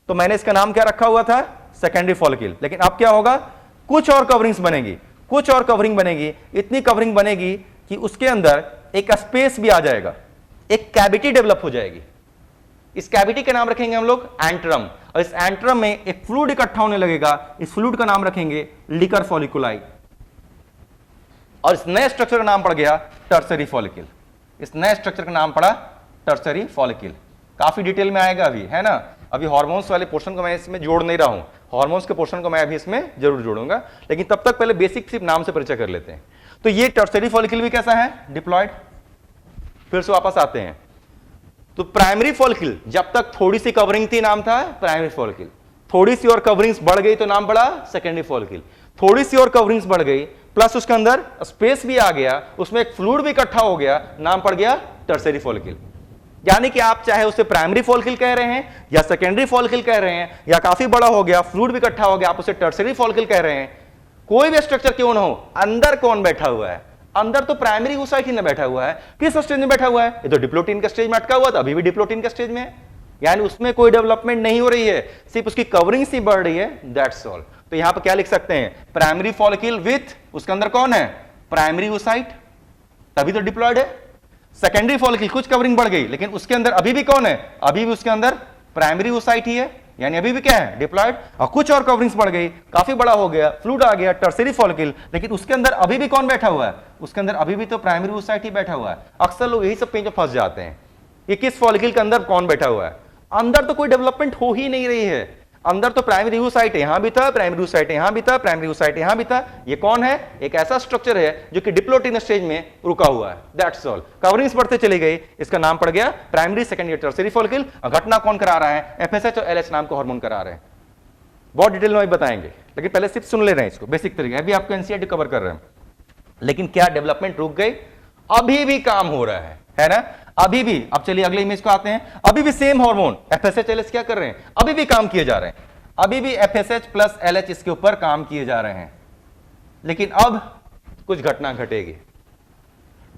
तो मैंने इसका नाम क्या रखा हुआ था? Secondary follicle. लेकिन अब क्या होगा? कुछ और कवरिंग्स बनेगी, कुछ और कवरिंग बनेगी। इतनी कवरिंग बनेगी कि उसके अंदर एक स्पेस भी आ जाएगा, एक कैविटी डेवलप हो जाएगी। इस कैविटी का नाम रखेंगे हम लोग एंट्रम। और इस एंट्रम में एक फ्लूइड इकट्ठा होने लगेगा, इस फ्लूइड का नाम रखेंगे लिकर फॉलिकुलाई। और इस नए स्ट्रक्चर का नाम पड़ गया टर्सरी फॉलिकल। इस नए स्ट्रक्चर का नाम पड़ा टर्सरी फॉलिकल। काफी डिटेल में आएगा अभी, है ना। अभी हार्मोन्स वाले पोर्शन को मैं इसमें जोड़ नहीं रहा हूं, हार्मोन्स के पोर्शन को मैं अभी इसमें जरूर जोड़ूंगा, लेकिन तब तक पहले बेसिक सिर्फ नाम से परिचय कर लेते हैं। तो ये टर्सरी फॉलिकल भी कैसा है? डिप्लॉयड। फिर से वापस आते हैं, तो प्राइमरी फॉलिकल जब तक थोड़ी सी कवरिंग थी, नाम था प्राइमरी फॉलिकल। थोड़ी सी और कवरिंग्स बढ़ गई तो नाम पड़ा सेकेंडरी फॉलिकल। थोड़ी सी और कवरिंग्स बढ़ गई, प्लस उसके अंदर स्पेस भी आ गया, उसमें एक फ्लूइड भी इकट्ठा हो गया, नाम पड़ गया टर्सरी फॉलिकल। यानी कि आप चाहे उसे प्राइमरी फॉलिकल कह रहे हैं या सेकेंडरी फॉलिकल कह रहे हैं, या काफी बड़ा हो गया, फ्लूइड भी इकट्ठा हो गया, आप उसे टर्सरी फॉलिकल कह रहे हैं, कोई भी स्ट्रक्चर क्यों ना हो, अंदर कौन बैठा हुआ है? अंदर तो प्राइमरी oocyte ही ना बैठा हुआ है। किस स्टेज में बैठा हुआ है? ये तो डिप्लोटिन के स्टेज में अटका हुआ था, अभी भी डिप्लोटिन के स्टेज में है। यानी उसमें कोई डेवलपमेंट नहीं हो रही है, सिर्फ उसकी कवरिंग सी बढ़ रही है, दैट्स ऑल। तो यहां पर क्या लिख सकते हैं? प्राइमरी फॉलिकल विथ, उसके अंदर कौन है? प्राइमरी oocyte, तभी तो डिप्लॉयड है। सेकेंडरी फॉलिकल कुछ कवरिंग बढ़ गई, लेकिन उसके अंदर अभी भी कौन है? अभी भी उसके अंदर प्राइमरी oocyte ही है, यानी अभी भी क्या है, डिप्लॉयड। और कुछ और कवरिंग्स बढ़ गई, काफी बड़ा हो गया, फ्लूइड आ गया, टर्शियरी फॉलिकल, लेकिन उसके अंदर अभी भी कौन बैठा हुआ है, उसके अंदर अभी भी तो प्राइमरी oocyte ही बैठा हुआ है। अक्सर लोग यही सब पेज में फंस जाते हैं कि किस फॉलिकल के अंदर कौन बैठा हुआ है। अंदर तो कोई डेवलपमेंट हो ही नहीं रही है, अंदर तो प्राइमरी oocyte यहां भी था, प्राइमरी oocyte यहां भी था, प्राइमरी oocyte यहां भी था। ये कौन है, एक ऐसा स्ट्रक्चर है जो कि डिप्लोटिन स्टेज में रुका हुआ है, दैट्स ऑल। कवरिंग्स बढ़ते चली गई, इसका नाम पड़ गया प्राइमरी सेकेंडरी टर्शियरी फॉलिकल। घटना कौन करा रहा है, एफएसएच और एलएच नाम के हार्मोन करा रहे हैं। बहुत डिटेल में बताएंगे, लेकिन पहले सिर्फ सुन ले रहे हैं इसको, बेसिक तरीके अभी आपको एनसीईआरटी कवर कर रहे हैं। लेकिन क्या डेवलपमेंट रुक गई, अभी भी काम हो रहा है ना, अभी भी। अब चलिए अगले इमेज को आते हैं, अभी भी सेम हार्मोन एफएसएच एलएच क्या कर रहे हैं, अभी भी काम किए जा रहे हैं, अभी भी एफएसएच प्लस एलएच इसके ऊपर काम किए जा रहे हैं। लेकिन अब कुछ घटना घटेगी।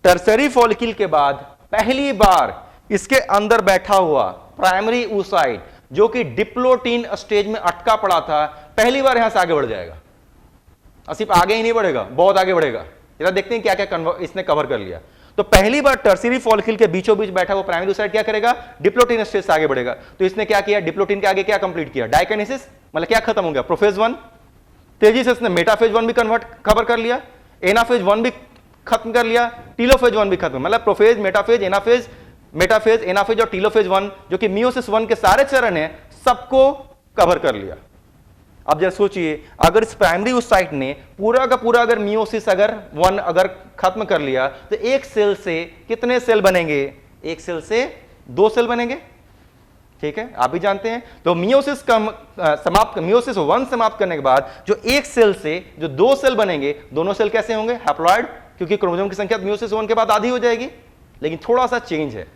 टर्शियरी फॉलिकल के बाद पहली बार इसके अंदर बैठा हुआ प्राइमरी oocyte जो कि डिप्लोटिन स्टेज में अटका पड़ा था, पहली बार यहां से आगे बढ़ जाएगा। और सिर्फ आगे ही नहीं बढ़ेगा, बहुत आगे बढ़ेगा। जरा देखते हैं क्या क्या इसने कवर कर लिया। तो पहली बार टर्शियरी फॉलिकल के बीचों बीच बैठा हुआ प्राइमरी oocyte क्या करेगा, डिप्लोटिन स्टेज से आगे बढ़ेगा। तो इसने क्या किया, डिप्लोटिन के आगे क्या कंप्लीट किया, डाइकाइनेसिस, मतलब क्या खत्म हो गया, प्रोफेज 1। तेजी से इसने मेटाफेज 1 भी कवर कर लिया, एनाफेज 1 भी खत्म कर लिया, टीलोफेज 1 भी खत्म, मतलब प्रोफेज, मेटाफेज, एनाफेज और टीलोफेज 1 जो कि मियोसिस 1 के सारे चरण हैं, सबको कवर कर लिया। अब जरा सोचिए, अगर इस प्राइमरी oocyte ने पूरा का पूरा अगर मियोसिस अगर 1 अगर खत्म कर लिया, तो एक सेल से कितने सेल बनेंगे, एक सेल से 2 सेल बनेंगे, ठीक है, आप भी जानते हैं। तो मियोसिस मियोसिस 1 समाप्त करने के बाद जो एक सेल से जो 2 सेल बनेंगे, दोनों सेल कैसे होंगे, हैप्लॉइड, क्योंकि क्रोमोसोम की संख्या मियोसिस 1 के बाद आधी हो जाएगी। लेकिन थोड़ा सा चेंज है,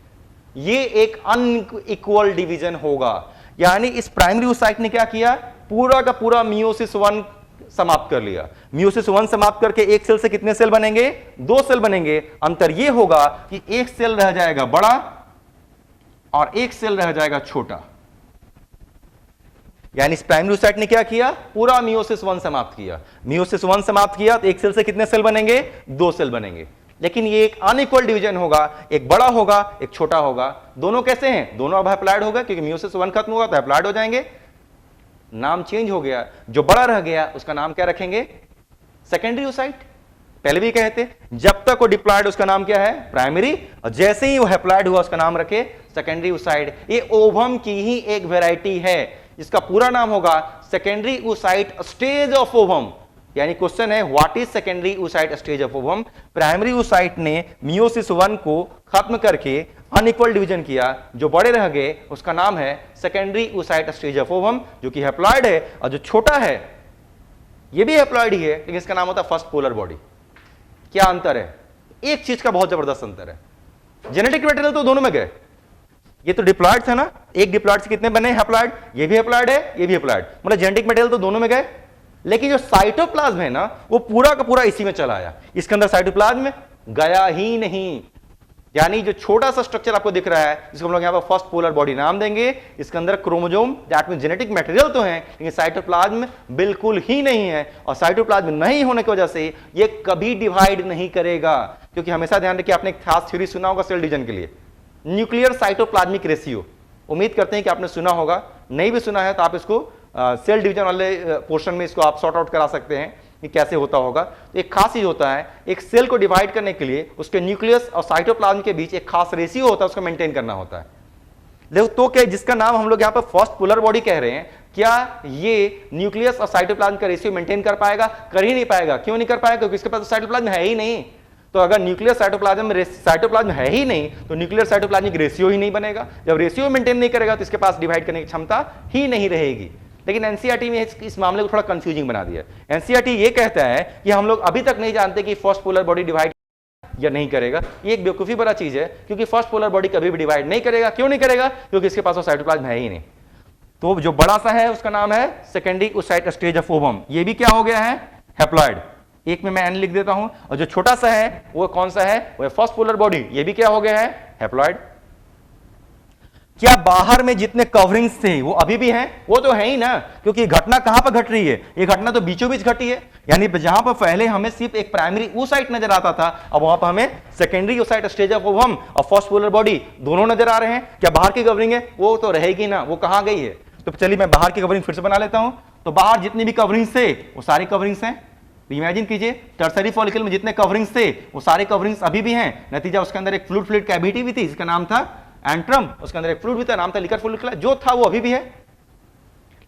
ये एक अनइक्वल डिवीजन होगा। यानी इस प्राइमरी oocyte ने क्या किया, पूरा का पूरा मियोसिस 1 समाप्त कर लिया। मियोसिस 1 समाप्त करके एक सेल से कितने सेल बनेंगे, 2 सेल बनेंगे। अंतर यह होगा कि एक सेल रह जाएगा बड़ा और एक सेल रह जाएगा छोटा। यानी इस प्राइमरी oocyte ने क्या किया, पूरा मियोसिस 1 समाप्त किया। मियोसिस 1 समाप्त किया तो एक सेल से कितने सेल बनेंगे, 2 सेल बनेंगे। लेकिन ये एक अनइक्वल डिवीजन होगा, एक बड़ा होगा एक छोटा होगा। दोनों कैसे हैं, दोनों अब हैप्लॉइड होगा, क्योंकि मियोसिस 1 खत्म होगा तो हैप्लॉइड हो जाएंगे। नाम चेंज हो गया, जो बड़ा रह गया उसका नाम क्या रखेंगे, सेकेंडरी oocyte। पहले भी कहते जब तक वो डिप्लॉयड उसका नाम क्या है, प्राइमरी, और जैसे ही वो हैप्लॉइड हुआ उसका नाम रखे सेकेंडरी oocyte। ये ओवम की ही एक वैरायटी है, जिसका पूरा नाम होगा secondary oocyte stage of ovum. यानी क्वेश्चन है, what is secondary oocyte stage of ovum. Primary oocyte ने मियोसिस 1 को खत्म करके अनइक्वल डिवीजन किया, जो बड़े रह गए उसका नाम है secondary oocyte stage of ovum, जो कि हैप्लॉइड है। और जो छोटा है ये भी हैप्लॉइड ही है, लेकिन इसका नाम होता है फर्स्ट पोलर बॉडी। क्या अंतर है, एक चीज का बहुत जबरदस्त अंतर है, जेनेटिक मटेरियल तो दोनों में गए। ये तो डिप्लॉयड था ना, एक डिप्लॉयड से कितने बने हैप्लॉइड, ये भी हैप्लॉइड है ये भी हैप्लॉइड, मतलब जेनेटिक मटेरियल तो दोनों में गए। लेकिन जो साइटोप्लाज्म है ना, वो पूरा का पूरा इसी में चला आया, इसके अंदर साइटोप्लाज्म में गया ही नहीं। यानी जो छोटा सा स्ट्रक्चर आपको दिख रहा है, जिसको हम लोग यहां पर फर्स्ट पोलर बॉडी नाम देंगे, इसके अंदर chromosome that mean genetic material तो है, लेकिन साइटोप्लाज्म बिल्कुल ही नहीं है। और साइटोप्लाज्म नहीं होने की वजह से ये कभी डिवाइड नहीं करेगा, क्योंकि हमेशा ध्यान रखिए, आपने एक खास थ्योरी सुना होगा सेल डिवीजन के लिए, न्यूक्लियर साइटोप्लाज्मिक रेशियो। उम्मीद करते हैं कि आपने सुना होगा, नहीं भी सुना है तो आप इसको सेल डिवीजन वाले पोर्शन में इसको आप सॉर्ट आउट करा सकते हैं कि कैसे होता होगा। तो एक खास चीज होता है, एक सेल को डिवाइड करने के लिए उसके न्यूक्लियस और साइटोप्लाज्म के बीच एक खास रेशियो होता है, उसको मेंटेन करना होता है। देखो तो क्या, जिसका नाम हम लोग यहाँ पर फर्स्ट पोलर बॉडी कह रहे हैं, क्या ये न्यूक्लियस और साइटोप्लाज्म का रेशियो मेंटेन कर पाएगा, कर ही नहीं पाएगा। क्यों नहीं कर पाएगा, क्योंकि इसके पास साइटोप्लाज्म है ही नहीं। तो अगर न्यूक्लियर साइटोप्लाज्म है ही नहीं, तो न्यूक्लियर साइटोप्लाज्मिक रेशियो ही नहीं बनेगा। जब रेशियो मेंटेन नहीं करेगा तो इसके पास डिवाइड करने की क्षमता ही नहीं रहेगी। लेकिन एनसीईआरटी में इस मामले को थोड़ा कंफ्यूजिंग बना दिया। एनसीईआरटी ये कहता है कि हम लोग अभी तक नहीं जानते कि फर्स्ट पोलर बॉडी डिवाइड या नहीं करेगा। ये एक बेवकूफी बड़ा चीज है, क्योंकि फर्स्ट पोलर बॉडी कभी भी डिवाइड नहीं करेगा। क्यों नहीं करेगा, क्योंकि इसके पास साइटोप्लाज्म है ही नहीं। तो जो बड़ा सा है उसका नाम है secondary oocyte stage of ovum. ये भी क्या हो गया है, हैप्लॉइड। एक में मैं एन लिख देता हूं। और जो छोटा सा है वो कौन सा है, वो फर्स्ट पोलर बॉडी। ये भी क्या हो गया है, हैप्लॉइड। क्या बाहर में जितने कवरिंग्स थे वो अभी भी हैं, वो तो है ही ना, क्योंकि घटना कहां पर घट रही है, ये घटना तो बीचों बीच घटी है। यानी जहां पर पहले हमें सिर्फ एक प्राइमरी oocyte नजर आता था, अब वहां पर हमें secondary oocyte stage of ovum और फर्स्ट पोलर बॉडी दोनों नजर आ रहे हैं। क्या बाहर की कवरिंग है, वो तो रहेगी ना, वो कहां गई है। तो चलिए मैं बाहर की कवरिंग फिर से बना लेता हूं। तो बाहर जितनी भी कवरिंग्स थे वो सारी कवरिंग्स हैं। इमेजिन कीजिए टर्सरी फॉलिकल में जितने कवरिंग्स थे वो सारे कवरिंग्स अभी भी हैं। नतीजा उसके अंदर एक फ्लूइड कैविटी भी थी जिसका नाम था एंट्रम, उसके अंदर एक फ्लूइड भी था, नाम था लिकर फॉलिकुला, जो था वो अभी भी है।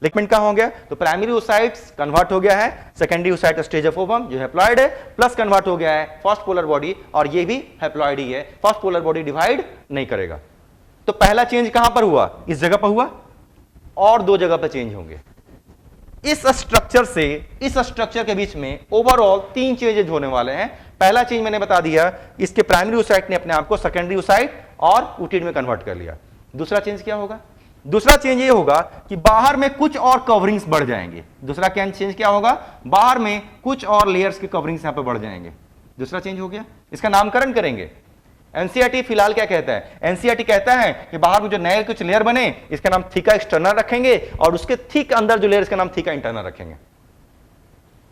लिगमेंट कहां हो गया? तो प्राइमरी ओसाइट्स कन्वर्ट हो गया है, secondary oocyte stage of ovum जो हैप्लॉइड है, प्लस कन्वर्ट हो गया है फर्स्ट पोलर बॉडी, और ये भी हैप्लॉइड ही है, फर्स्ट पोलर बॉडी डिवाइड नहीं करेगा। तो पहला चेंज कहां पर हुआ? इस जगह पर हुआ, और दो जगह पर चेंज होंगे। इस स्ट्रक्चर से इस स्ट्रक्चर के बीच में ओवरऑल 3 चेंजेज होने वाले हैं। पहला चेंज मैंने बता दिया, इसके प्राइमरी ओसाइट ने अपने आप को सेकेंडरी ओसाइट और ऊटिड में कन्वर्ट कर लिया। दूसरा चेंज क्या होगा? दूसरा चेंज ये होगा कि बाहर में कुछ और कवरिंग्स बढ़ जाएंगे। दूसरा चेंज क्या होगा? बाहर में कुछ और लेयर्स के कवरिंग्स यहां पे बढ़ जाएंगे। दूसरा चेंज हो गया। इसका नामकरण करेंगे। एनसीईआरटी फिलहाल क्या कहता है? एनसीईआरटी कहता है कि बाहर में जो नए कुछ लेयर बने इसका नाम थीका एक्सटर्नल रखेंगे, और उसके ठीक अंदर जो लेयर इसका नाम थीका इंटरनल रखेंगे।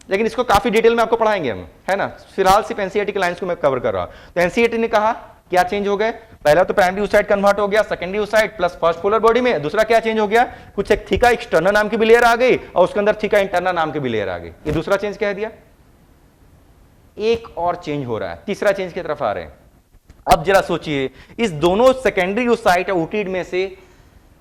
लेकिन इसको काफी डिटेल में आपको पढ़ाएंगे हम, है ना। फिलहाल सिर्फ एनसीईआरटी के लाइंस को मैं कवर कर रहा हूं। तो एनसीईआरटी ने कहा क्या चेंज हो गए? पहला तो प्राइमरी ओसाइट कन्वर्ट हो गया secondary oocyte plus first polar body में। दूसरा क्या चेंज हो गया? कुछ एक थीका एक्सटर्नल नाम की भी लेयर आ गई, और उसके अंदर थीका इंटरनल नाम की भी लेयर आ गई। ये दूसरा चेंज कह दिया। एक और चेंज हो रहा है, तीसरा चेंज की तरफ आ रहे हैं। अब जरा सोचिए, इस दोनों सेकेंडरी ओसाइट और ऊटिड में से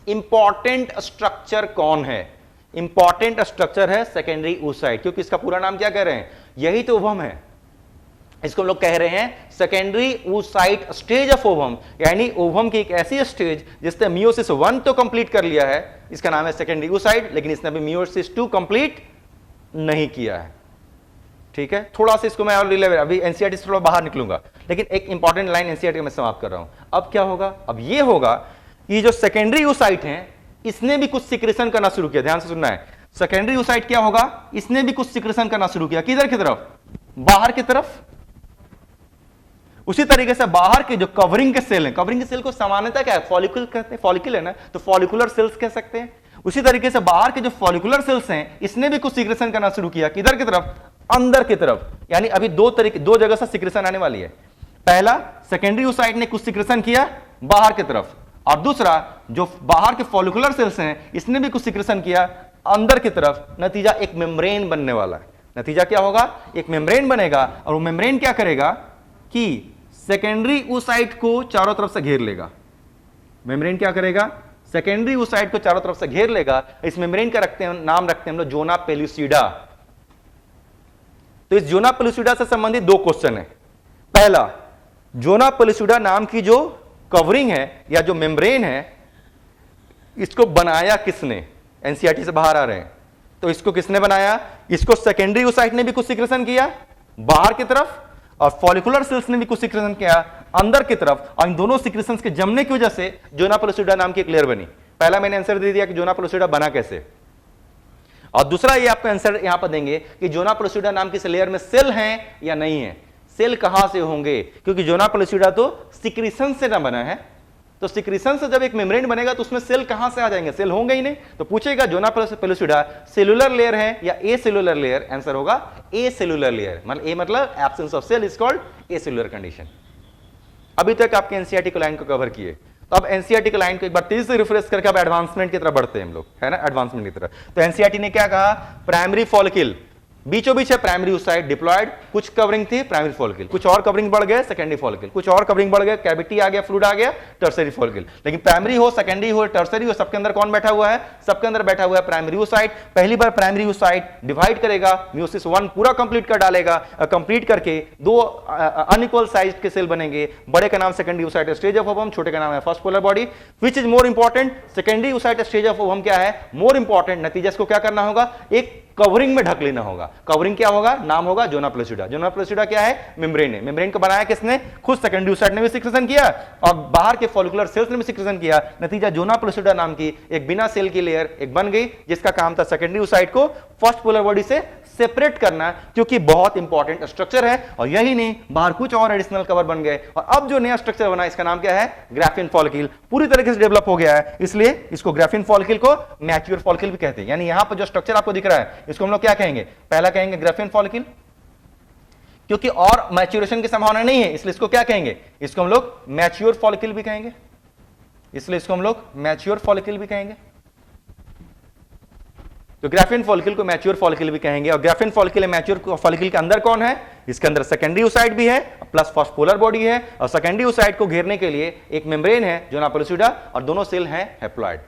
इंपॉर्टेंट स्ट्रक्चर कौन है? इंपॉर्टेंट स्ट्रक्चर है सेकेंडरी ओसाइट, क्योंकि इसका पूरा नाम क्या कह रहे हैं? यही तो ओवम है। इसको हम लोग कह रहे हैं secondary oocyte stage of ovum, यानी ओवम की एक ऐसी स्टेज जिसने मियोसिस 1 तो कंप्लीट कर लिया है, इसका नाम है सेकेंडरी ओसाइट, लेकिन इसने अभी मियोसिस 2 कंप्लीट नहीं किया है। ठीक है, थोड़ा सा इसको मैं और अभी एनसीईआरटी से थोड़ा बाहर निकलूंगा, लेकिन एक इंपॉर्टेंट लाइन एनसीईआरटी में समाप्त कर रहा हूं। अब क्या होगा? अब ये होगा कि जो सेकेंडरी ओसाइट है इसने भी कुछ सिक्रेशन करना शुरू किया। ध्यान से सुनना है, सेकेंडरी ओसाइट क्या होगा? इसने भी कुछ सिक्रेशन करना शुरू किया। किधर की तरफ? बाहर की तरफ। उसी तरीके से बाहर के जो कवरिंग के सेल हैं, कवरिंग के सेल को सामान्यतः क्या है? फॉलिकल कहते हैं, फॉलिकल है ना, तो फॉलिकुलर सेल्स कह सकते हैं। उसी तरीके से बाहर के जो फॉलिकुलर सेल्स हैं इसने भी कुछ सिक्रेशन करना शुरू किया। किधर की तरफ? अंदर की तरफ। यानी अभी दो जगह से सिक्रेशन आने वाली है। पहला, सेकेंडरी ओसाइट ने कुछ सिक्रेशन किया बाहर की तरफ, और दूसरा जो बाहर के फॉलिकुलर सेल्स हैं इसने भी कुछ सिक्रेशन किया अंदर की तरफ। नतीजा एक मेम्ब्रेन बनने वाला है। नतीजा क्या होगा? एक मेम्ब्रेन बनेगा, और वो मेम्ब्रेन क्या करेगा कि सेकेंडरी ओसाइट को चारों तरफ से घेर लेगा। मेम्ब्रेन क्या करेगा? सेकेंडरी ओसाइट को चारों तरफ से घेर लेगा। इस मेम्ब्रेन का नाम रखते हैं हम लोग जोना पेलुसिडा। तो इस जोना पेलुसिडा से संबंधित 2 क्वेश्चन है। पहला, जोना पेलुसिडा नाम की जो कवरिंग है या जो मेम्ब्रेन है, इसको बनाया किसने? एनसीईआरटी से बाहर आ रहे हैं, तो इसको किसने बनाया? इसको सेकेंडरी ओसाइट ने भी कुछ सिक्रेशन किया बाहर की तरफ, और फॉलिकुलर सेल्स ने भी कुछ सिक्रेशन किया अंदर की तरफ, और इन दोनों सिक्रेशन के जमने की वजह से जोना पेलुसिडा नाम की एक लेयर बनी। पहला मैंने आंसर दे दिया कि जोना पेलुसिडा बना कैसे, और दूसरा ये आपको आंसर यहां पर देंगे कि जोना पेलुसिडा नाम की इस लेयर में सेल हैं या नहीं है। सेल कहां से होंगे? क्योंकि जोना पेलुसिडा तो सिक्रीशन से ना बना है, तो सिक्रीशन से जब एक मेम्ब्रेन बनेगा तो उसमें सेल कहां से आ जाएंगे? सेल होंगे ही नहीं। तो पूछेगा जोना पेलुसिडा सेलुलर लेयर है या ए सेलुलर लेयर? आंसर होगा ए सेलुलर लेयर। मतलब ए मतलब absence of cell is called acellular condition. अभी तक आपके एनसीईआरटी को लाइन को कवर किए, तो अब एनसीईआरटी की लाइन को एक बार तेजी से रिफ्रेश करके अब एडवांसमेंट की तरफ बढ़ते हैं हम लोग, है ना, एडवांसमेंट की तरफ। तो एनसीईआरटी ने क्या कहा? प्राइमरी फॉलिकल बीचों बीच है प्राइमरी ओसाइट डिप्लॉयड, कुछ कवरिंग थी प्राइमरी फॉलिकल, कुछ और कवरिंग बढ़ गए सेकेंडरी फॉलिकल, कुछ और कवरिंग बढ़ गए, कैविटी आ गया, फ्लूइड आ गया, टर्सरी फॉलिकल। लेकिन प्राइमरी हो, सेकेंडरी हो, टर्सरी हो, सबके अंदर कौन बैठा हुआ है? सबके अंदर बैठा हुआ है प्राइमरी ओसाइट। पहली बार प्राइमरी ओसाइट डिवाइड करेगा, मियोसिस 1 पूरा कंप्लीट कर डालेगा, कंप्लीट करके 2 अनइक्वल साइज के सेल बनेंगे। बड़े का नाम secondary oocyte stage of ovum, छोटे का नाम है first polar body. Which is more important? Secondary oocyte stage of ovum क्या है? More important. नतीजा इसको क्या करना होगा? एक कवरिंग में ढक लेना होगा। कवरिंग क्या होगा? नाम होगा जोना पेलुसिडा। जोना पेलुसिडा क्या है? मेम्ब्रेन है। मेम्ब्रेन को बनाया किसने? खुद सेकेंडरी ओसाइट ने भी सिक्रेशन किया, और बाहर के फॉलिकुलर सेल्स ने भी सिक्रेशन किया। नतीजा जोना पेलुसिडा नाम की एक बिना सेल की लेयर एक बन गई, जिसका काम था सेकेंडरी ओसाइट को फर्स्ट पोलर बॉडी से सेपरेट करना, क्योंकि बहुत इंपॉर्टेंट स्ट्रक्चर है। और यही नहीं, बाहर कुछ और एडिशनल कवर बन गए, और अब जो नया स्ट्रक्चर बना इसका नाम क्या है? Graphene follicle. पूरी तरीके से डेवलप हो गया है, इसलिए इसको ग्राफिन फॉलिकल को मैच्योर फॉलिकल भी कहते हैं। यानी यहां पर जो स्ट्रक्चर आपको दिख रहा है इसको हम लोग क्या कहेंगे? पहला कहेंगे ग्राफिन फॉलिकल, क्योंकि और मैच्योरेशन की संभावना नहीं है, इसलिए इसको क्या कहेंगे? इसको हम लोग मैच्योर फॉलिकल भी कहेंगे। इसलिए इसको हम लोग मैच्योर फॉलिकल भी कहेंगे। तो ग्राफियन फॉलिकल को मैच्योर फॉलिकल भी कहेंगे। और ग्राफियन फॉलिकल मैच्योर फॉलिकल के अंदर कौन है? इसके अंदर सेकेंडरी ओसाइट भी है प्लस फॉस्फोलर बॉडी है, और सेकेंडरी ओसाइट को घेरने के लिए एक मेम्ब्रेन है जोना पेलोसिडा, और दोनों सेल हैं हैप्लॉइड।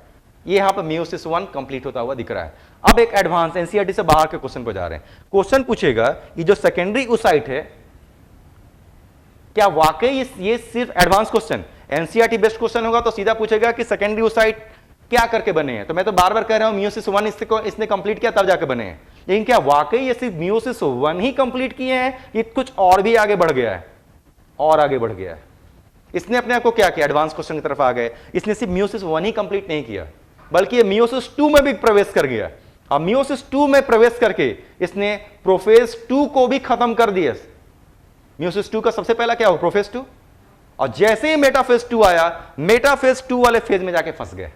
ये यहां पर मियोसिस 1 कंप्लीट होता हुआ दिख रहा है। अब एक एडवांस एनसीईआरटी से बाहर के क्वेश्चन पर जा रहे हैं। क्वेश्चन पूछेगा ये जो सेकेंडरी ओसाइट है, क्या वाकई ये सिर्फ advance question NCERT based question होगा तो सीधा पूछेगा कि सेकेंडरी ओसाइट क्या करके बने हैं। तो मैं तो बार बार कह रहा हूं मियोसिस 1 इसने कंप्लीट किया तब जाके बने हैं, लेकिन क्या वाकई ये सिर्फ मियोसिस 1 ही कंप्लीट किए हैं? ये कुछ और भी आगे बढ़ गया है, और आगे बढ़ गया है। इसने अपने आप को क्या किया? एडवांस क्वेश्चन की तरफ आ गए। इसने सिर्फ मियोसिस 1 ही कंप्लीट नहीं किया, बल्कि ये मियोसिस 2 में भी प्रवेश कर गया। और मियोसिस 2 में प्रवेश करके इसने प्रोफेज 2 को भी खत्म कर दिया। मियोसिस 2 का सबसे पहला क्या हो? प्रोफेज 2। और जैसे ही मेटाफेज 2 आया, मेटाफेज 2 वाले फेज में जाके फंस गए।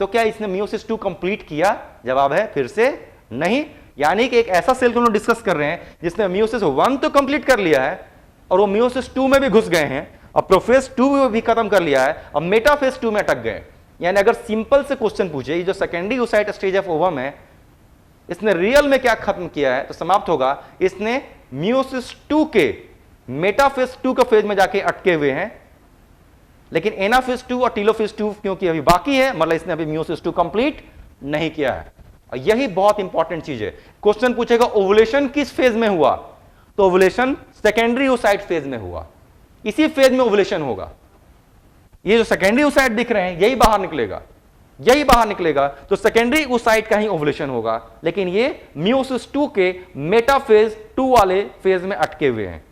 तो क्या इसने मियोसिस 2 कंप्लीट किया? जवाब है फिर से नहीं। यानी कि एक ऐसा सेल को हम डिस्कस कर रहे हैं जिसने मियोसिस 1 तो कंप्लीट कर लिया है, और वो मियोसिस 2 में भी घुस गए हैं, और प्रोफेज 2 में भी खत्म कर लिया है, और मेटाफेज 2 में अटक गए। यानी अगर सिंपल से क्वेश्चन पूछे ये जो secondary oocyte stage of ovum है, इसने रियल में क्या खत्म किया है, तो समाप्त होगा इसने मियोसिस 2 के मेटाफेज 2 के फेज में जाके अटके हुए हैं। लेकिन एनाफेज 2 और टीलोफेज 2 क्योंकि अभी बाकी है, मतलब इसने अभी मियोसिस 2 कंप्लीट नहीं किया है। और यही बहुत इंपॉर्टेंट चीज है। क्वेश्चन पूछेगा ओवुलेशन किस फेज में हुआ, तो ओवुलेशन सेकेंडरी ओसाइट फेज में हुआ, इसी फेज में ओवुलेशन होगा। ये जो सेकेंडरी ओसाइट दिख रहे हैं यही बाहर निकलेगा, यही बाहर निकलेगा, तो सेकेंडरी ओसाइट का ही ओवुलेशन होगा। लेकिन ये मियोसिस 2 के मेटाफेज 2 वाले फेज में अटके हुए हैं।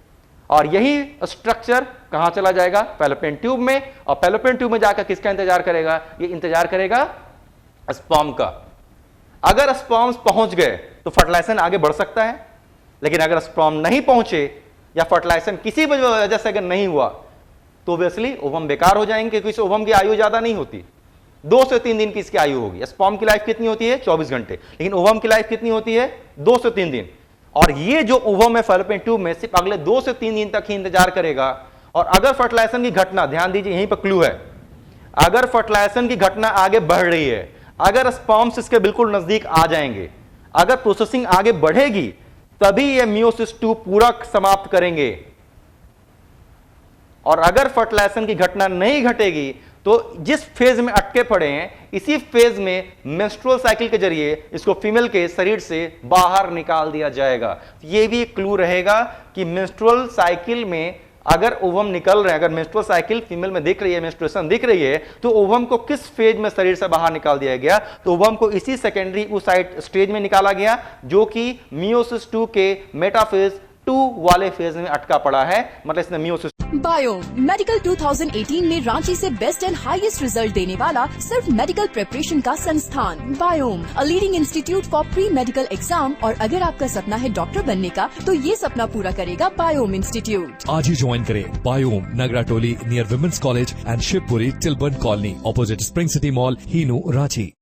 और यही स्ट्रक्चर कहां चला जाएगा? फैलोपियन ट्यूब में। और फैलोपियन ट्यूब में जाकर किसका इंतजार करेगा? ये इंतजार करेगा स्पर्म का। अगर स्पर्म्स पहुंच गए तो फर्टिलाइजेशन आगे बढ़ सकता है, लेकिन अगर स्पर्म नहीं पहुंचे या फर्टिलाइजेशन किसी भी वजह से अगर नहीं हुआ तो ऑब्वियसली ओवम बेकार हो जाएंगे, क्योंकि इस ओवम की आयु ज्यादा नहीं होती, 2 से 3 दिन की इसकी आयु होगी। स्पर्म की लाइफ कितनी होती है? 24 घंटे, लेकिन ओवम की लाइफ कितनी होती है? 2 से 3 दिन। और ये जो ओवम है फैलोपियन ट्यूब में सिर्फ अगले 2 से 3 दिन तक ही इंतजार करेगा। और अगर फर्टिलाइजेशन की घटना, ध्यान दीजिए यहीं पर क्लू है, अगर फर्टिलाइजेशन की घटना आगे बढ़ रही है, अगर स्पर्म्स इसके बिल्कुल नजदीक आ जाएंगे, अगर प्रोसेसिंग आगे बढ़ेगी, तभी ये मियोसिस 2 पूरा समाप्त करेंगे। और अगर फर्टिलाइजेशन की घटना नहीं घटेगी तो जिस फेज में अटके पड़े हैं, इसी फेज में मेंस्ट्रुअल साइकिल के जरिए इसको फीमेल के शरीर से बाहर निकाल दिया जाएगा। यह भी एक क्लू रहेगा कि मेंस्ट्रुअल साइकिल में अगर ओवम निकल रहे हैं, अगर मेंस्ट्रुअल साइकिल फीमेल में दिख रही है, मेंस्ट्रुएशन दिख रही है, तो ओवम को किस फेज में शरीर से बाहर निकाल दिया गया? तो ओवम को इसी सेकेंडरी ओसाइट स्टेज में निकाला गया, जो कि मियोसिस 2 के मेटाफेज 2 वाले फेज में अटका पड़ा है। मतलब इसने मियोसिस बायोम मेडिकल 2018 में रांची से बेस्ट एंड हाईएस्ट रिजल्ट देने वाला सिर्फ मेडिकल प्रिपरेशन का संस्थान biome, a leading institute for pre medical exam. और अगर आपका सपना है डॉक्टर बनने का, तो ये सपना पूरा करेगा बायोम इंस्टीट्यूट। आज ही ज्वाइन करें Biome, Nagra Toli near women's college and Shivpuri Tilburn colony, opposite Spring City Mall, Hinoo, Ranchi.